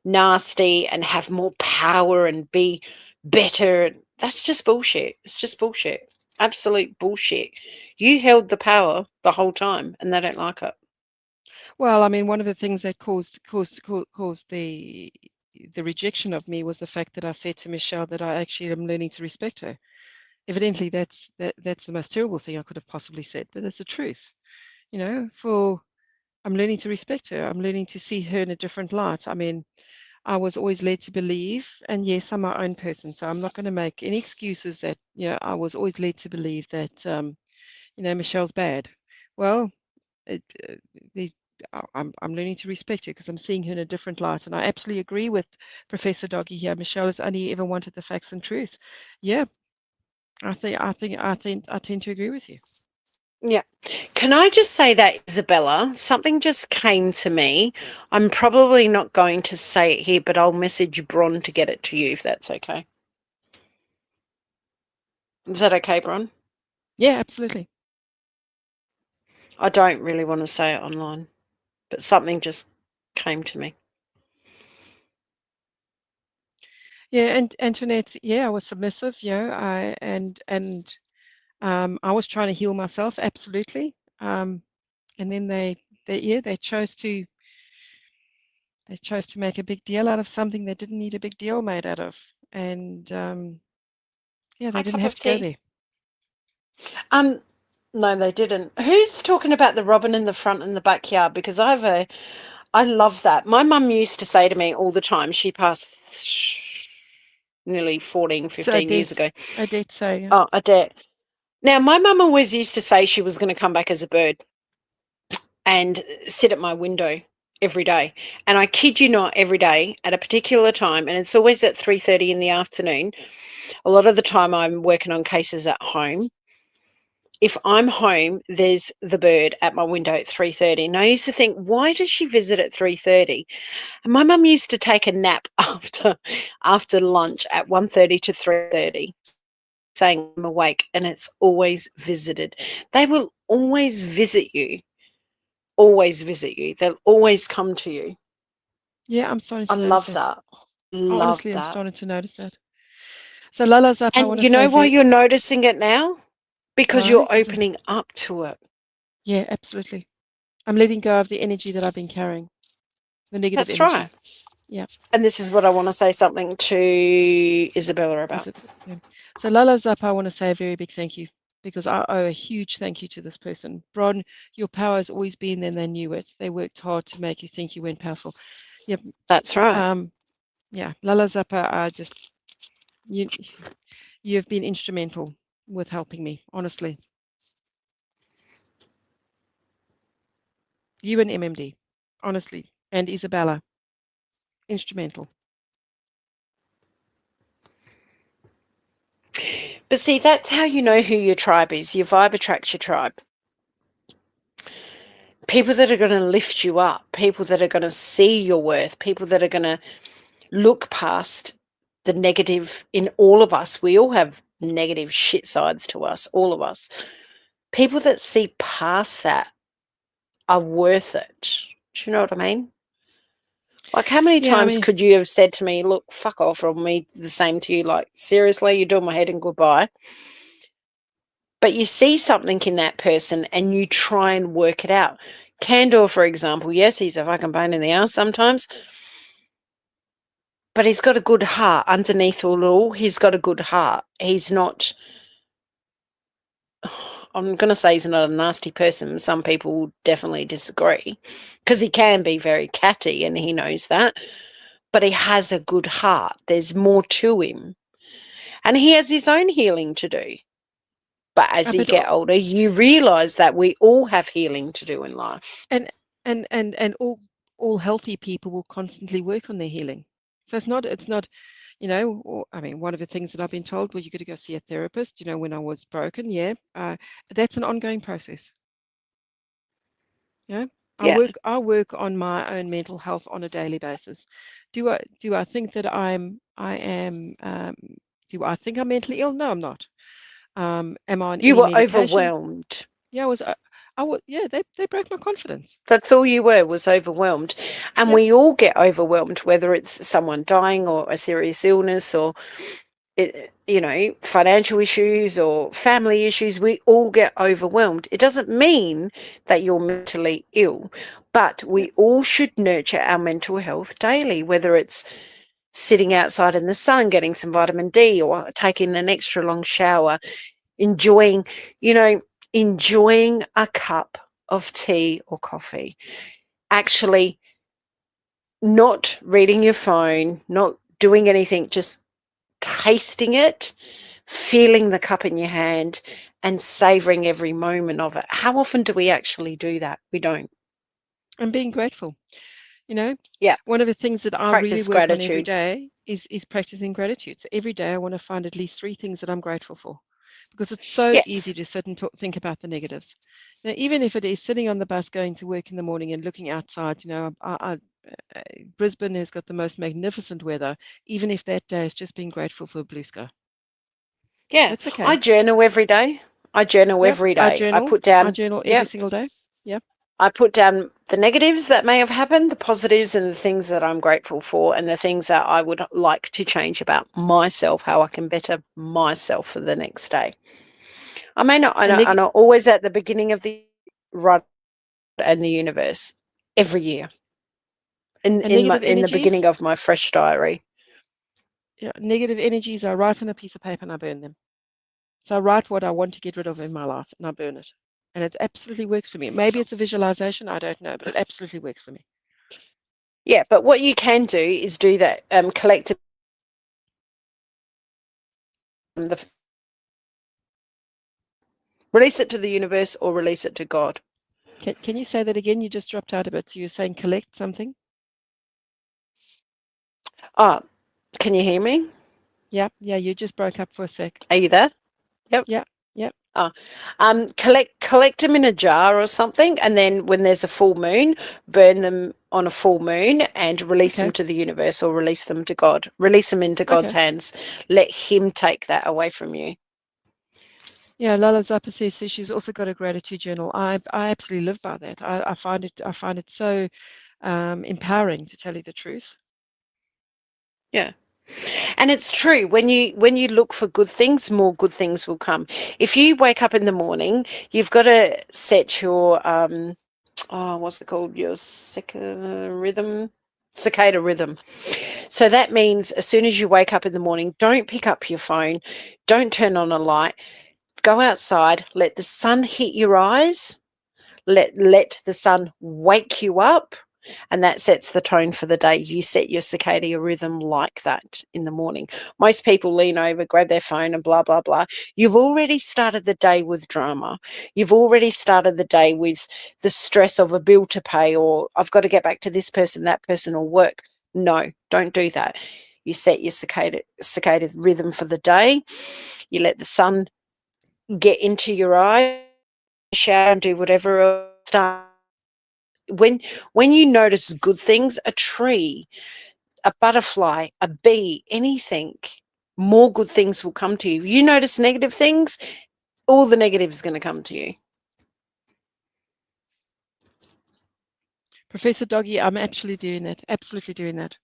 nasty and have more power and be better, that's just bullshit. It's just bullshit. Absolute bullshit. You held the power the whole time and they don't like it. Well, I mean, one of the things that caused the rejection of me was the fact that I said to Michelle that I actually am learning to respect her. Evidently, that's the most terrible thing I could have possibly said, but it's the truth. You know, for I'm learning to respect her. I'm learning to see her in a different light. I mean, I was always led to believe, and yes, I'm my own person, so I'm not going to make any excuses that, I was always led to believe that, Michelle's bad. Well, it, the, I'm learning to respect her because I'm seeing her in a different light, and I absolutely agree with Professor Doggy here. Michelle has only ever wanted the facts and truth. Yeah, I tend to agree with you. Yeah. Can I just say that, Isabella, something just came to me. I'm probably not going to say it here, but I'll message Bron to get it to you if that's okay. Is that okay, Bron? Yeah, absolutely. I don't really want to say it online, but something just came to me. Yeah, and Antoinette, yeah, I was submissive, I was trying to heal myself, absolutely. And then they chose to make a big deal out of something they didn't need a big deal made out of, and yeah, they My didn't cup have of to go tea. there. No, they didn't. Who's talking about the robin in the front and the backyard? Because I love that. My mum used to say to me all the time, she passed nearly 14, So 15 years ago. Odette say, Oh, a debt. Now, my mum always used to say she was going to come back as a bird and sit at my window every day. And I kid you not, every day at a particular time, and it's always at 3:30 in the afternoon. A lot of the time I'm working on cases at home. If I'm home, there's the bird at my window at 3:30. And I used to think, why does she visit at 3:30? And my mum used to take a nap after lunch at 1:30 to 3:30, saying I'm awake, and it's always visited. They will always visit you. Always visit you. They'll always come to you. yeah, I'm starting I to notice love that. that. Love Honestly, I'm that. starting to notice that. So Lala's up. I want And to you say know why very you're noticing it now? Because why? you're Because opening up to it. yeah, absolutely. I'm letting go of the energy that I've been carrying, the negative That's right. energy. Yeah. And this is what I want to say something to Isabella Is about. it? Yeah. So Lala's up. I want to say a very big thank you because I owe a huge thank you to this person. Bron, your power has always been there and they knew it. They worked hard to make you think you weren't powerful. Yep. That's right. Yeah. Lala's up. I just you you've been instrumental with helping me, honestly. You and MMD, honestly, and Isabella, instrumental. But see, that's how you know who your tribe is. Your vibe attracts your tribe. People that are going to lift you up, people that are going to see your worth, people that are going to look past the negative in all of us. We all have negative shit sides to us, all of us. People that see past that are worth it. Do you know what I mean? Like, how many Yeah, I times mean, could you have said to me, look, fuck off, or me the same to you? Like, seriously, you're doing my head in goodbye. But you see something in that person and you try and work it out. Candor, for example, yes, he's a fucking pain in the ass sometimes, but he's got a good heart underneath all. He's got a good heart. He's not, I'm going to say he's not a nasty person. Some people definitely disagree because he can be very catty and he knows that, but he has a good heart. There's more to him and he has his own healing to do. But as you but get older, you realize that we all have healing to do in life. and and all healthy people will constantly work on their healing. So it's not, I mean, one of the things that I've been told, well, you got to go see a therapist. When I was broken, yeah, that's an ongoing process. Yeah, Yeah. I work on my own mental health on a daily basis. Do I think that I am do I think I'm mentally ill? No, I'm not. Am I on You any were medication? overwhelmed. Yeah, I was, yeah, they broke my confidence. That's all you were, was overwhelmed. And Yep. we all get overwhelmed, whether it's someone dying or a serious illness or, financial issues or family issues. We all get overwhelmed. It doesn't mean that you're mentally ill, but Yep. we all should nurture our mental health daily, whether it's sitting outside in the sun, getting some vitamin D or taking an extra long shower, enjoying, enjoying a cup of tea or coffee, actually not reading your phone, not doing anything, just tasting it, feeling the cup in your hand, and savoring every moment of it. How often do we actually do that? We don't. And being grateful. You know, Yeah. one of the things that I really Practice work on every gratitude. day is practicing gratitude. So every day I want to find at least 3 things that I'm grateful for, because it's so easy Yes. to sit and think about the negatives. You know, even if it is sitting on the bus going to work in the morning and looking outside, you know, Brisbane has got the most magnificent weather. Even if that day is just being grateful for a blue sky, Yeah. that's I okay. journal every day. I journal Yep, every I day. I journal. put I down, journal every yep, single day. Yep. I put down the negatives that may have happened, the positives, and the things that I'm grateful for, and the things that I would like to change about myself, how I can better myself for the next day. I may not, And and I'm always at the beginning of the right and the universe every year negative in the beginning energies, of my fresh diary. yeah, negative energies, I write on a piece of paper and I burn them. So I write what I want to get rid of in my life and I burn it. And it absolutely works for me. Maybe it's a visualization, I don't know, but it absolutely works for me. Yeah, but what you can do is do that, collect the release it to the universe or release it to God. Can you say that again? You just dropped out a bit. So you're saying collect something? Ah, can you hear me? Yeah, yeah, you just broke up for a sec. Are you there? Yep. Yeah, yeah, Oh, collect them in a jar or something, and then when there's a full moon, burn them on a full moon and release them okay, to the universe or release them to God. Release them into God's okay. hands. Let Him take that away from you. Yeah, Lala Zappa says so she's also got a gratitude journal. I absolutely live by that. I find it so empowering, to tell you the truth. Yeah. And it's true, when you look for good things, more good things will come. If you wake up in the morning, you've got to set your what's it called? Your cicada rhythm. So that means as soon as you wake up in the morning, don't pick up your phone, don't turn on a light, go outside, let the sun hit your eyes, let the sun wake you up, and that sets the tone for the day. You set your circadian rhythm like that in the morning. Most people lean over, grab their phone, and blah blah blah. You've already started the day with drama. You've already started the day with the stress of a bill to pay, or I've got to get back to this person, that person, or work. No, don't do that. You set your circadian rhythm for the day. You let the sun get into your eyes, shower, and do whatever else. Start when you notice good things, a tree, a butterfly, a bee, anything, more good things will come to you. You notice negative things, all the negative is going to come to you. Professor Doggy, I'm actually doing that. Absolutely doing that.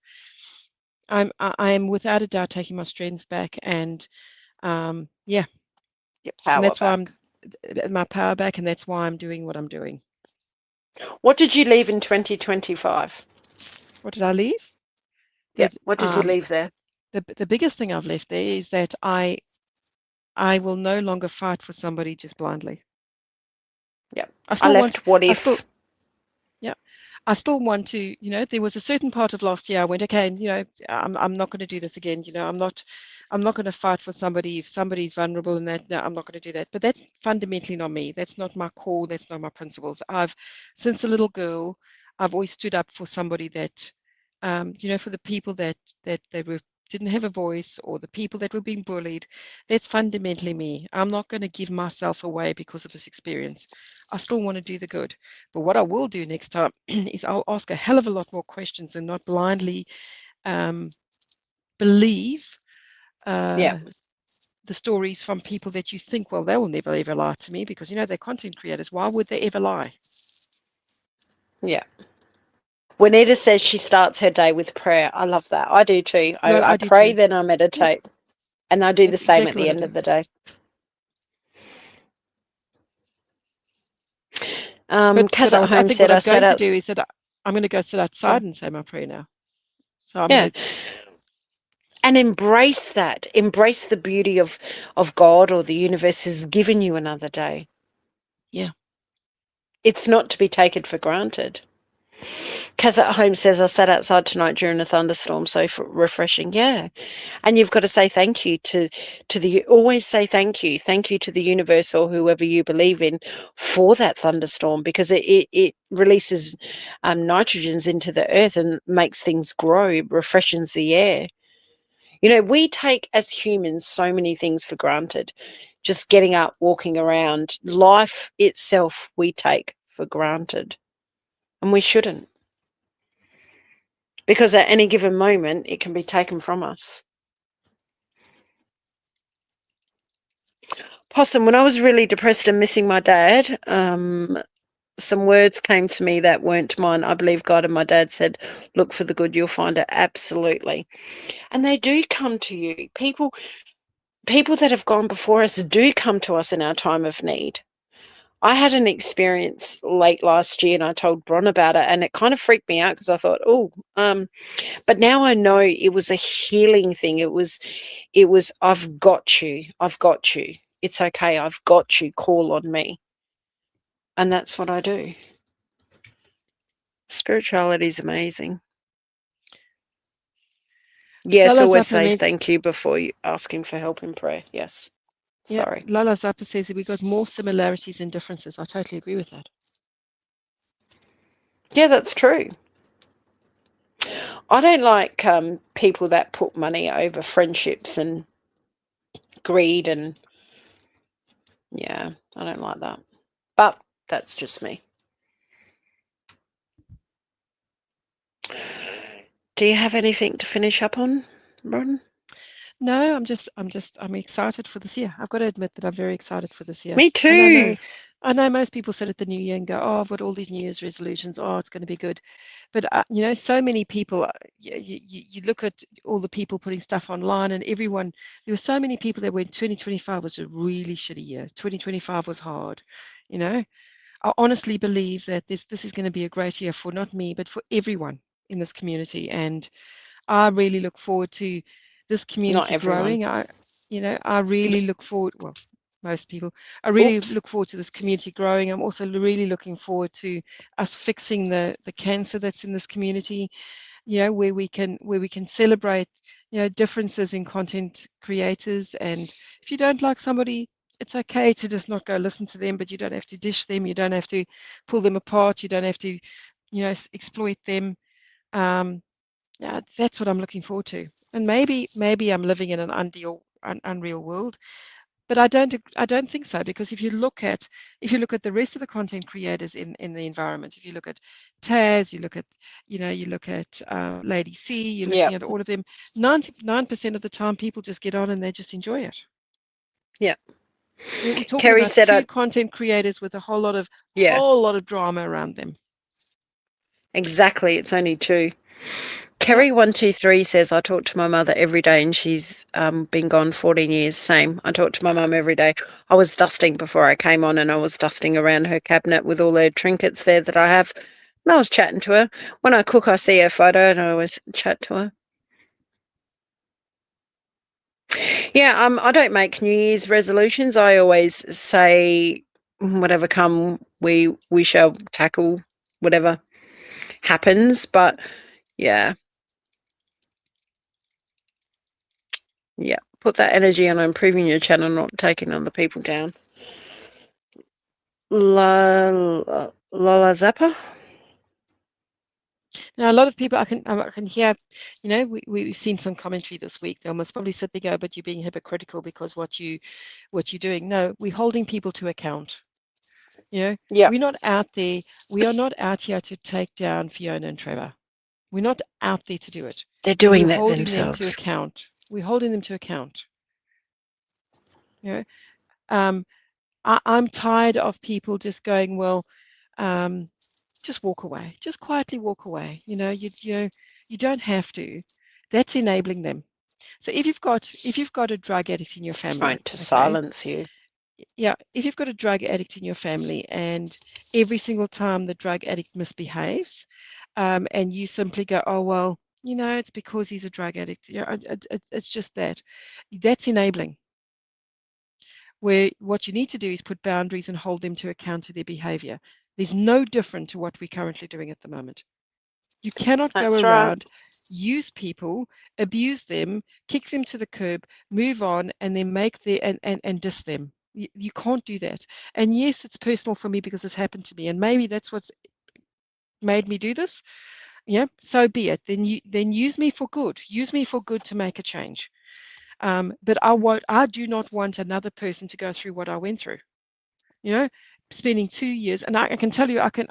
I am without a doubt taking my strength back, and yeah, Your and power that's why back. I'm my power back, and that's why I'm doing what I'm doing. What did you leave in 2025? What did I leave? Yep. That What did you leave there? the biggest thing I've left there is that I will no longer fight for somebody just blindly. Yep. I I still want left what I still if. yeah, I still want to, there was a certain part of last year I went, okay, and I'm not going to do this again. I'm not going to fight for somebody if somebody's vulnerable and that. No, I'm not going to do that. But that's fundamentally not me. That's not my core. That's not my principles. Since a little girl, I've always stood up for somebody that, for the people that they were didn't have a voice, or the people that were being bullied. That's fundamentally me. I'm not going to give myself away because of this experience. I still want to do the good. But what I will do next time is I'll ask a hell of a lot more questions and not blindly believe Yeah. the stories from people that you think, well, they will never ever lie to me, because they're content creators. Why would they ever lie? Yeah. Juanita says she starts her day with prayer. I love that. I do too. No, I I do pray, too. then I Yep, meditate. And I do the that's same at exactly the what I end do. of the day. Kaz at I home think said what I I'm sat going to out. do is that I'm going to go sit Go outside on. and say my prayer now. So I'm Yeah. going to, And embrace that. Embrace the beauty of God or the universe has given you another day. yeah. It's not to be taken for granted. Kaz at home says, I sat outside tonight during a thunderstorm, so refreshing. Yeah. And you've got to say thank you always say thank you to the universe or whoever you believe in for that thunderstorm, because it releases nitrogens into the earth and makes things grow, refreshes the air. You know, we take as humans so many things for granted. Just getting up, walking around, life itself, we take for granted. And we shouldn't. Because at any given moment, it can be taken from us. Possum, when I was really depressed and missing my dad, some words came to me that weren't mine. I believe God and my dad said, look for the good, you'll find it. Absolutely. And they do come to you. People that have gone before us do come to us in our time of need. I had an experience late last year and I told Bron about it, and it kind of freaked me out because I thought, but now I know it was a healing thing. It was, I've got you. I've got you. It's okay. I've got you. Call on me. And that's what I do. Spirituality is amazing. Yes, Lala always Zappa say means, thank you before you asking for help in prayer. Yes. yeah, Sorry. Lala Zappa says that we got more similarities than differences. I totally agree with that. Yeah, that's true. I don't like people that put money over friendships and greed, and yeah, I don't like that. But that's just me. Do you have anything to finish up on, Ron? No, I'm excited for this year. I've got to admit that I'm very excited for this year. Me And too. I know most people sit at the new year and go, oh, I've got all these New Year's resolutions. Oh, it's going to be good. But, so many people, you look at all the people putting stuff online, and everyone, there were so many people that went 2025 was a really shitty year. 2025 was hard. You know, I honestly believe that this is going to be a great year for not me, but for everyone in this community. And I really look forward to this Not community everyone. growing. I really look forward, well, most people, I really Oops. look forward to this community growing. I'm also really looking forward to us fixing the cancer that's in this community, where we can celebrate, differences in content creators. And if you don't like somebody, it's okay to just not go listen to them, but you don't have to dish them. You don't have to pull them apart. You don't have to, exploit them. Um, yeah, that's what I'm looking forward to. And maybe I'm living in an unreal world, but I don't think so, because if you look at the rest of the content creators in the environment, if you look at Taz, you look at Lady C, you're looking Yep. at all of them. 99% of the time, people just get on and they just enjoy it. Yep. We're talking Kerry about said, two content creators with a whole lot of yeah, drama around them. exactly. It's only two. Yeah. Kerry123 says, I talk to my mother every day and she's been gone 14 years. Same. I talk to my mum every day. I was dusting before I came on, and I was dusting around her cabinet with all her trinkets there that I have. And I was chatting to her. When I cook, I see her photo and I always chat to her. Yeah, I don't make New Year's resolutions. I always say, whatever come, we shall tackle whatever happens. But yeah, yeah, put that energy on improving your channel, not taking other people down. La Zappa. Now, a lot of people I can hear, we've seen some commentary this week. They almost probably sit there go, but you're being hypocritical because what you're doing. No, we're holding people to account. Yeah, We're not out there. We are not out here to take down Fiona and Trevor. We're not out there to do it. they're We're doing that holding them to themselves. account. We're holding them to account. You know, um, I'm tired of people just going, well, just walk away, just quietly walk away. You don't have to. That's enabling them. So if you've got a drug addict in your It's trying family, to okay, silence you. yeah, if you've got a drug addict in your family, and every single time the drug addict misbehaves, and you simply go, oh well, it's because he's a drug addict. It's just that. That's enabling. Where what you need to do is put boundaries and hold them to account to their behavior. There's no different to what we're currently doing at the moment. You cannot go That's right. around, use people, abuse them, kick them to the curb, move on, and then make the and diss them. You can't do that. And yes, it's personal for me because it's happened to me, and maybe that's what's made me do this. Yeah, so be it. Then use me for good. Use me for good to make a change. But I do not want another person to go through what I went through. You know, spending 2 years, and I can tell you, I can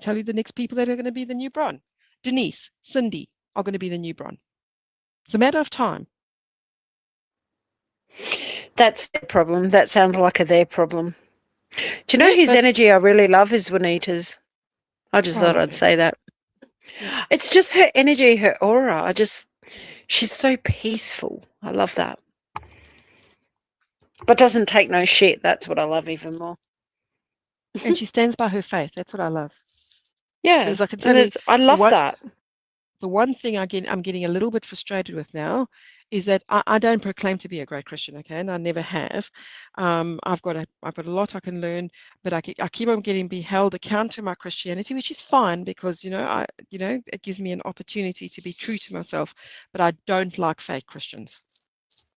tell you the next people that are going to be the new Bron. Denise, Cindy are going to be the new Bron. It's a matter of time. That's their problem. That sounds like their problem. Do you know Yeah, whose but energy I really love is Juanita's? I just I thought love I'd her. say that. Yeah. It's just her energy, her aura. She's so peaceful. I love that. But doesn't take no shit. That's what I love even more. And she stands by her faith. That's what I love. Yeah. Because I can tell And you, I love that. the one thing I'm getting a little bit frustrated with now is that I don't proclaim to be a great Christian, okay, and I never have. I've got a lot I can learn, but I keep on getting be held account to my Christianity, which is fine because it gives me an opportunity to be true to myself. But I don't like fake Christians,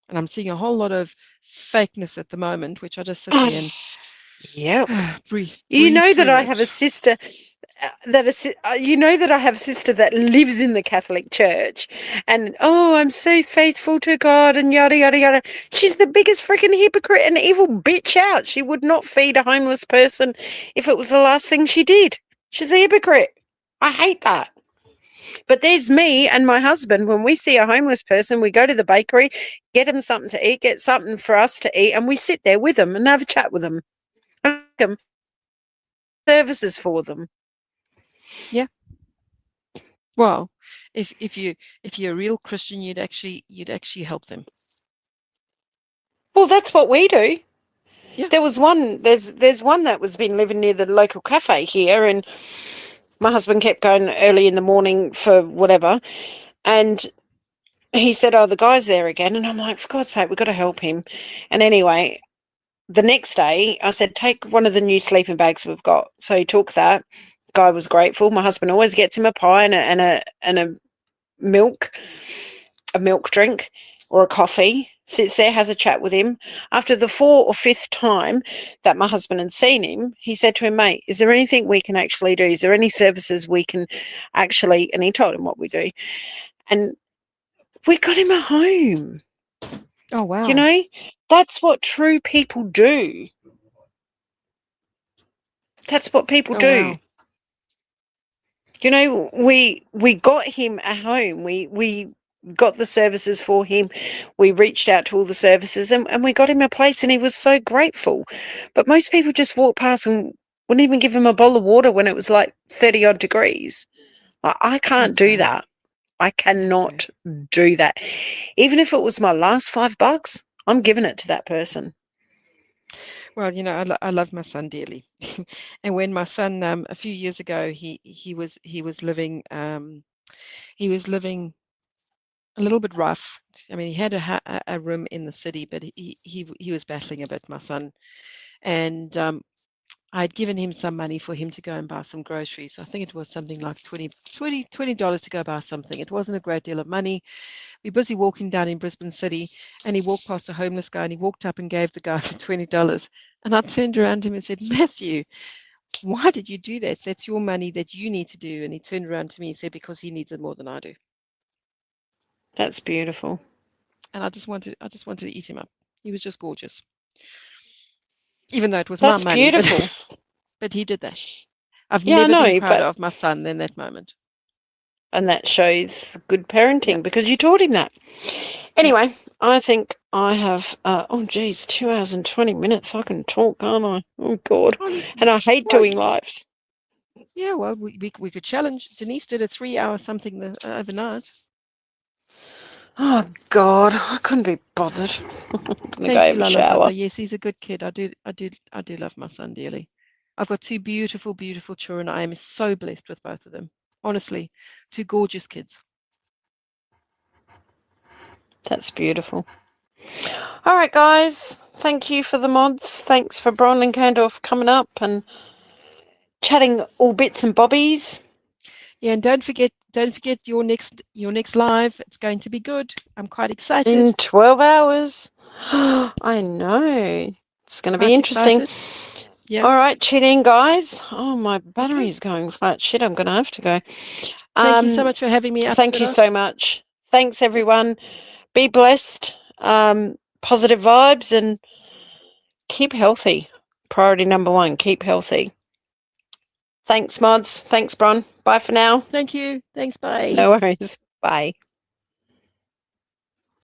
and I'm seeing a whole lot of fakeness at the moment, which I just sit there and Yep. breathe You know that through I have a it. sister you know that I have a sister that lives in the Catholic Church, and I'm so faithful to God and yada yada yada. She's the biggest freaking hypocrite and evil bitch out. She would not feed a homeless person if it was the last thing she did. She's a hypocrite. I hate that. But there's me and my husband. When we see a homeless person, we go to the bakery, get them something to eat, get something for us to eat, and we sit there with them and have a chat with them. Services for them. Yeah. Well, if you're a real Christian, you'd actually help them. Well, that's what we do. Yeah. There was one. There's one that was been living near the local cafe here, and my husband kept going early in the morning for whatever, and he said, "Oh, the guy's there again," and I'm like, "For God's sake, we've got to help him." And anyway, the next day, I said, "Take one of the new sleeping bags we've got." So he took that. Guy was grateful. My husband always gets him a pie and a milk. A milk drink or a coffee, sits there, has a chat with him. After the 4th or 5th time that my husband had seen him, he said to him, "Mate, is there anything we can actually do? Is there any services we can actually," and he told him what we do. And we got him a home. Oh, wow. You know, that's what true people do. That's what people do. Wow. You know, we got him a home. We got the services for him. We reached out to all the services and we got him a place, and he was so grateful. But most people just walk past and wouldn't even give him a bowl of water when it was like 30 odd degrees. I can't do that. I cannot do that. Even if it was my last $5, I'm giving it to that person. Well, I love my son dearly, and when my son a few years ago he was living a little bit rough. I mean, he had a room in the city, but he was battling a bit, my son, and I'd given him some money for him to go and buy some groceries. I think it was something like $20 to go buy something. It wasn't a great deal of money. We're busy walking down in Brisbane City, and he walked past a homeless guy, and he walked up and gave the guy the $20. And I turned around to him and said, "Matthew, why did you do that? That's your money that you need to do." And he turned around to me and said, "Because he needs it more than I do." That's beautiful. And I just wanted to eat him up. He was just gorgeous, even though it was my That's money. beautiful. But he did that. I've Yeah, I never been know, prouder but of my son than that moment. and that shows good parenting Yeah. because you taught him that. Anyway, I think I have, 2 hours and 20 minutes. I can talk, can't I? Oh, God. And I hate Well, doing lives. yeah, well, we could challenge. Denise did a 3 hour something overnight. Oh, God. I couldn't be bothered. I'm going to go Thank you, have a Lala shower. Zapa. Yes, he's a good kid. I do love my son dearly. I've got two beautiful, beautiful children. I am so blessed with both of them. Honestly, two gorgeous kids. That's beautiful. All right, guys. Thank you for the mods. Thanks for Bron and Candorf coming up and chatting all bits and bobbies. Yeah, and don't forget your next live. It's going to be good. I'm quite excited. In 12 hours. I know. It's going to be Quite interesting. excited. Yeah. All right, tune in, guys. Oh, my battery's going flat. Shit, I'm going to have to go. Thank you so much for having me. Thank you so much. Thanks, everyone. Be blessed. Positive vibes and keep healthy. Priority number 1, keep healthy. Thanks, mods. Thanks, Bron. Bye for now. Thank you. Thanks. Bye. No worries. Bye.